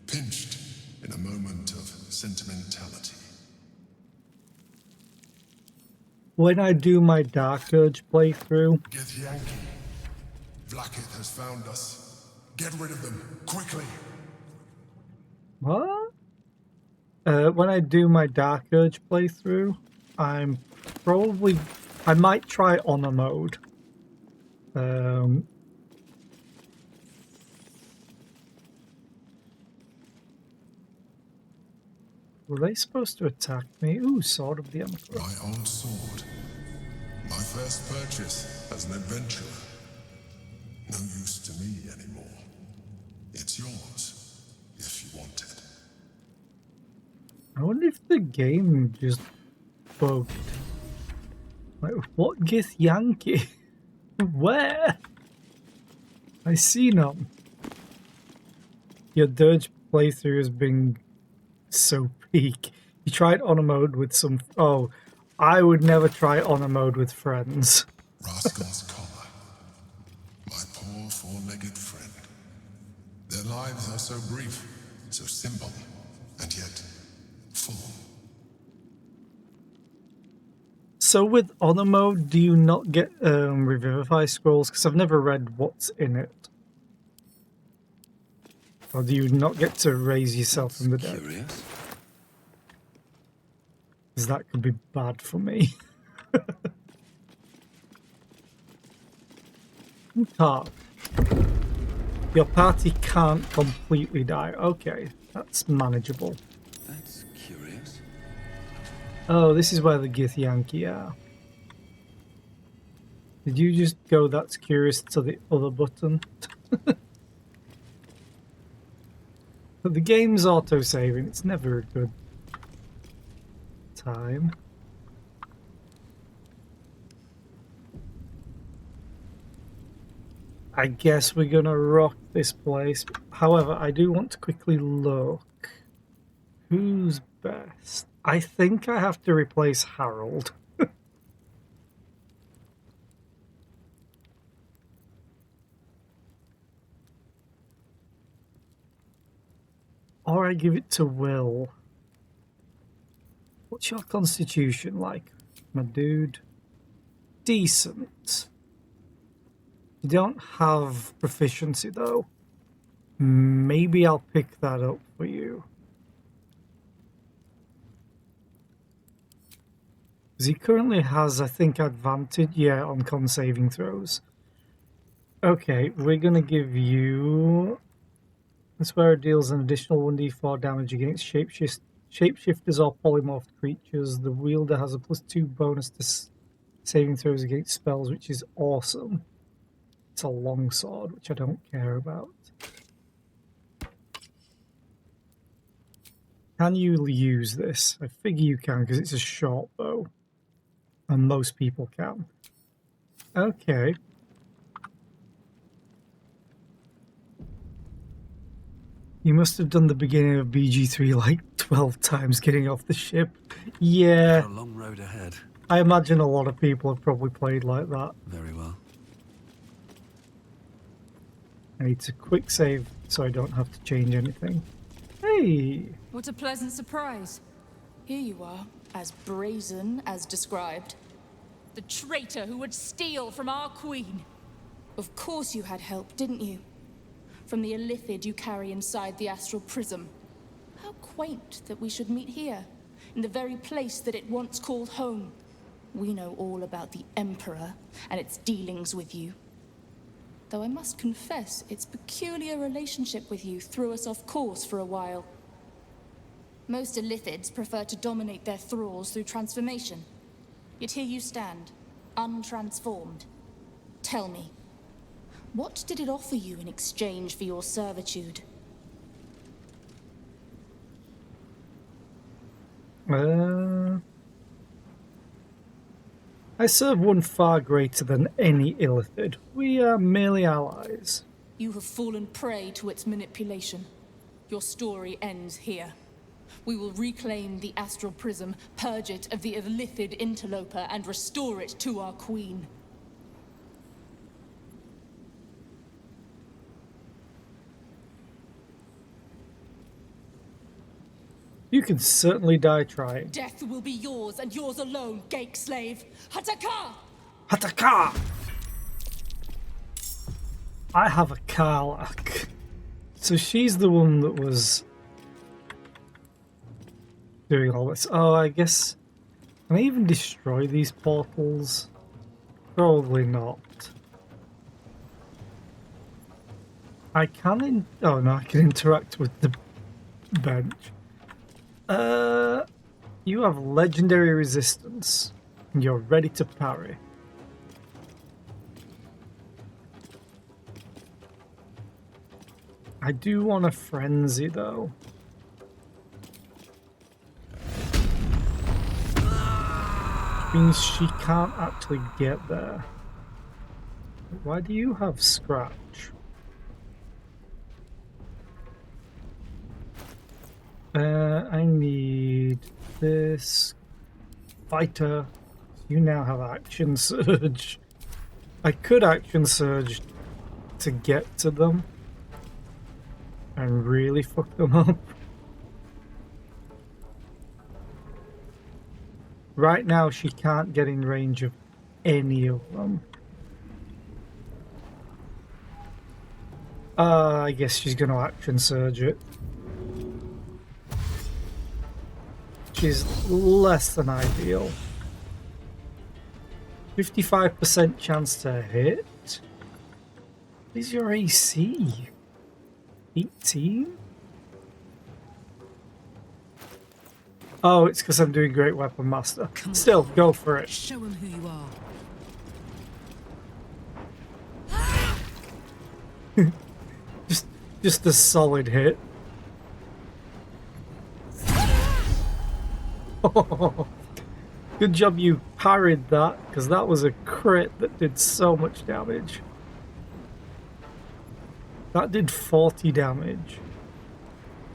Pinched in a moment of sentimentality. When I do my Dark Urge playthrough... Get Yankee. Vlaakith has found us. Get rid of them, quickly. What? When I do my Dark Urge playthrough, I might try honor mode. Were they supposed to attack me? Ooh, Sword of the Emperor. My old sword. My first purchase as an adventurer. No use to me anymore. It's yours, if you want it. I wonder if the game just bugged. Like, what gith Yankee? Where? I see none. Your Dirge playthrough has been so peak. You tried honor mode with some... Oh, I would never try honor mode with friends. Rascal's collar. My poor four-legged friend. Their lives are so brief, so simple, and yet full. So with honor mode, do you not get Revivify scrolls? Because I've never read what's in it. Or do you not get to raise yourself from the dead? Curious. Because that could be bad for me. Top. Your party can't completely die. Okay, that's manageable. That's curious. Oh, this is where the Githyanki are. Did you just go that's curious to the other button? But the game's auto-saving. It's never a good time. I guess we're gonna rock this place. However, I do want to quickly look. Who's best? I think I have to replace Harold. Or I give it to Will. What's your constitution like, my dude? Decent. You don't have proficiency though. Maybe I'll pick that up for you. Because he currently has, I think, advantage, yeah, on con saving throws. Okay, we're going to give you... This where it deals an additional 1d4 damage against shapeshifters or polymorphed creatures. The wielder has a +2 bonus to saving throws against spells, which is awesome. It's a longsword, which I don't care about. Can you use this? I figure you can because it's a short bow. And most people can. Okay. You must have done the beginning of BG3 like 12 times getting off the ship. Yeah. A long road ahead. I imagine a lot of people have probably played like that. Very well. I need to quick save so I don't have to change anything. Hey! What a pleasant surprise. Here you are, as brazen as described. The traitor who would steal from our queen. Of course you had help, didn't you? From the illithid you carry inside the astral prism. How quaint that we should meet here, in the very place that it once called home. We know all about the Emperor and its dealings with you. Though I must confess, its peculiar relationship with you threw us off course for a while. Most illithids prefer to dominate their thralls through transformation. Yet here you stand, untransformed. Tell me, what did it offer you in exchange for your servitude? I serve one far greater than any illithid. We are merely allies. You have fallen prey to its manipulation. Your story ends here. We will reclaim the astral prism, purge it of the illithid interloper, and restore it to our queen. You can certainly die trying. Death will be yours, and yours alone, Gake slave. Hataka! Hataka! I have a Karlak. So she's the one that was doing all this. Oh, I guess... Can I even destroy these portals? Probably not. I can... Oh no, I can interact with the bench. You have legendary resistance. And you're ready to parry. I do want a frenzy though. Which means she can't actually get there. Why do you have scratch? I need this fighter. You now have action surge. I could action surge to get to them and really fuck them up. Right now she can't get in range of any of them. I guess she's going to action surge it. She is less than ideal. 55% chance to hit. What is your AC? 18? Oh, it's because I'm doing Great Weapon Master. Still, go for it. Show him who you are. Just a solid hit. Good job you parried that, because that was a crit that did so much damage. That did 40 damage.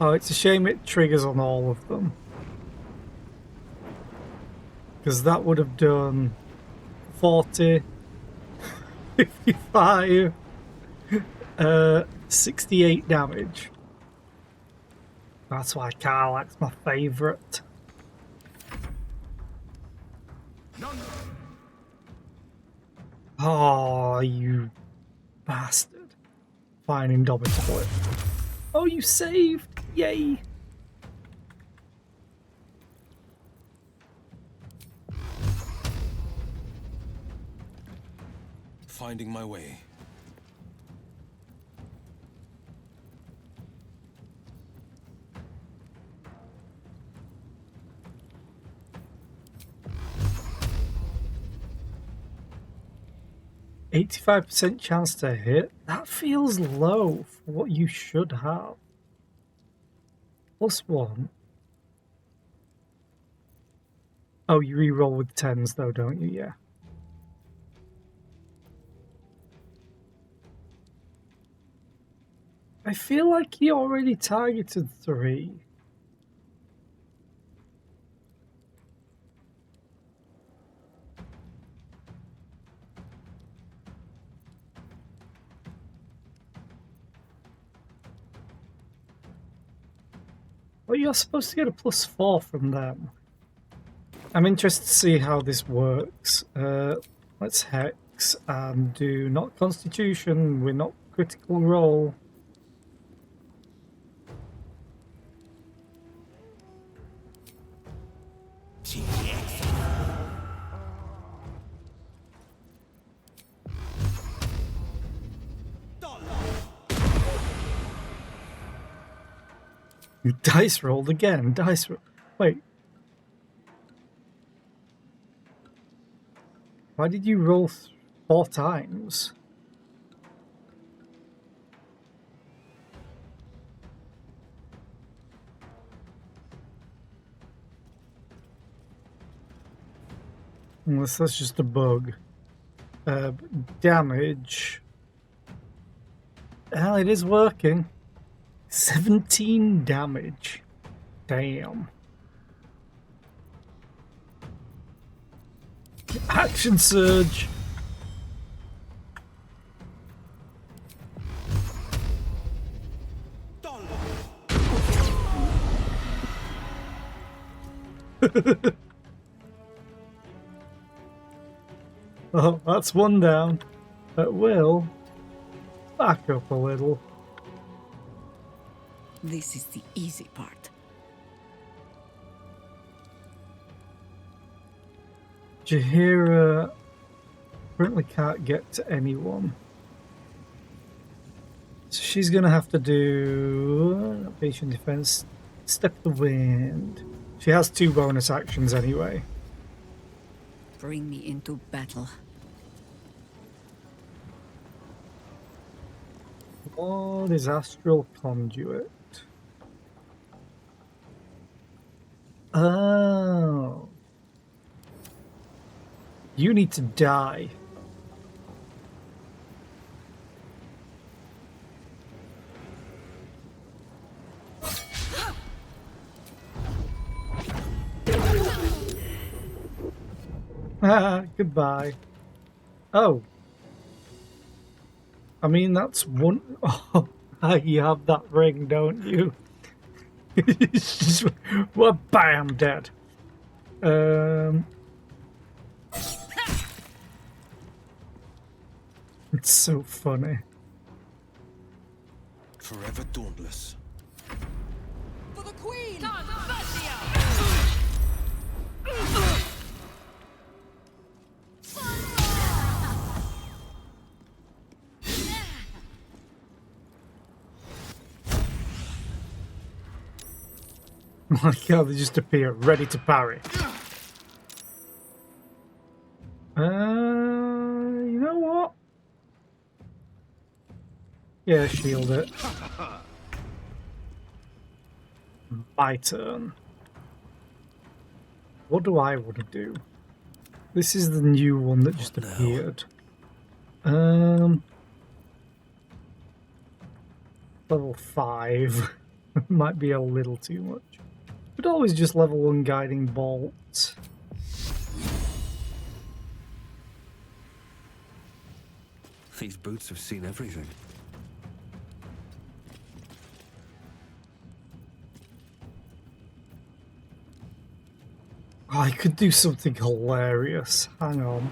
Oh, it's a shame it triggers on all of them. Because that would have done 40, 55, 68 damage. That's why Karlach's my favourite. Oh, you bastard. Fine, Indomitable. Oh, you saved! Yay! Finding my way. %85% chance to hit? That feels low for what you should have. +1. Oh, you re-roll with 10s though, don't you? Yeah. I feel like he already targeted 3. Well, you're supposed to get a +4 from them. I'm interested to see how this works. Let's hex and do not Constitution. We're not critical roll. You dice rolled again. Dice roll. Wait. Why did you roll 4 times? Unless that's just a bug. Damage. Well, it is working. 17 damage. Damn. Action surge. Oh, that's one down. But will back up a little. This is the easy part. Jaheira currently can't get to anyone. So she's going to have to do patient defense, step the wind. She has 2 bonus actions anyway. Bring me into battle. What is Astral Conduit? Oh. You need to die. Ah, goodbye. Oh. I mean, that's one... Oh, you have that ring, don't you? It's just... Well, bam, dead. It's so funny. Forever dauntless. For the Queen! My god, they just appear ready to parry. You know what? Yeah, shield it. My turn. What do I want to do? This is the new one that just appeared. Level 5 might be a little too much. Could always just level 1 guiding bolt. These boots have seen everything. I could do something hilarious. Hang on.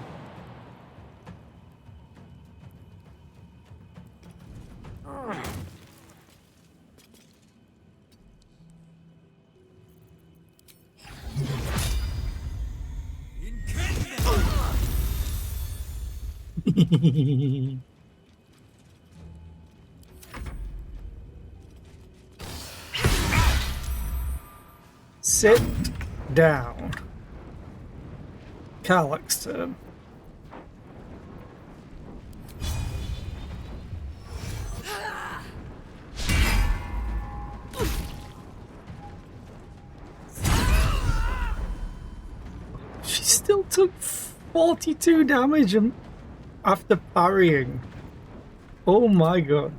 Sit down. Karlach's turn. She still took 42 damage after parrying. Oh my god.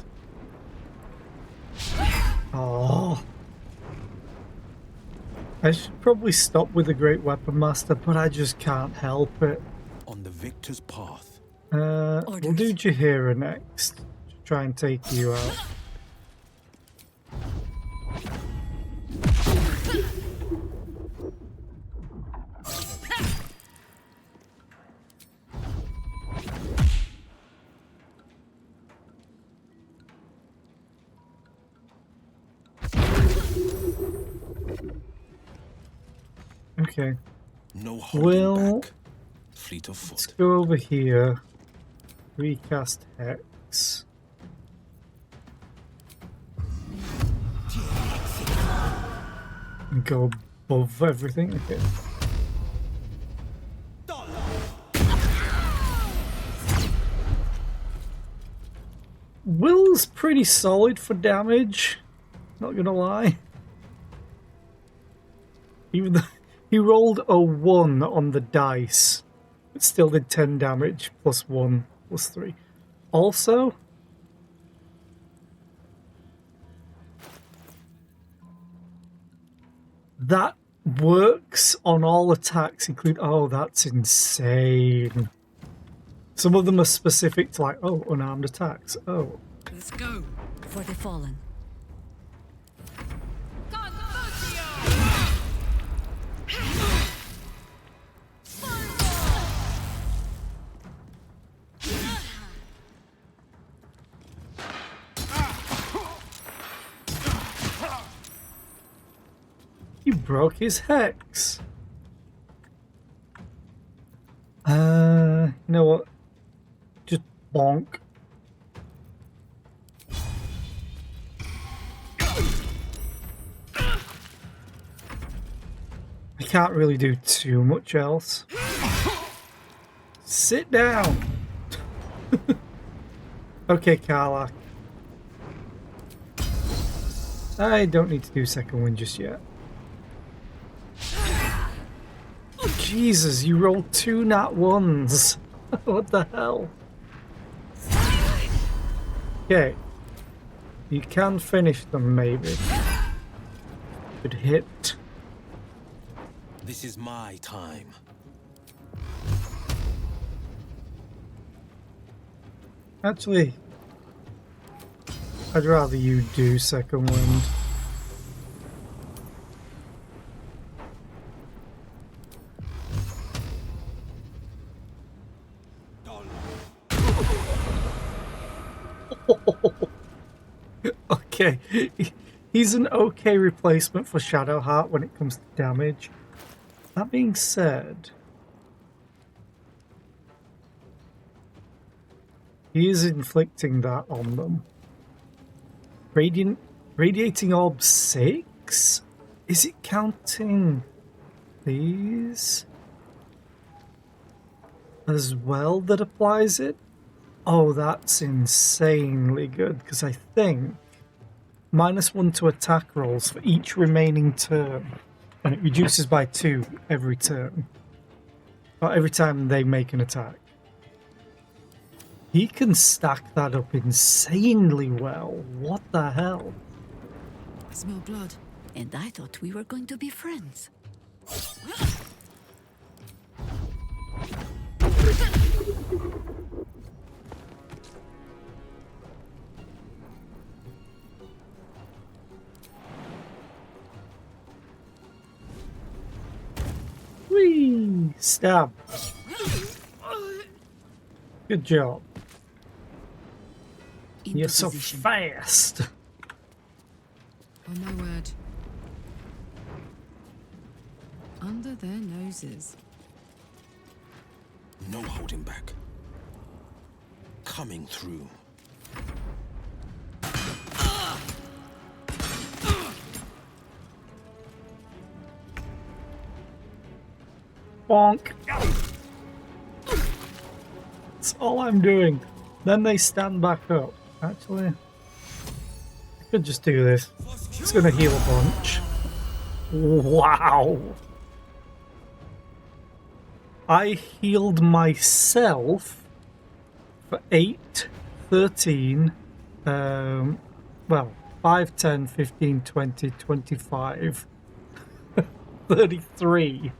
Oh. I should probably stop with the Great Weapon Master, but I just can't help it. On the victor's path. We'll do Jaheira next. Try and take you out. Okay. No holding back. Fleet of Let's foot. go over here. Recast Hex. And go above everything. Okay. Will's pretty solid for damage. Not gonna lie. Even though he rolled a 1 on the dice, it still did 10 damage, plus 1, plus 3. Also, that works on all attacks, including... Oh, that's insane. Some of them are specific to, like, oh, unarmed attacks. Oh. Let's go. For the fallen. You broke his hex. You know what? Just bonk. I can't really do too much else. Sit down. Okay, Karlach. I don't need to do second wind just yet. Jesus, you rolled 2 nat 1s. What the hell? Okay. You can finish them, maybe. Good hit. This is my time. Actually, I'd rather you do second wind. Okay, he's an okay replacement for Shadowheart when it comes to damage. That being said, he is inflicting that on them. Radiating Orb 6 Is it counting these as well that applies it? Oh, that's insanely good, because I think -1 to attack rolls for each remaining turn, and it reduces by 2 every turn. Or every time they make an attack. He can stack that up insanely well. What the hell? I smell blood. And I thought we were going to be friends. Whee! Stab. Good job. You're so fast. Oh my word. Under their noses. No holding back. Coming through. Bonk. That's all I'm doing. Then they stand back up. Actually, I could just do this. It's gonna heal a bunch. Wow. I healed myself for 8, 13, well, 5, 10, 15, 20, 25, 33.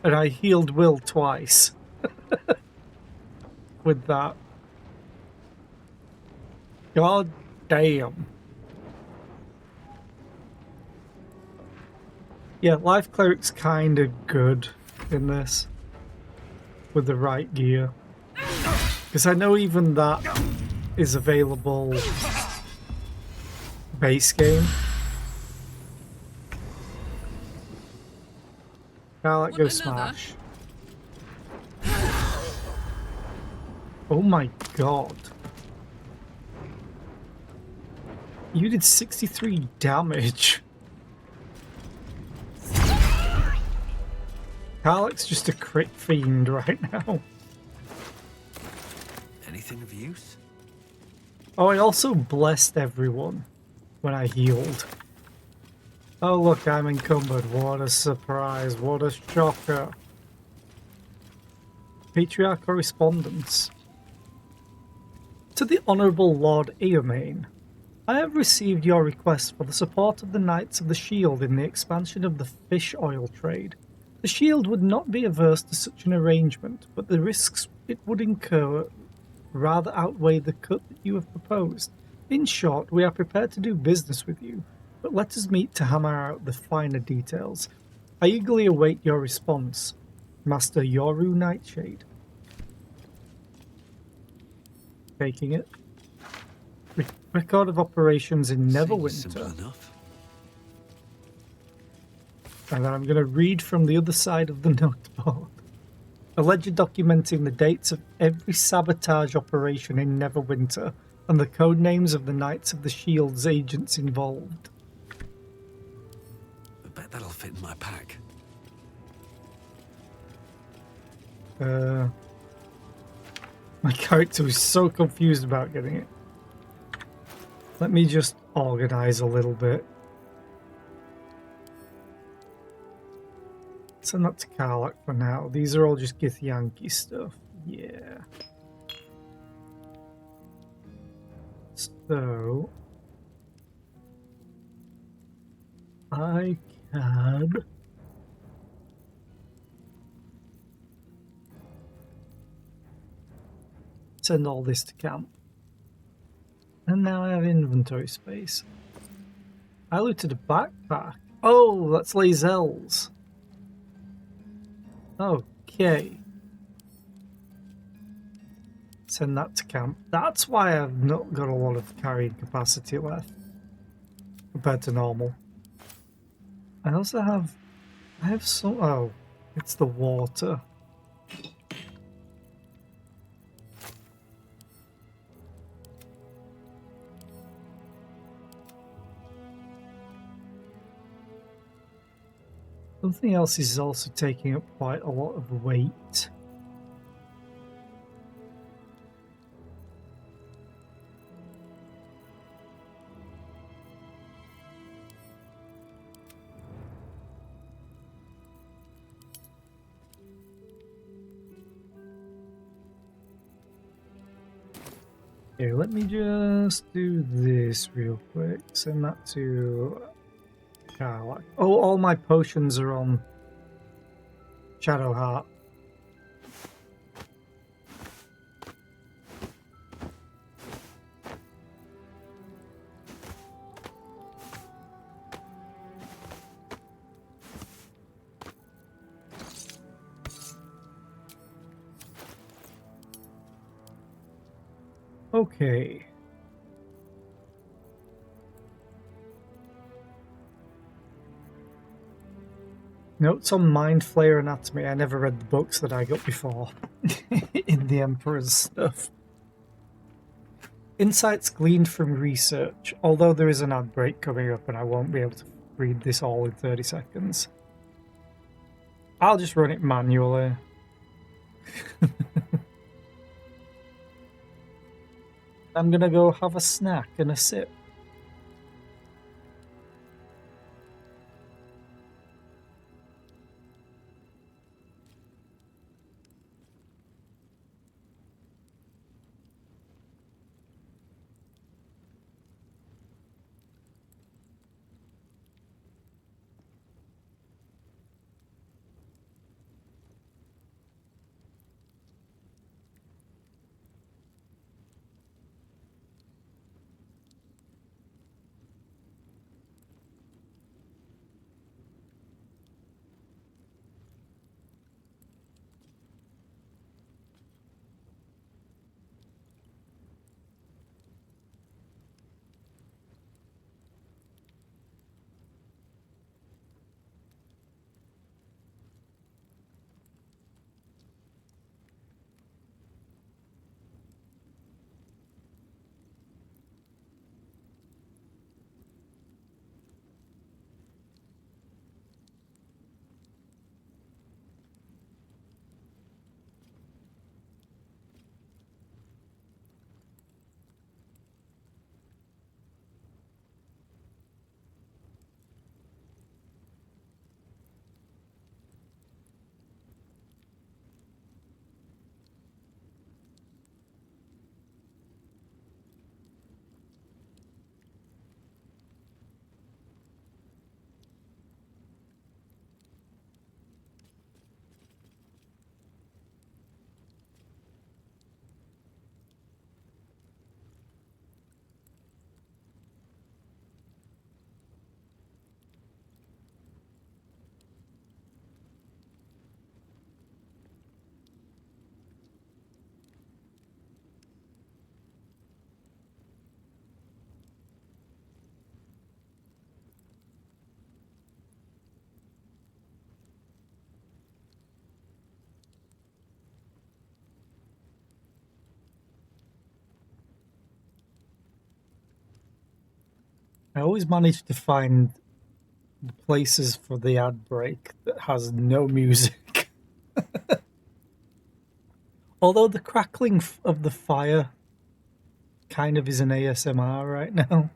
And I healed Will twice with that. God damn. Yeah, Life Cleric's kind of good in this with the right gear. Because I know even that is available base game. Now go smash. Oh my god. You did 63 damage. Karlach's just a crit fiend right now. Anything of use? Oh, I also blessed everyone when I healed. Oh look, I'm encumbered. What a surprise. What a shocker. Patriarch correspondence. To the Honourable Lord Eomain, I have received your request for the support of the Knights of the Shield in the expansion of the fish oil trade. The Shield would not be averse to such an arrangement, but the risks it would incur rather outweigh the cut that you have proposed. In short, we are prepared to do business with you, but let us meet to hammer out the finer details. I eagerly await your response, Master Yoru Nightshade. Taking it. Record of operations in Neverwinter. Simple enough. And then I'm going to read from the other side of the notebook. A ledger documenting the dates of every sabotage operation in Neverwinter and the code names of the Knights of the Shield's agents involved. I bet that'll fit in my pack. My character was so confused about getting it. Let me just organize a little bit. Send that to Karlach for now. These are all just Githyanki stuff. Yeah. So I can send all this to camp. And now I have inventory space. I looted a backpack. Oh, that's Lae'zel's. Okay. Send that to camp. That's why I've not got a lot of carrying capacity left compared to normal. I also have... I have some... Oh, it's the water. Something else is also taking up quite a lot of weight. Here, let me just do this real quick. Send that to Carla. Oh, all my potions are on Shadowheart. Okay. Notes on Mind Flayer Anatomy. I never read the books that I got before in the Emperor's stuff. Insights gleaned from research. Although there is an ad break coming up and I won't be able to read this all in 30 seconds. I'll just run it manually. I'm gonna go have a snack and a sip. I always manage to find the places for the ad break that has no music. Although the crackling of the fire kind of is an ASMR right now.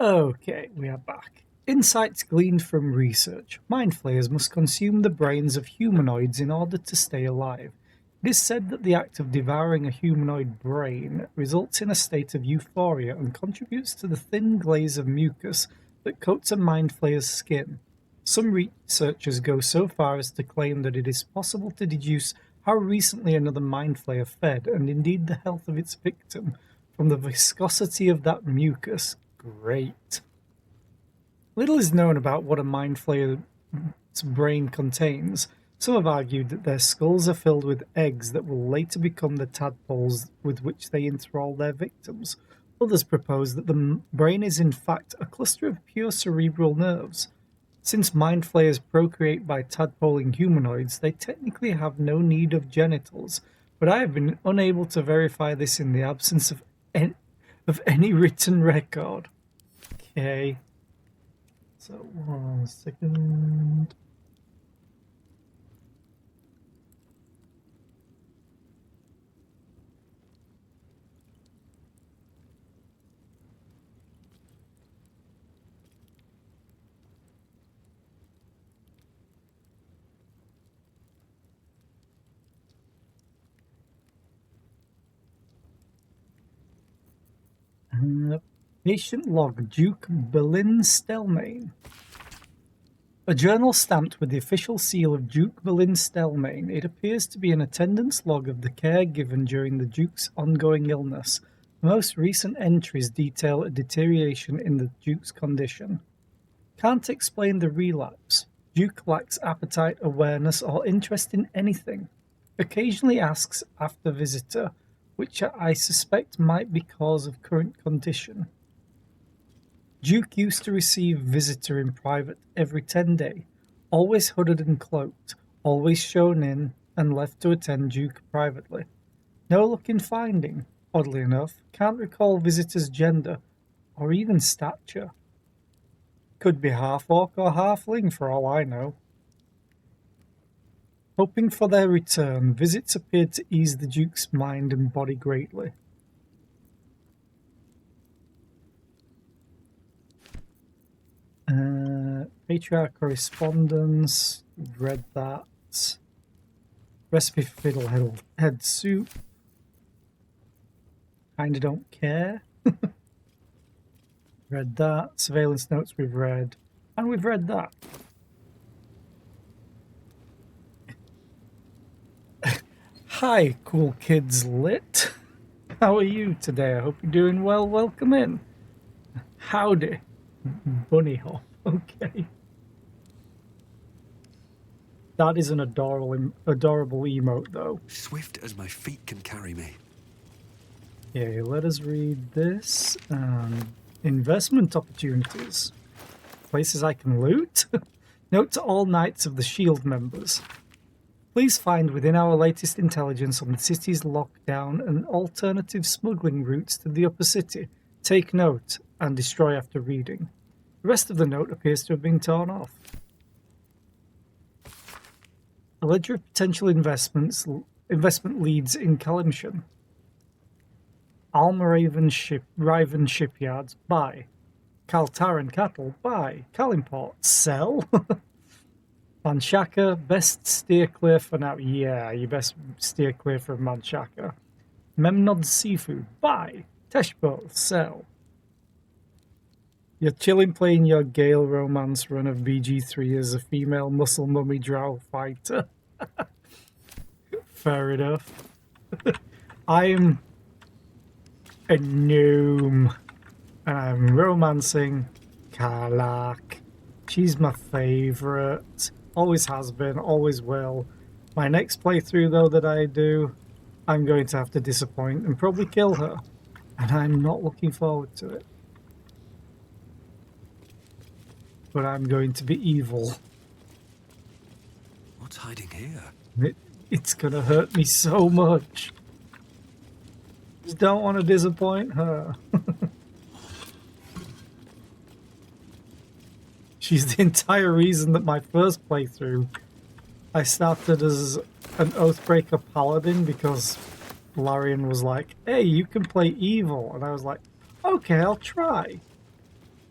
Okay, we are back. Insights gleaned from research. Mind flayers must consume the brains of humanoids in order to stay alive. It is said that the act of devouring a humanoid brain results in a state of euphoria and contributes to the thin glaze of mucus that coats a mind flayer's skin. Some researchers go so far as to claim that it is possible to deduce how recently another mind flayer fed, and indeed the health of its victim, from the viscosity of that mucus. Great. Little is known about what a mind flayer's brain contains. Some have argued that their skulls are filled with eggs that will later become the tadpoles with which they enthrall their victims. Others propose that the brain is in fact a cluster of pure cerebral nerves. Since mind flayers procreate by tadpoling humanoids, they technically have no need of genitals, but I have been unable to verify this in the absence of any written record. Okay. So, 1 second. Patient log, Duke Boleyn Stelmane. A journal stamped with the official seal of Duke Boleyn Stelmane. It appears to be an attendance log of the care given during the Duke's ongoing illness. The most recent entries detail a deterioration in the Duke's condition. Can't explain the relapse. Duke lacks appetite, awareness, or interest in anything. Occasionally asks after visitor, which I suspect might be cause of current condition. Duke used to receive visitor in private every 10 days, always hooded and cloaked, always shown in and left to attend Duke privately. No luck in finding, oddly enough, can't recall visitor's gender or even stature. Could be half-orc or halfling for all I know. Hoping for their return, visits appeared to ease the Duke's mind and body greatly. Patriarch correspondence, read that. Recipe for fiddlehead soup. Kinda don't care. Read that. Surveillance notes we've read. And we've read that. Hi, cool kids lit. How are you today? I hope you're doing well. Welcome in. Howdy. Bunny hop. Okay. That is an adorable emote, though. Swift as my feet can carry me. Okay, let us read this. Investment opportunities. Places I can loot. Note to all Knights of the Shield members. Please find within our latest intelligence on the city's lockdown and alternative smuggling routes to the upper city. Take note and destroy after reading. The rest of the note appears to have been torn off. A ledger of potential investment leads in Calimshan. Almaraven Shipyards, buy. Kaltaran Cattle, buy. Kalimport, sell. Manshaka, best steer clear for now. Yeah, you best steer clear from Manshaka. Memnod Seafood, buy. Teshbol, sell. You're chilling playing your Gale romance run of BG3 as a female muscle mummy drow fighter. Fair enough. I'm a gnome and I'm romancing Karlach. She's my favourite. Always has been, always will. My next playthrough though that I do, I'm going to have to disappoint and probably kill her. And I'm not looking forward to it. But I'm going to be evil. What's hiding here? It's gonna hurt me so much. Just don't want to disappoint her. She's the entire reason that my first playthrough, I started as an Oathbreaker Paladin because Larian was like, hey, you can play evil. And I was like, okay, I'll try.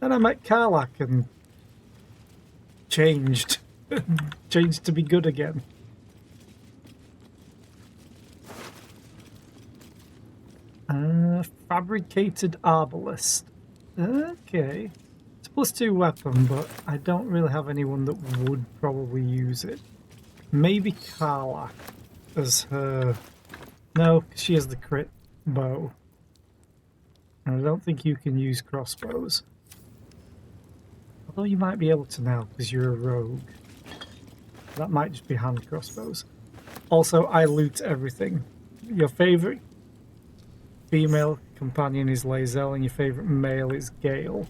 Then I met Karlach and changed to be good again. Fabricated arbalist. Okay, it's a +2 weapon, but I don't really have anyone that would probably use it. Maybe Karlach as her. No, she has the crit bow, and I don't think you can use crossbows. Though you might be able to now because you're a rogue. That might just be hand crossbows. Also, I loot everything. Your favourite female companion is Lae'zel and your favourite male is Gale.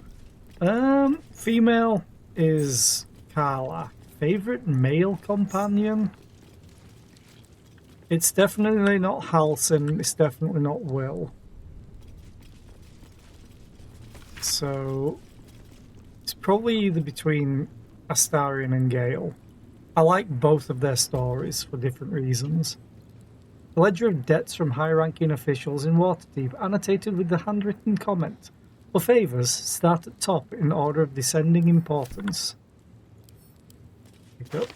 Female is Carla. Favourite male companion? It's definitely not Halson, it's definitely not Will. So it's probably either between Astarion and Gale. I like both of their stories for different reasons. The ledger of debts from high-ranking officials in Waterdeep, annotated with the handwritten comment. For favours, start at top in order of descending importance. Pick up.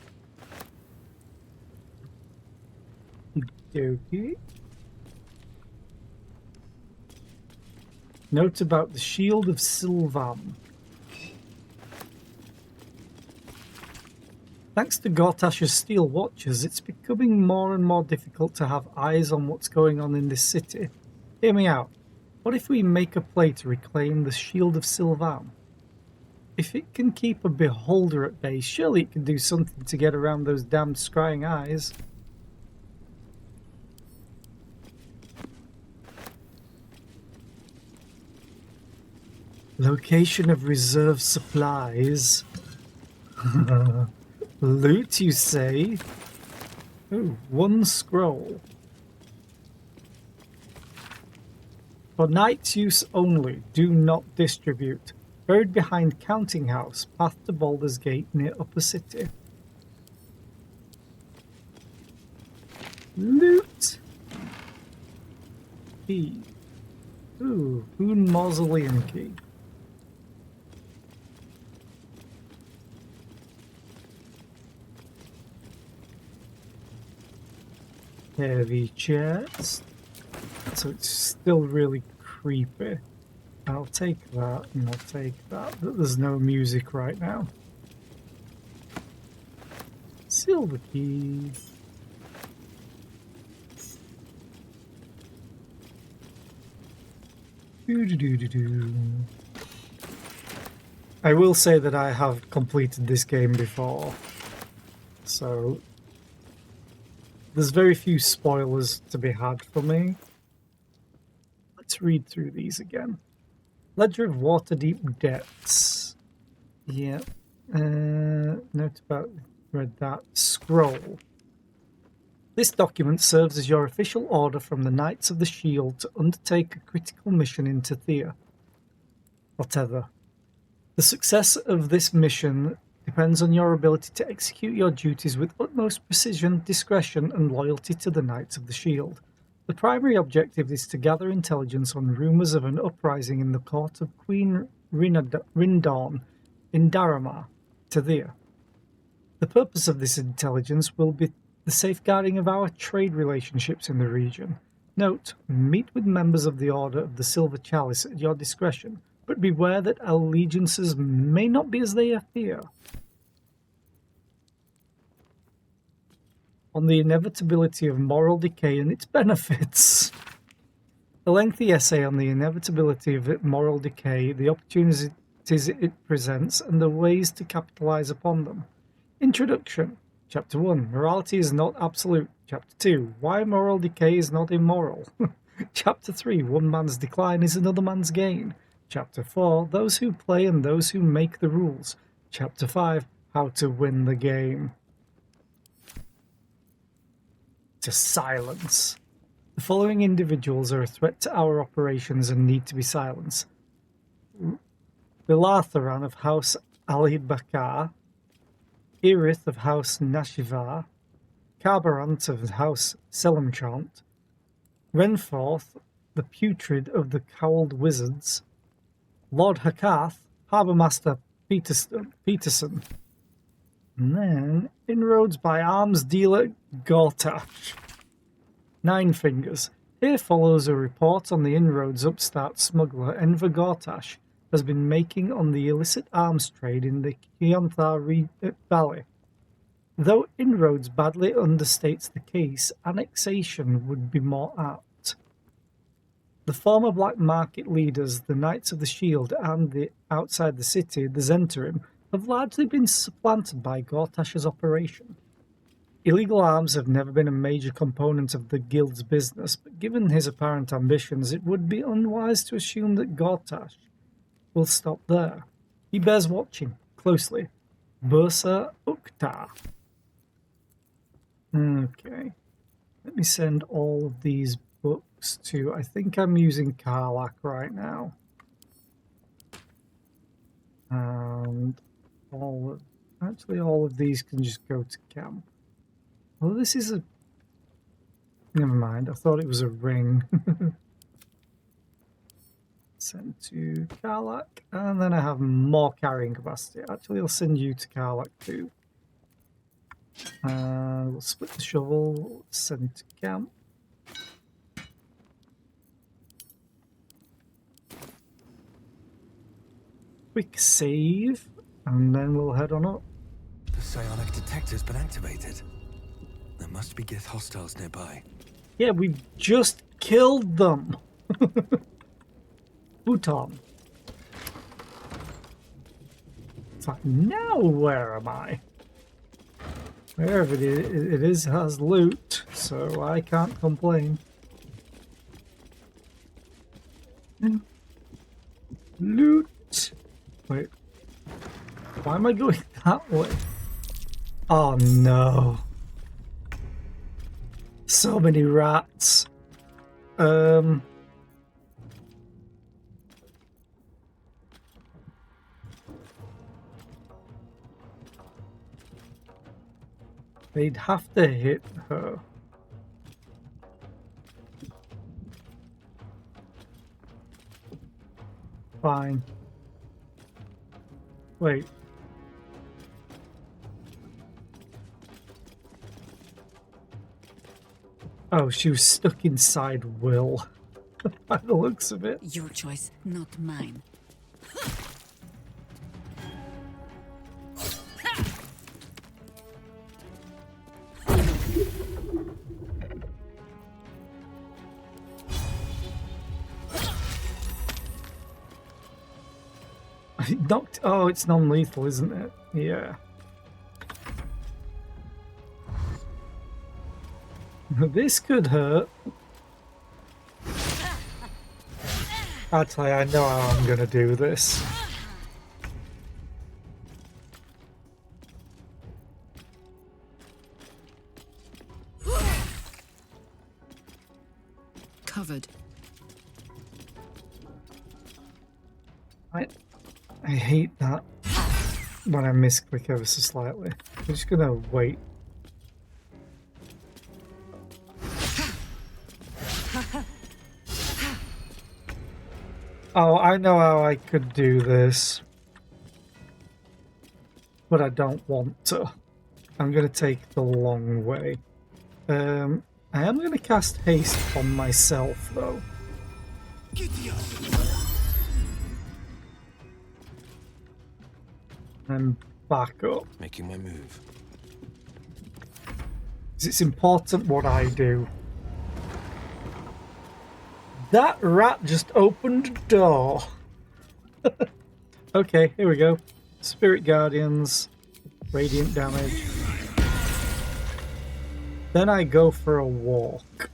Okey-dokey. Note about the Shield of Sylvan. Thanks to Gortash's steel watches, it's becoming more and more difficult to have eyes on what's going on in this city. Hear me out. What if we make a play to reclaim the Shield of Sylvan? If it can keep a beholder at bay, surely it can do something to get around those damned scrying eyes. Location of reserve supplies. Loot, you say? Ooh, 1 scroll. For night's use only, do not distribute. Buried behind Counting House, path to Baldur's Gate near Upper City. Loot. Key. Ooh, Boon Mausoleum key. Heavy chest. So it's still really creepy. I'll take that and I'll take that, but there's no music right now. Silver key. Doo-doo-doo-doo-doo. I will say that I have completed this game before, so there's very few spoilers to be had for me. Let's read through these again. Ledger of Waterdeep Debts. Yeah. Note about... read that. Scroll. This document serves as your official order from the Knights of the Shield to undertake a critical mission in Tether. Or Tether. The success of this mission depends on your ability to execute your duties with utmost precision, discretion, and loyalty to the Knights of the Shield. The primary objective is to gather intelligence on rumours of an uprising in the court of Queen Rindorn in Daramar, Tether. The purpose of this intelligence will be the safeguarding of our trade relationships in the region. Note, meet with members of the Order of the Silver Chalice at your discretion, but beware that allegiances may not be as they appear. On the inevitability of moral decay and its benefits. A lengthy essay on the inevitability of moral decay, the opportunities it presents, and the ways to capitalize upon them. Introduction. Chapter 1. Morality is not absolute. Chapter 2. Why moral decay is not immoral. Chapter 3. One man's decline is another man's gain. Chapter 4. Those who play and those who make the rules. Chapter 5. How to win the game. To silence. The following individuals are a threat to our operations and need to be silenced. Bilatharan of House Ali Bakar, Irith of House Nashivar, Carbarant of House Selamchant, Renforth, the Putrid of the Cowled Wizards, Lord Hakath, Harbour Master Peterson, and then inroads by arms dealer Gortash. Nine Fingers. Here follows a report on the inroads upstart smuggler Enver Gortash has been making on the illicit arms trade in the Kionthar Valley. Though inroads badly understates the case, annexation would be more apt. The former black market leaders, the Knights of the Shield, and the outside the city, the Zentarim, have largely been supplanted by Gortash's operation. Illegal arms have never been a major component of the guild's business, but given his apparent ambitions, it would be unwise to assume that Gortash will stop there. He bears watching closely. Bursa Ukta. Okay. Let me send all of these books to... I think I'm using Karlak right now. And all of these can just go to camp. Well, this is a... Never mind, I thought it was a ring. Send to Karlak, and then I have more carrying capacity. Actually, I'll send you to Karlak too. We'll split the shovel, send to camp. Quick save, and then we'll head on up. The psionic detector's been activated. There must be Gith hostiles nearby. Yeah, we just killed them. Bhutan. It's like, now where am I? Wherever it is has loot, so I can't complain. Loot. Wait. Why am I going that way? Oh no. So many rats. They'd have to hit her. Fine. Wait. Oh, she was stuck inside Will. By the looks of it. Your choice, not mine. Knocked. Oh, it's non-lethal, isn't it? Yeah. This could hurt. Actually, I know how I'm gonna do this. Covered. I hate that when I misclick ever so slightly. I'm just gonna wait. Oh, I know how I could do this, but I don't want to. I'm gonna take the long way. I am gonna cast haste on myself though. And back up. Making my move. It's important what I do. That rat just opened a door. Okay, here we go. Spirit Guardians, radiant damage. Then I go for a walk.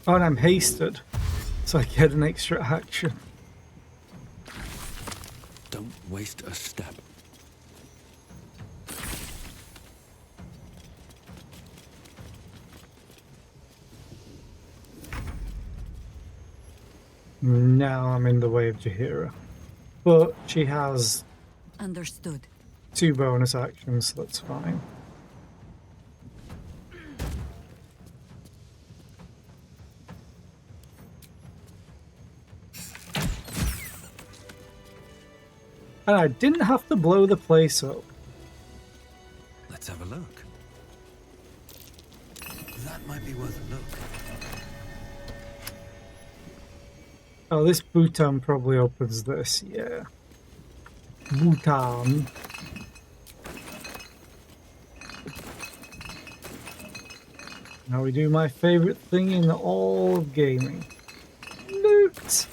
Oh, and I'm hasted, so I get an extra action. Don't waste a step. Now I'm in the way of Jaheira. But she has... Understood. 2 bonus actions, so that's fine. And I didn't have to blow the place up. Oh, this Bhutan probably opens this, yeah. Bhutan. Now we do my favorite thing in all of gaming. Loot!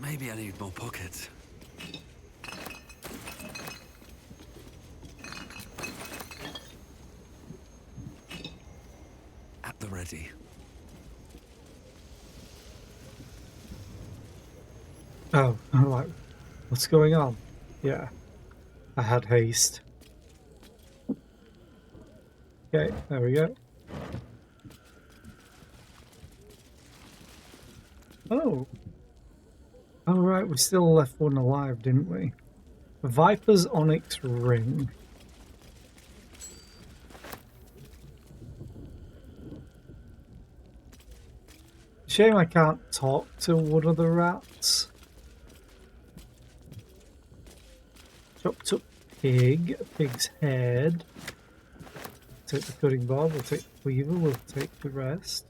Maybe I need more pockets. At the ready. Oh, I'm like, what's going on? Yeah, I had haste. Okay, there we go. Oh. Oh, right, we still left one alive, didn't we? Viper's Onyx Ring. Shame I can't talk to one of the rats. Chopped up pig, a pig's head. Take the cutting board, we'll take the cleaver, we'll take the rest.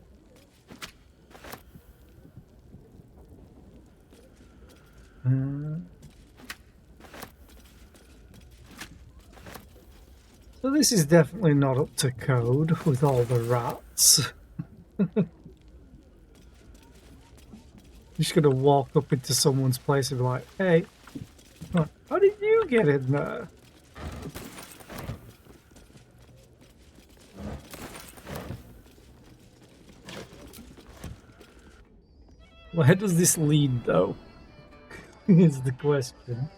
So this is definitely not up to code with all the rats. Just gonna walk up into someone's place and be like, hey, how did you get in there? Where does this lead, though? Is the question.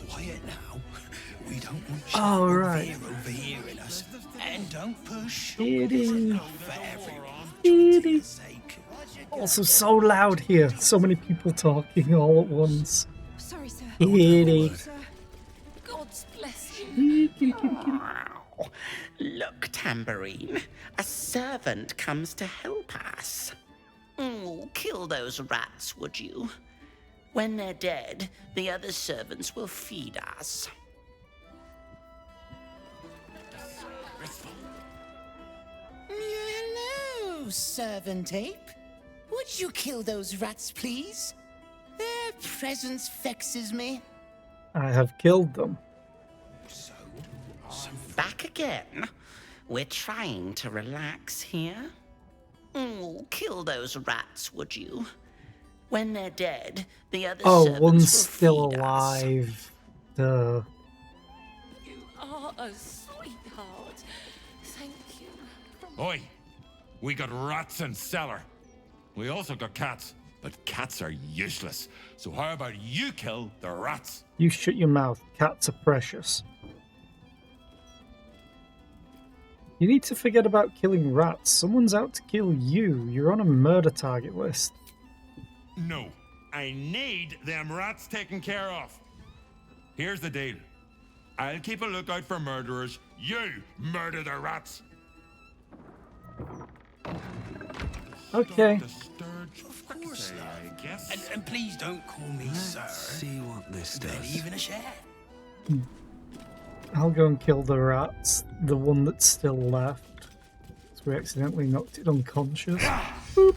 Quiet now. We don't want you Oh, right. overhearing us. And don't push. Kitty. For everyone. Kitty. Also so loud here. So many people talking all at once. Sorry, sir. Kitty. God bless you. Look, Tambourine. A servant comes to help us. Kill those rats, would you? When they're dead, the other servants will feed us. Hello, servant ape. Would you kill those rats, please? Their presence vexes me. I have killed them. Back again. We're trying to relax here. Kill those rats, would you? When they're dead, the other servants one's will still feed us. alive. Duh. You are a sweetheart. Thank you. Oi! We got rats in cellar. We also got cats, but cats are useless. So how about you kill the rats? You shut your mouth. Cats are precious. You need to forget about killing rats. Someone's out to kill you. You're on a murder target list. No, I need them rats taken care of. Here's the deal. I'll keep a lookout for murderers. You murder the rats. Okay. Of course, I guess. And please don't call me sir. Let's see what this Not does. even a share. I'll go and kill the rats. The one that's still left. So we accidentally knocked it unconscious. Boop.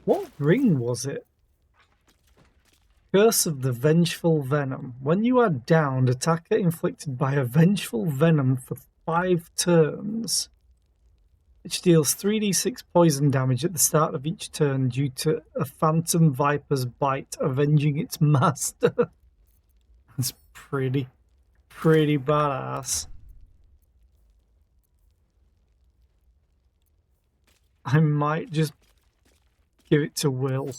What ring was it? Curse of the Vengeful Venom. When you are downed, attacker inflicted by a Vengeful Venom for 5 turns, which deals 3d6 poison damage at the start of each turn due to a phantom viper's bite avenging its master. That's pretty badass. I might just give it to Will.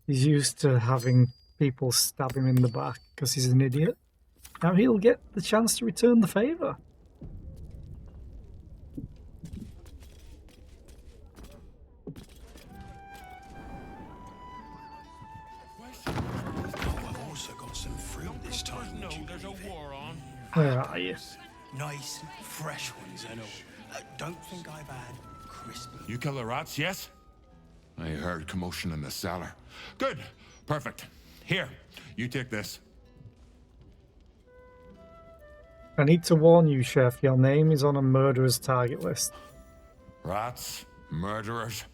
He's used to having people stab him in the back because he's an idiot. Now he'll get the chance to return the favour. I've also got some fruit this time. No, there's a war on. Where are you? Nice, fresh ones and all. Don't think I've had crisp. You kill the rats, yes? I heard commotion in the cellar. Good. Perfect. Here, you take this. I need to warn you, Chef, your name is on a murderer's target list. Rats, murderers.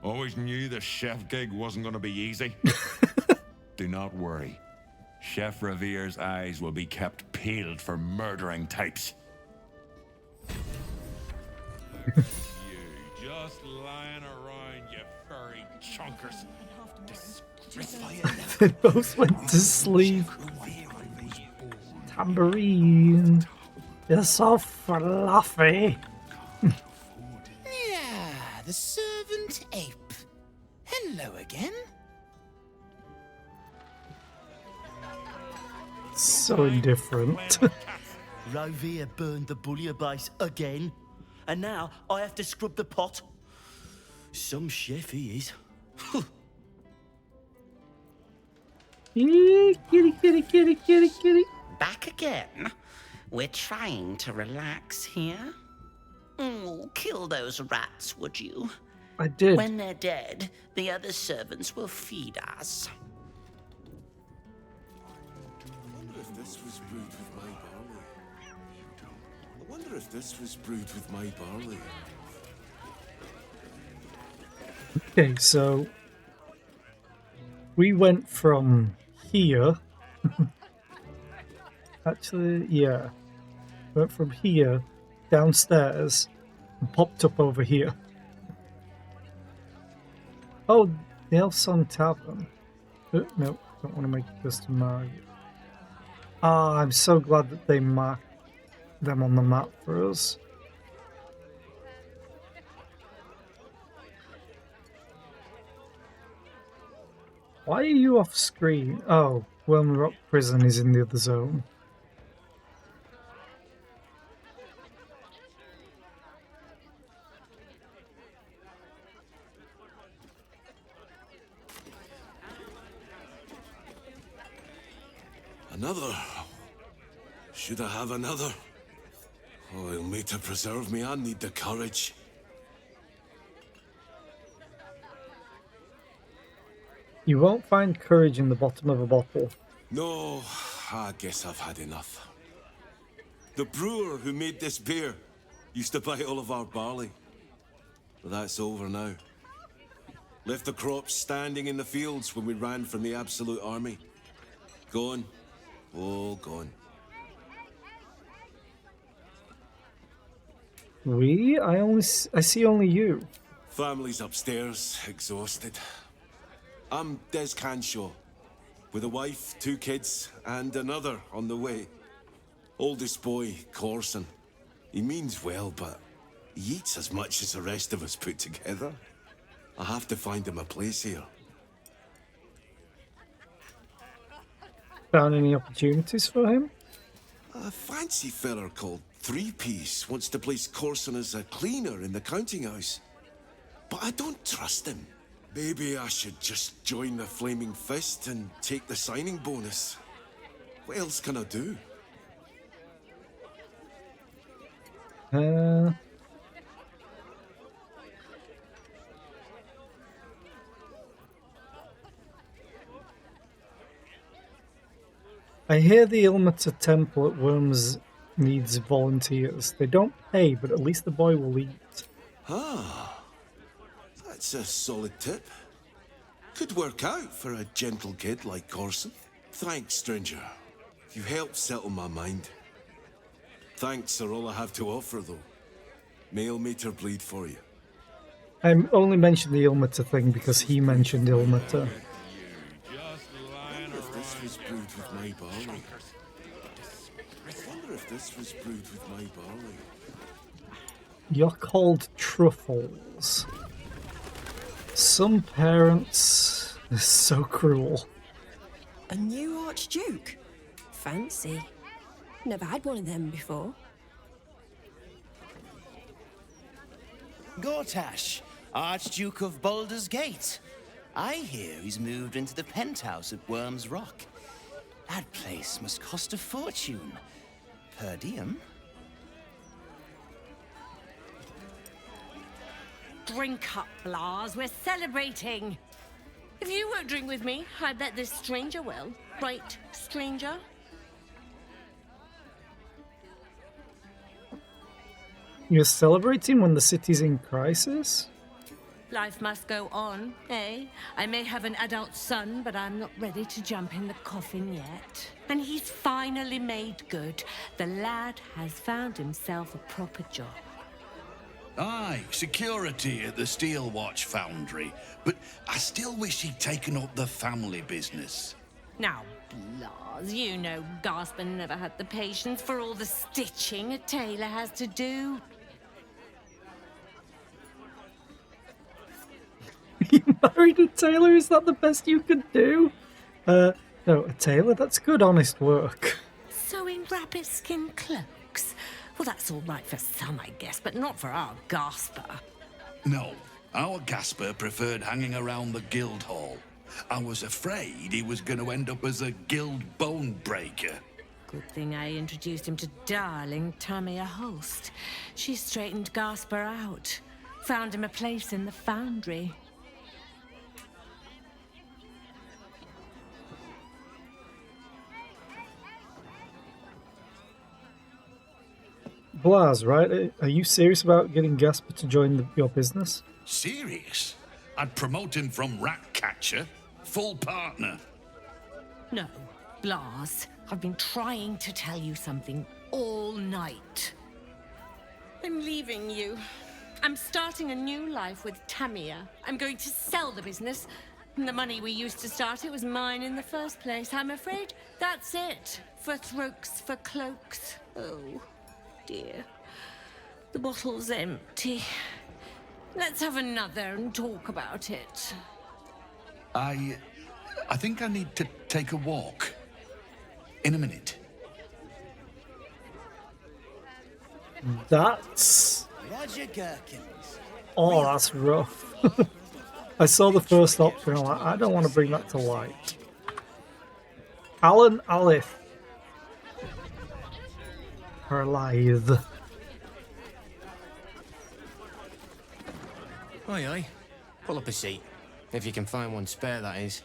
Always knew the chef gig wasn't going to be easy. Do not worry. Chef Revere's eyes will be kept peeled for murdering types. You just lying around, you furry chunkers. They both went to sleep. Tambourine. You're so fluffy. Yeah, the servant ape. Hello again. So indifferent. Rovere burned the bullier base again, and now I have to scrub the pot. Some chef he is. Kitty. Back again? We're trying to relax here. Oh, kill those rats, would you? I did. When they're dead, the other servants will feed us. I wonder if this was brewed with my barley. I wonder if this was brewed with my barley. Okay, so we went from here. Actually, yeah. Went from here downstairs and popped up over here. Oh, the Elson Tavern. No, don't want to make it custom market. Ah, I'm so glad that they marked them on the map for us. Why are you off screen? Oh, Wilma Rock Prison is in the other zone. Another? Should I have another? Oh, it'll need to preserve me. I need the courage. You won't find courage in the bottom of a bottle. No, I guess I've had enough. The brewer who made this beer used to buy all of our barley. But that's over now. Left the crops standing in the fields when we ran from the Absolute Army. Gone. All gone. I see only you. Family's upstairs, exhausted. I'm Des Canshaw, with a wife, 2 kids, and another on the way. Oldest boy, Corson. He means well, but he eats as much as the rest of us put together. I have to find him a place here. Found any opportunities for him? A fancy feller called Three Piece wants to place Corson as a cleaner in the counting house. But I don't trust him. Maybe I should just join the Flaming Fist and take the signing bonus. What else can I do? I hear the Ilmater Temple at Worms needs volunteers. They don't pay, but at least the boy will eat. Ah, that's a solid tip. Could work out for a gentle kid like Corson. Thanks, stranger. You helped settle my mind. Thanks are all I have to offer, though. May Ilmater bleed for you. I only mentioned the Ilmater thing because he mentioned Ilmater. Was brewed with my barley. I wonder if this was brewed with my barley. You're called truffles. Some parents are so cruel. A new Archduke? Fancy. Never had one of them before. Gortash, Archduke of Baldur's Gate. I hear he's moved into the penthouse at Worms Rock. That place must cost a fortune. Per diem? drink up, Blas. We're celebrating. If you won't drink with me, I bet this stranger will. Right, stranger? You're celebrating when the city's in crisis? Life must go on, eh? I may have an adult son, but I'm not ready to jump in the coffin yet. And he's finally made good. The lad has found himself a proper job. Aye, security at the Steel Watch Foundry. But I still wish he'd taken up the family business. Now, Blas, you know Gasper never had the patience for all the stitching a tailor has to do. You married a tailor? Is that the best you could do? No, a tailor? That's good, honest work. Sewing rabbit-skin cloaks? Well, that's all right for some, I guess, but not for our Gasper. No, our Gasper preferred hanging around the guild hall. I was afraid he was going to end up as a guild bone breaker. Good thing I introduced him to darling Tamia Holst. She straightened Gasper out. Found him a place in the foundry. Blas, right? Are you serious about getting Gasper to join your business? Serious? I'd promote him from rat catcher, full partner. No, Blas, I've been trying to tell you something all night. I'm leaving you. I'm starting a new life with Tamia. I'm going to sell the business. The money we used to start it was mine in the first place. I'm afraid that's it. For throats, for cloaks. Oh, dear. The bottle's empty. Let's have another and talk about it. I think I need to take a walk. In a minute. That's... Roger Gherkins. Oh, that's rough. I saw the first option, I'm like, I don't want to bring that to light. Alan Alith. Are alive. Aye, aye. Pull up a seat. If you can find one spare, that is.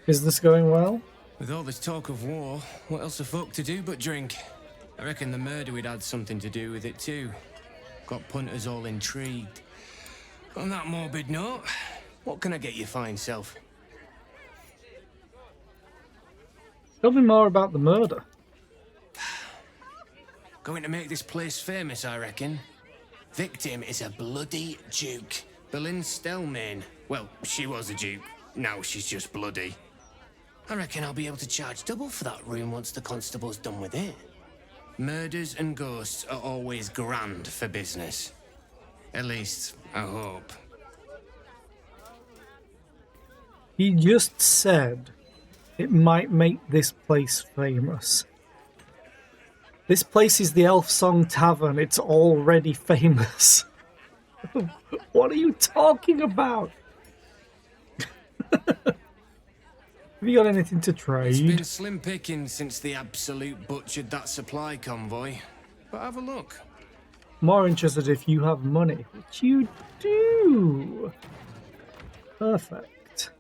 Business going well? With all this talk of war, what else are folk to do but drink? I reckon the murder we'd had something to do with it too. Got punters all intrigued. On that morbid note, what can I get you fine self? Tell me more about the murder. Going to make this place famous, I reckon. Victim is a bloody duke. Boleyn Stelmane. Well, she was a duke. Now she's just bloody. I reckon I'll be able to charge double for that room once the constable's done with it. Murders and ghosts are always grand for business. At least, I hope. He just said it might make this place famous. This place is the Elf Song Tavern. It's already famous. What are you talking about? Have you got anything to trade? It's been slim picking since the Absolute butchered that supply convoy. But have a look. More interested if you have money, which you do. Perfect.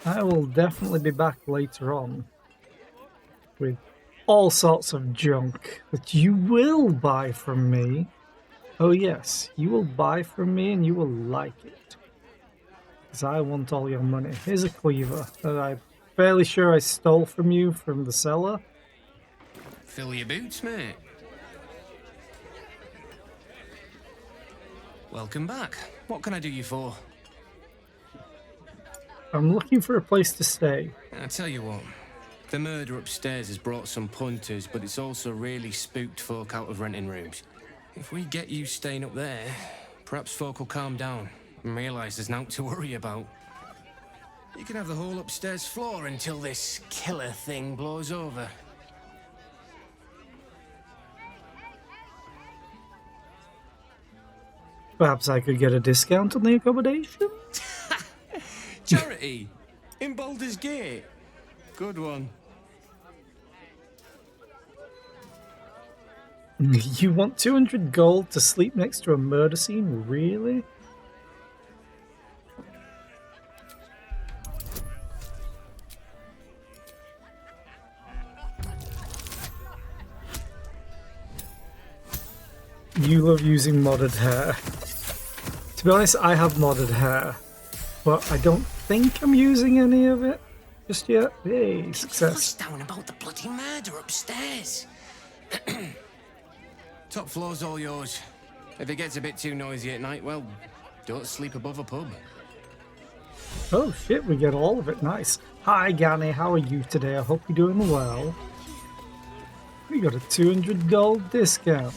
I will definitely be back later on with all sorts of junk that you will buy from me. Oh yes, you will buy from me and you will like it. Because I want all your money. Here's a cleaver that I'm fairly sure I stole from you from the cellar. Fill your boots, mate. Welcome back. What can I do you for? I'm looking for a place to stay. I tell you what, the murder upstairs has brought some punters, but it's also really spooked folk out of renting rooms. If we get you staying up there, perhaps folk will calm down and realise there's naught to worry about. You can have the whole upstairs floor until this killer thing blows over. Perhaps I could get a discount on the accommodation? Charity! In Baldur's Gate! Good one. You want 200 gold to sleep next to a murder scene? Really? You love using modded hair. To be honest, I have modded hair, but I don't think I'm using any of it just yet. Yay, success. Down about the bloody murder upstairs. Top floor's all yours. If it gets a bit too noisy at night, well, don't sleep above a pub. Oh shit, we get all of it. Nice. Hi Ganny, how are you today? I hope you're doing well. We got a 200 gold discount.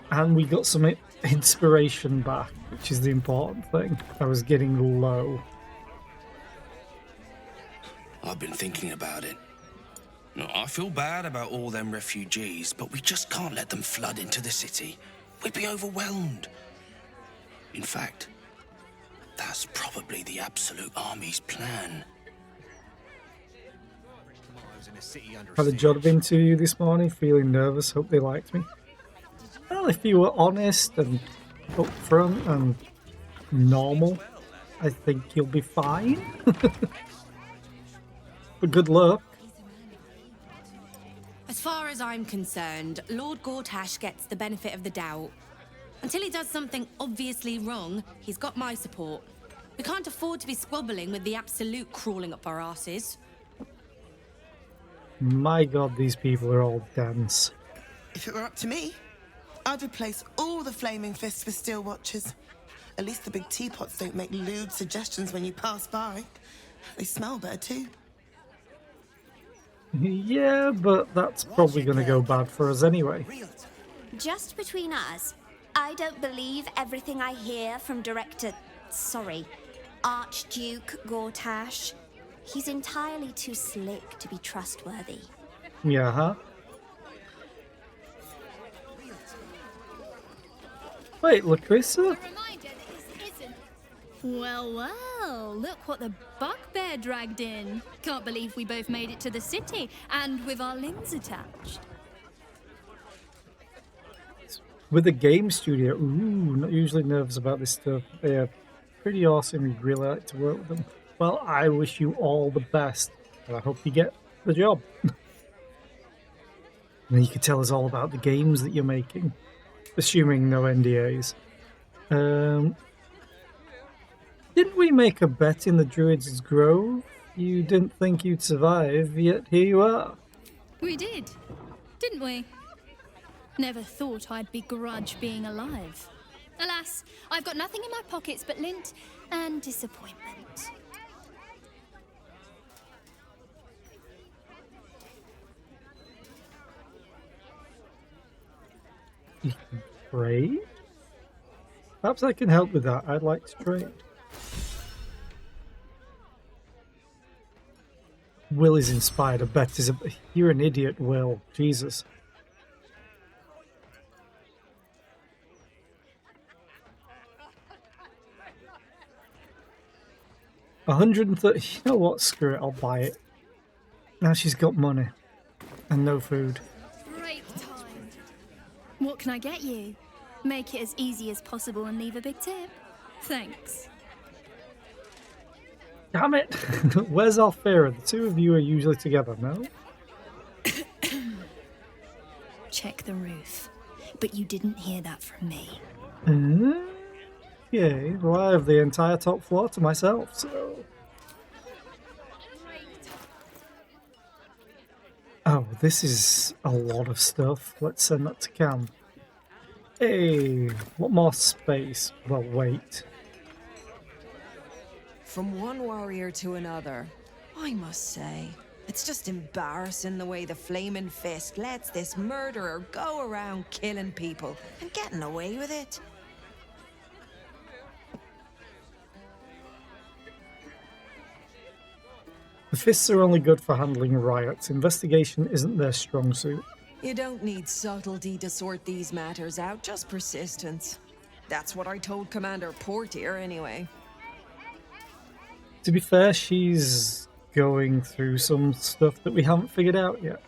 And we got some inspiration back, which is the important thing. I was getting low. I've been thinking about it. No, I feel bad about all them refugees, but we just can't let them flood into the city. We'd be overwhelmed. In fact, that's probably the Absolute Army's plan. Had a job interview this morning, feeling nervous, hope they liked me. Well, if you were honest and upfront and normal, I think you'll be fine. But good luck. As far as I'm concerned, Lord Gortash gets the benefit of the doubt. Until he does something obviously wrong, he's got my support. We can't afford to be squabbling with the Absolute crawling up our asses. My god, these people are all dense. If it were up to me, I'd replace all the flaming fists with steel watches. At least the big teapots don't make lewd suggestions when you pass by. They smell better too. Yeah, but that's probably going to go bad for us anyway. Just between us, I don't believe everything I hear from Archduke Gortash. He's entirely too slick to be trustworthy. Yeah, huh? Wait, Lacrissa? Well, well, look what the bugbear dragged in. Can't believe we both made it to the city, and with our limbs attached. With a game studio, ooh, not usually nervous about this stuff. They're pretty awesome, we'd really like to work with them. Well, I wish you all the best, and I hope you get the job. And then you could tell us all about the games that you're making, assuming no NDAs. Didn't we make a bet in the Druids' Grove? You didn't think you'd survive, yet here you are. We did, didn't we? Never thought I'd begrudge being alive. Alas, I've got nothing in my pockets but lint and disappointment. You can trade? Perhaps I can help with that. I'd like to trade. Will is inspired. I bet is a... You're an idiot, Will. Jesus. $130. You know what? Screw it. I'll buy it. Now she's got money and no food. Break time. What can I get you? Make it as easy as possible and leave a big tip. Thanks. Damn it! Where's Alfira? The two of you are usually together, no? Check the roof. But you didn't hear that from me. Okay, well I have the entire top floor to myself, so... Oh, this is a lot of stuff. Let's send that to Cam. Hey, what more space? Well, wait. From one warrior to another, I must say, it's just embarrassing the way the Flaming Fist lets this murderer go around killing people and getting away with it. The fists are only good for handling riots. Investigation isn't their strong suit. You don't need subtlety to sort these matters out, just persistence. That's what I told Commander Portier, anyway. To be fair, she's going through some stuff that we haven't figured out yet.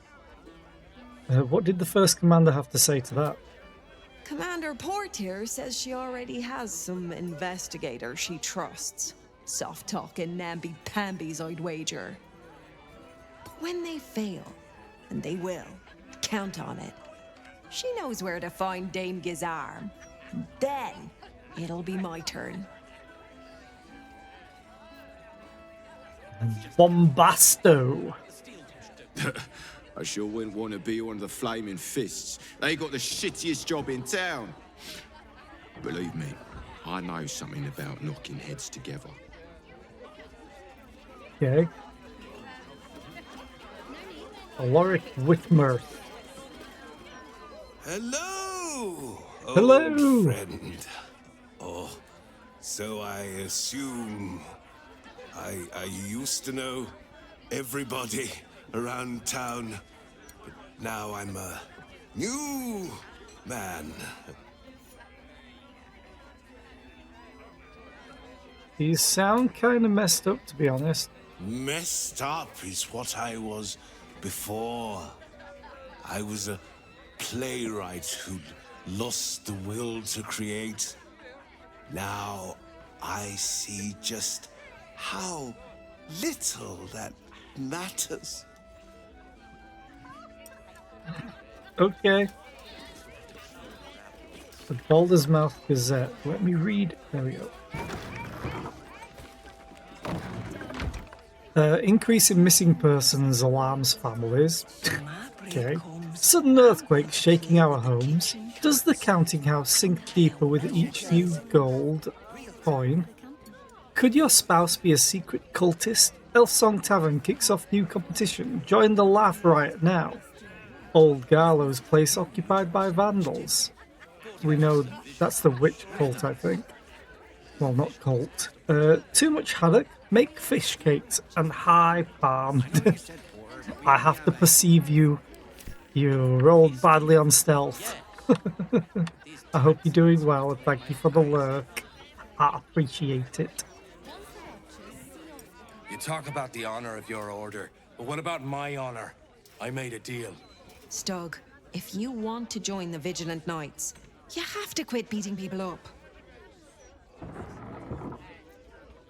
What did the first commander have to say to that? Commander Portier says she already has some investigators she trusts. Soft-talking namby-pambies, I'd wager. But when they fail, and they will, count on it, she knows where to find Dame Gizarm. Then, it'll be my turn. Bombasto. I sure wouldn't want to be one of the Flaming Fists. They got the shittiest job in town. Believe me, I know something about knocking heads together. Okay. Alaric Whitmer. Hello! Hello! Old friend. Oh, so I assume I used to know everybody around town, but now I'm a new man. You sound kind of messed up, to be honest. Messed up is what I was before. I was a playwright who'd lost the will to create. Now I see just how little that matters. Okay. The Baldur's Mouth Gazette. Let me read. There we go. Increase in missing persons alarms families. Okay. Sudden earthquake shaking our homes. Does the counting house sink deeper with each new gold coin? Could your spouse be a secret cultist? Elf Song Tavern kicks off new competition. Join the laugh riot now. Old Garlow's place occupied by vandals. We know that's the witch cult, I think. Well, not cult. Too much haddock? Make fish cakes and high palm. I have to perceive you. You rolled badly on stealth. I hope you're doing well and thank you for the lurk. I appreciate it. You talk about the honor of your order, but what about my honor? I made a deal. Stug, if you want to join the Vigilant Knights, you have to quit beating people up.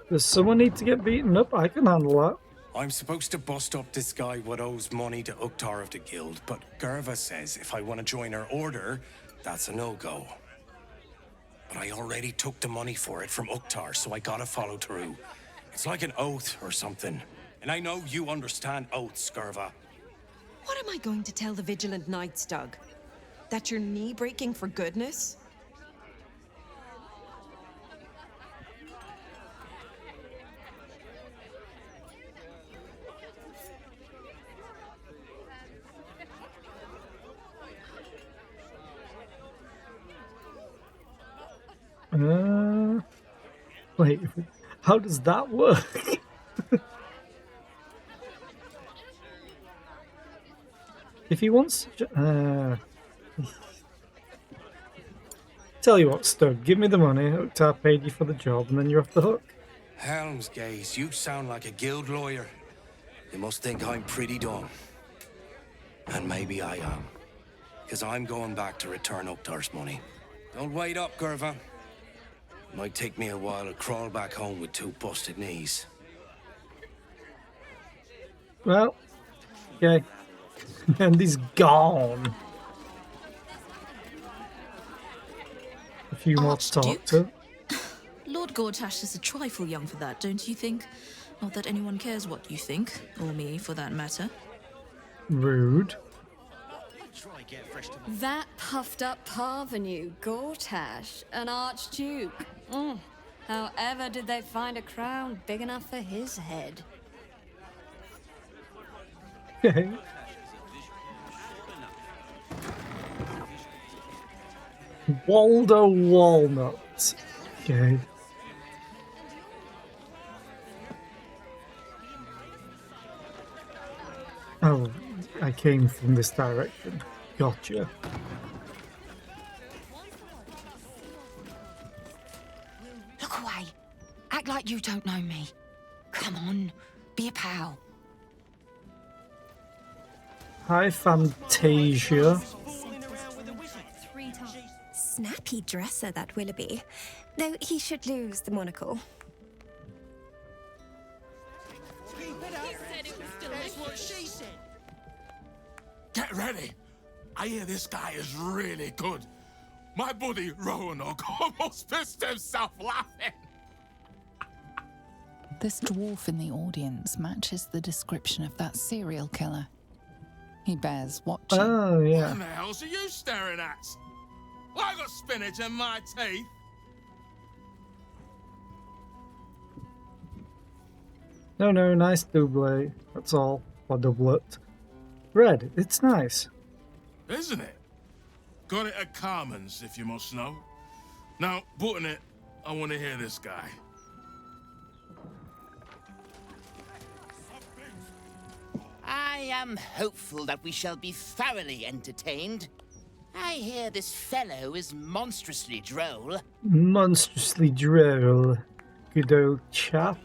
Does someone need to get beaten up? I can handle that. I'm supposed to bust up this guy what owes money to Uktar of the Guild, but Gerva says if I want to join her order, that's a no-go. But I already took the money for it from Uktar, so I gotta follow through. It's like an oath or something. And I know you understand oaths, Gerva. What am I going to tell the Vigilant Knights, Doug? That you're knee-breaking for goodness? Wait, how does that work? If he wants to... Tell you what, Stug, give me the money. Uktar paid you for the job, and then you're off the hook. Helmsgaze, you sound like a guild lawyer. You must think I'm pretty dumb. And maybe I am. Because I'm going back to return Uktar's money. Don't wait up, Gerva. Might take me a while to crawl back home with 2 busted knees. Well, okay. And he's gone. A few more to talk to. Lord Gortash is a trifle young for that, don't you think? Not that anyone cares what you think, or me for that matter. Rude. That puffed up parvenu, Gortash, an archduke. However did they find a crown big enough for his head? Waldo Walnut. Okay. Oh, I came from this direction. Gotcha. You don't know me. Come on, be a pal. Hi, Fantasia. Snappy dresser, that Willoughby. Though he should lose the monocle. Get ready. I hear this guy is really good. My buddy Roanoke almost pissed himself laughing. This dwarf in the audience matches the description of that serial killer. He bears watching. Oh, yeah. What the hell's are you staring at? Well, I got spinach in my teeth. No, nice double. That's all. Or doublet. Red, it's nice. Isn't it? Got it at Carmen's, if you must know. Now, button it, I want to hear this guy. I am hopeful that we shall be thoroughly entertained. I hear this fellow is monstrously droll. Monstrously droll. Good old chap.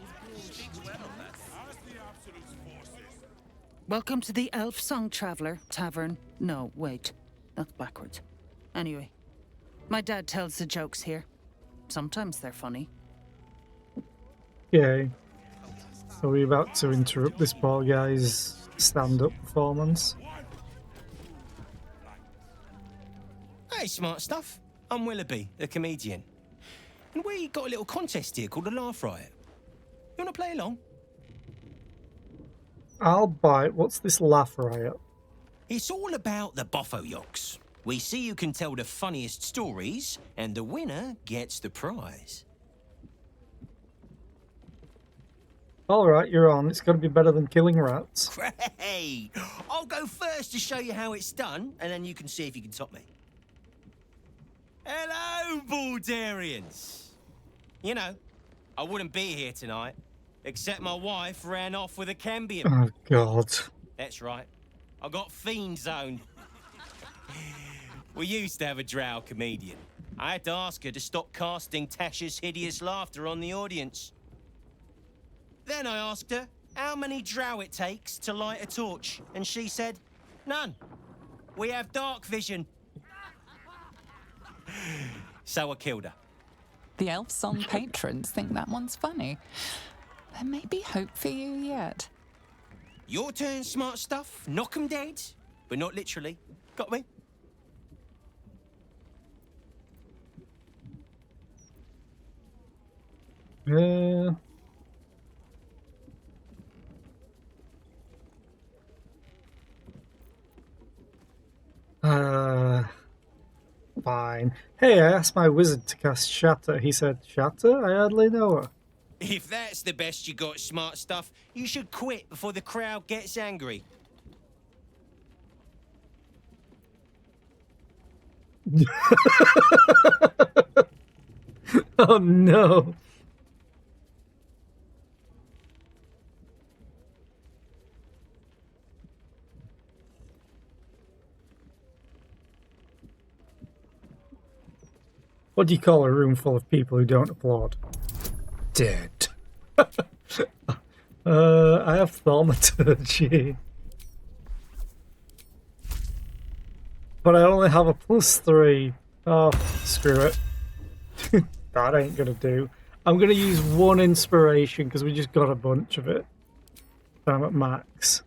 Welcome to the Elf Song Traveller Tavern. No, wait. That's backwards. Anyway, my dad tells the jokes here. Sometimes they're funny. Okay. Are we about to interrupt this poor guy's stand-up performance? Hey, smart stuff. I'm Willoughby, the comedian. And we got a little contest here called the Laugh Riot. You want to play along? I'll bite. What's this laugh riot? It's all about the Boffo Yocks. We see who can tell the funniest stories, and the winner gets the prize. Alright, you're on. It's got to be better than killing rats. Great! I'll go first to show you how it's done, and then you can see if you can top me. Hello, Baldarians! You know, I wouldn't be here tonight, except my wife ran off with a Cambion. Oh, God. That's right. I got fiend zoned. We used to have a drow comedian. I had to ask her to stop casting Tasha's hideous laughter on the audience. Then I asked her how many drow it takes to light a torch, and she said, none. We have dark vision. So I killed her. The Elf Song patrons think that one's funny. There may be hope for you yet. Your turn, smart stuff. Knock 'em dead, but not literally. Got me? Fine. Hey, I asked my wizard to cast Shatter. He said, Shatter? I hardly know her. If that's the best you got, smart stuff, you should quit before the crowd gets angry. Oh, no. What do you call a room full of people who don't applaud? Dead. I have thaumaturgy. But I only have a +3. Oh, screw it. That ain't gonna do. I'm gonna use 1 inspiration because we just got a bunch of it. I'm at max.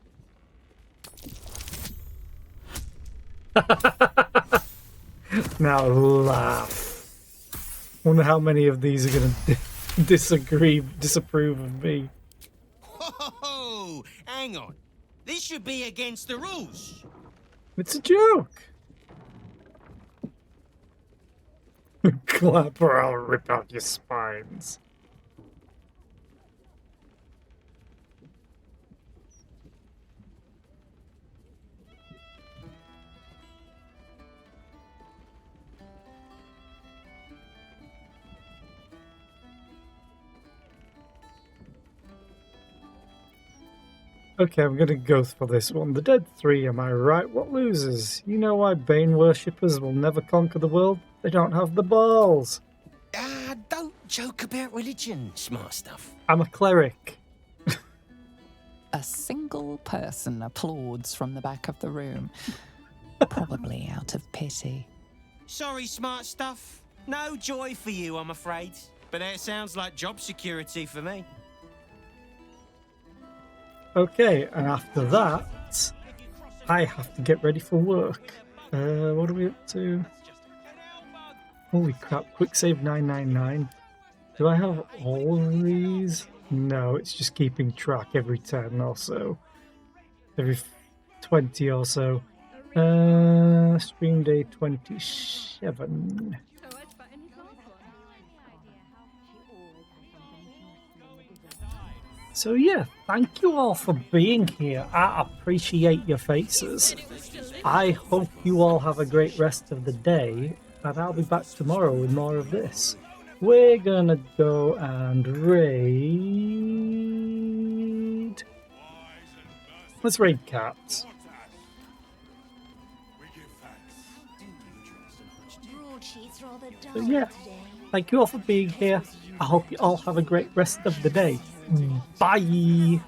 Now laugh. Wonder how many of these are gonna disapprove of me. Whoa! Hang on. This should be against the rules. It's a joke. Clap or I'll rip out your spines. Okay, I'm gonna go for this one. The dead 3, am I right? What loses? You know why Bane worshippers will never conquer the world? They don't have the balls. Don't joke about religion. Smart stuff. I'm a cleric. A single person applauds from the back of the room, probably out of pity. Sorry, smart stuff. No joy for you, I'm afraid. But it sounds like job security for me. Okay, and after that, I have to get ready for work. What are we up to? Holy crap, quick save 999. Do I have all of these? No, it's just keeping track every 10 or so. Every 20 or so. Stream day 27. So yeah, thank you all for being here. I appreciate your faces. I hope you all have a great rest of the day, and I'll be back tomorrow with more of this. We're gonna go and raid... Let's raid cats. So yeah, thank you all for being here. I hope you all have a great rest of the day. Bye!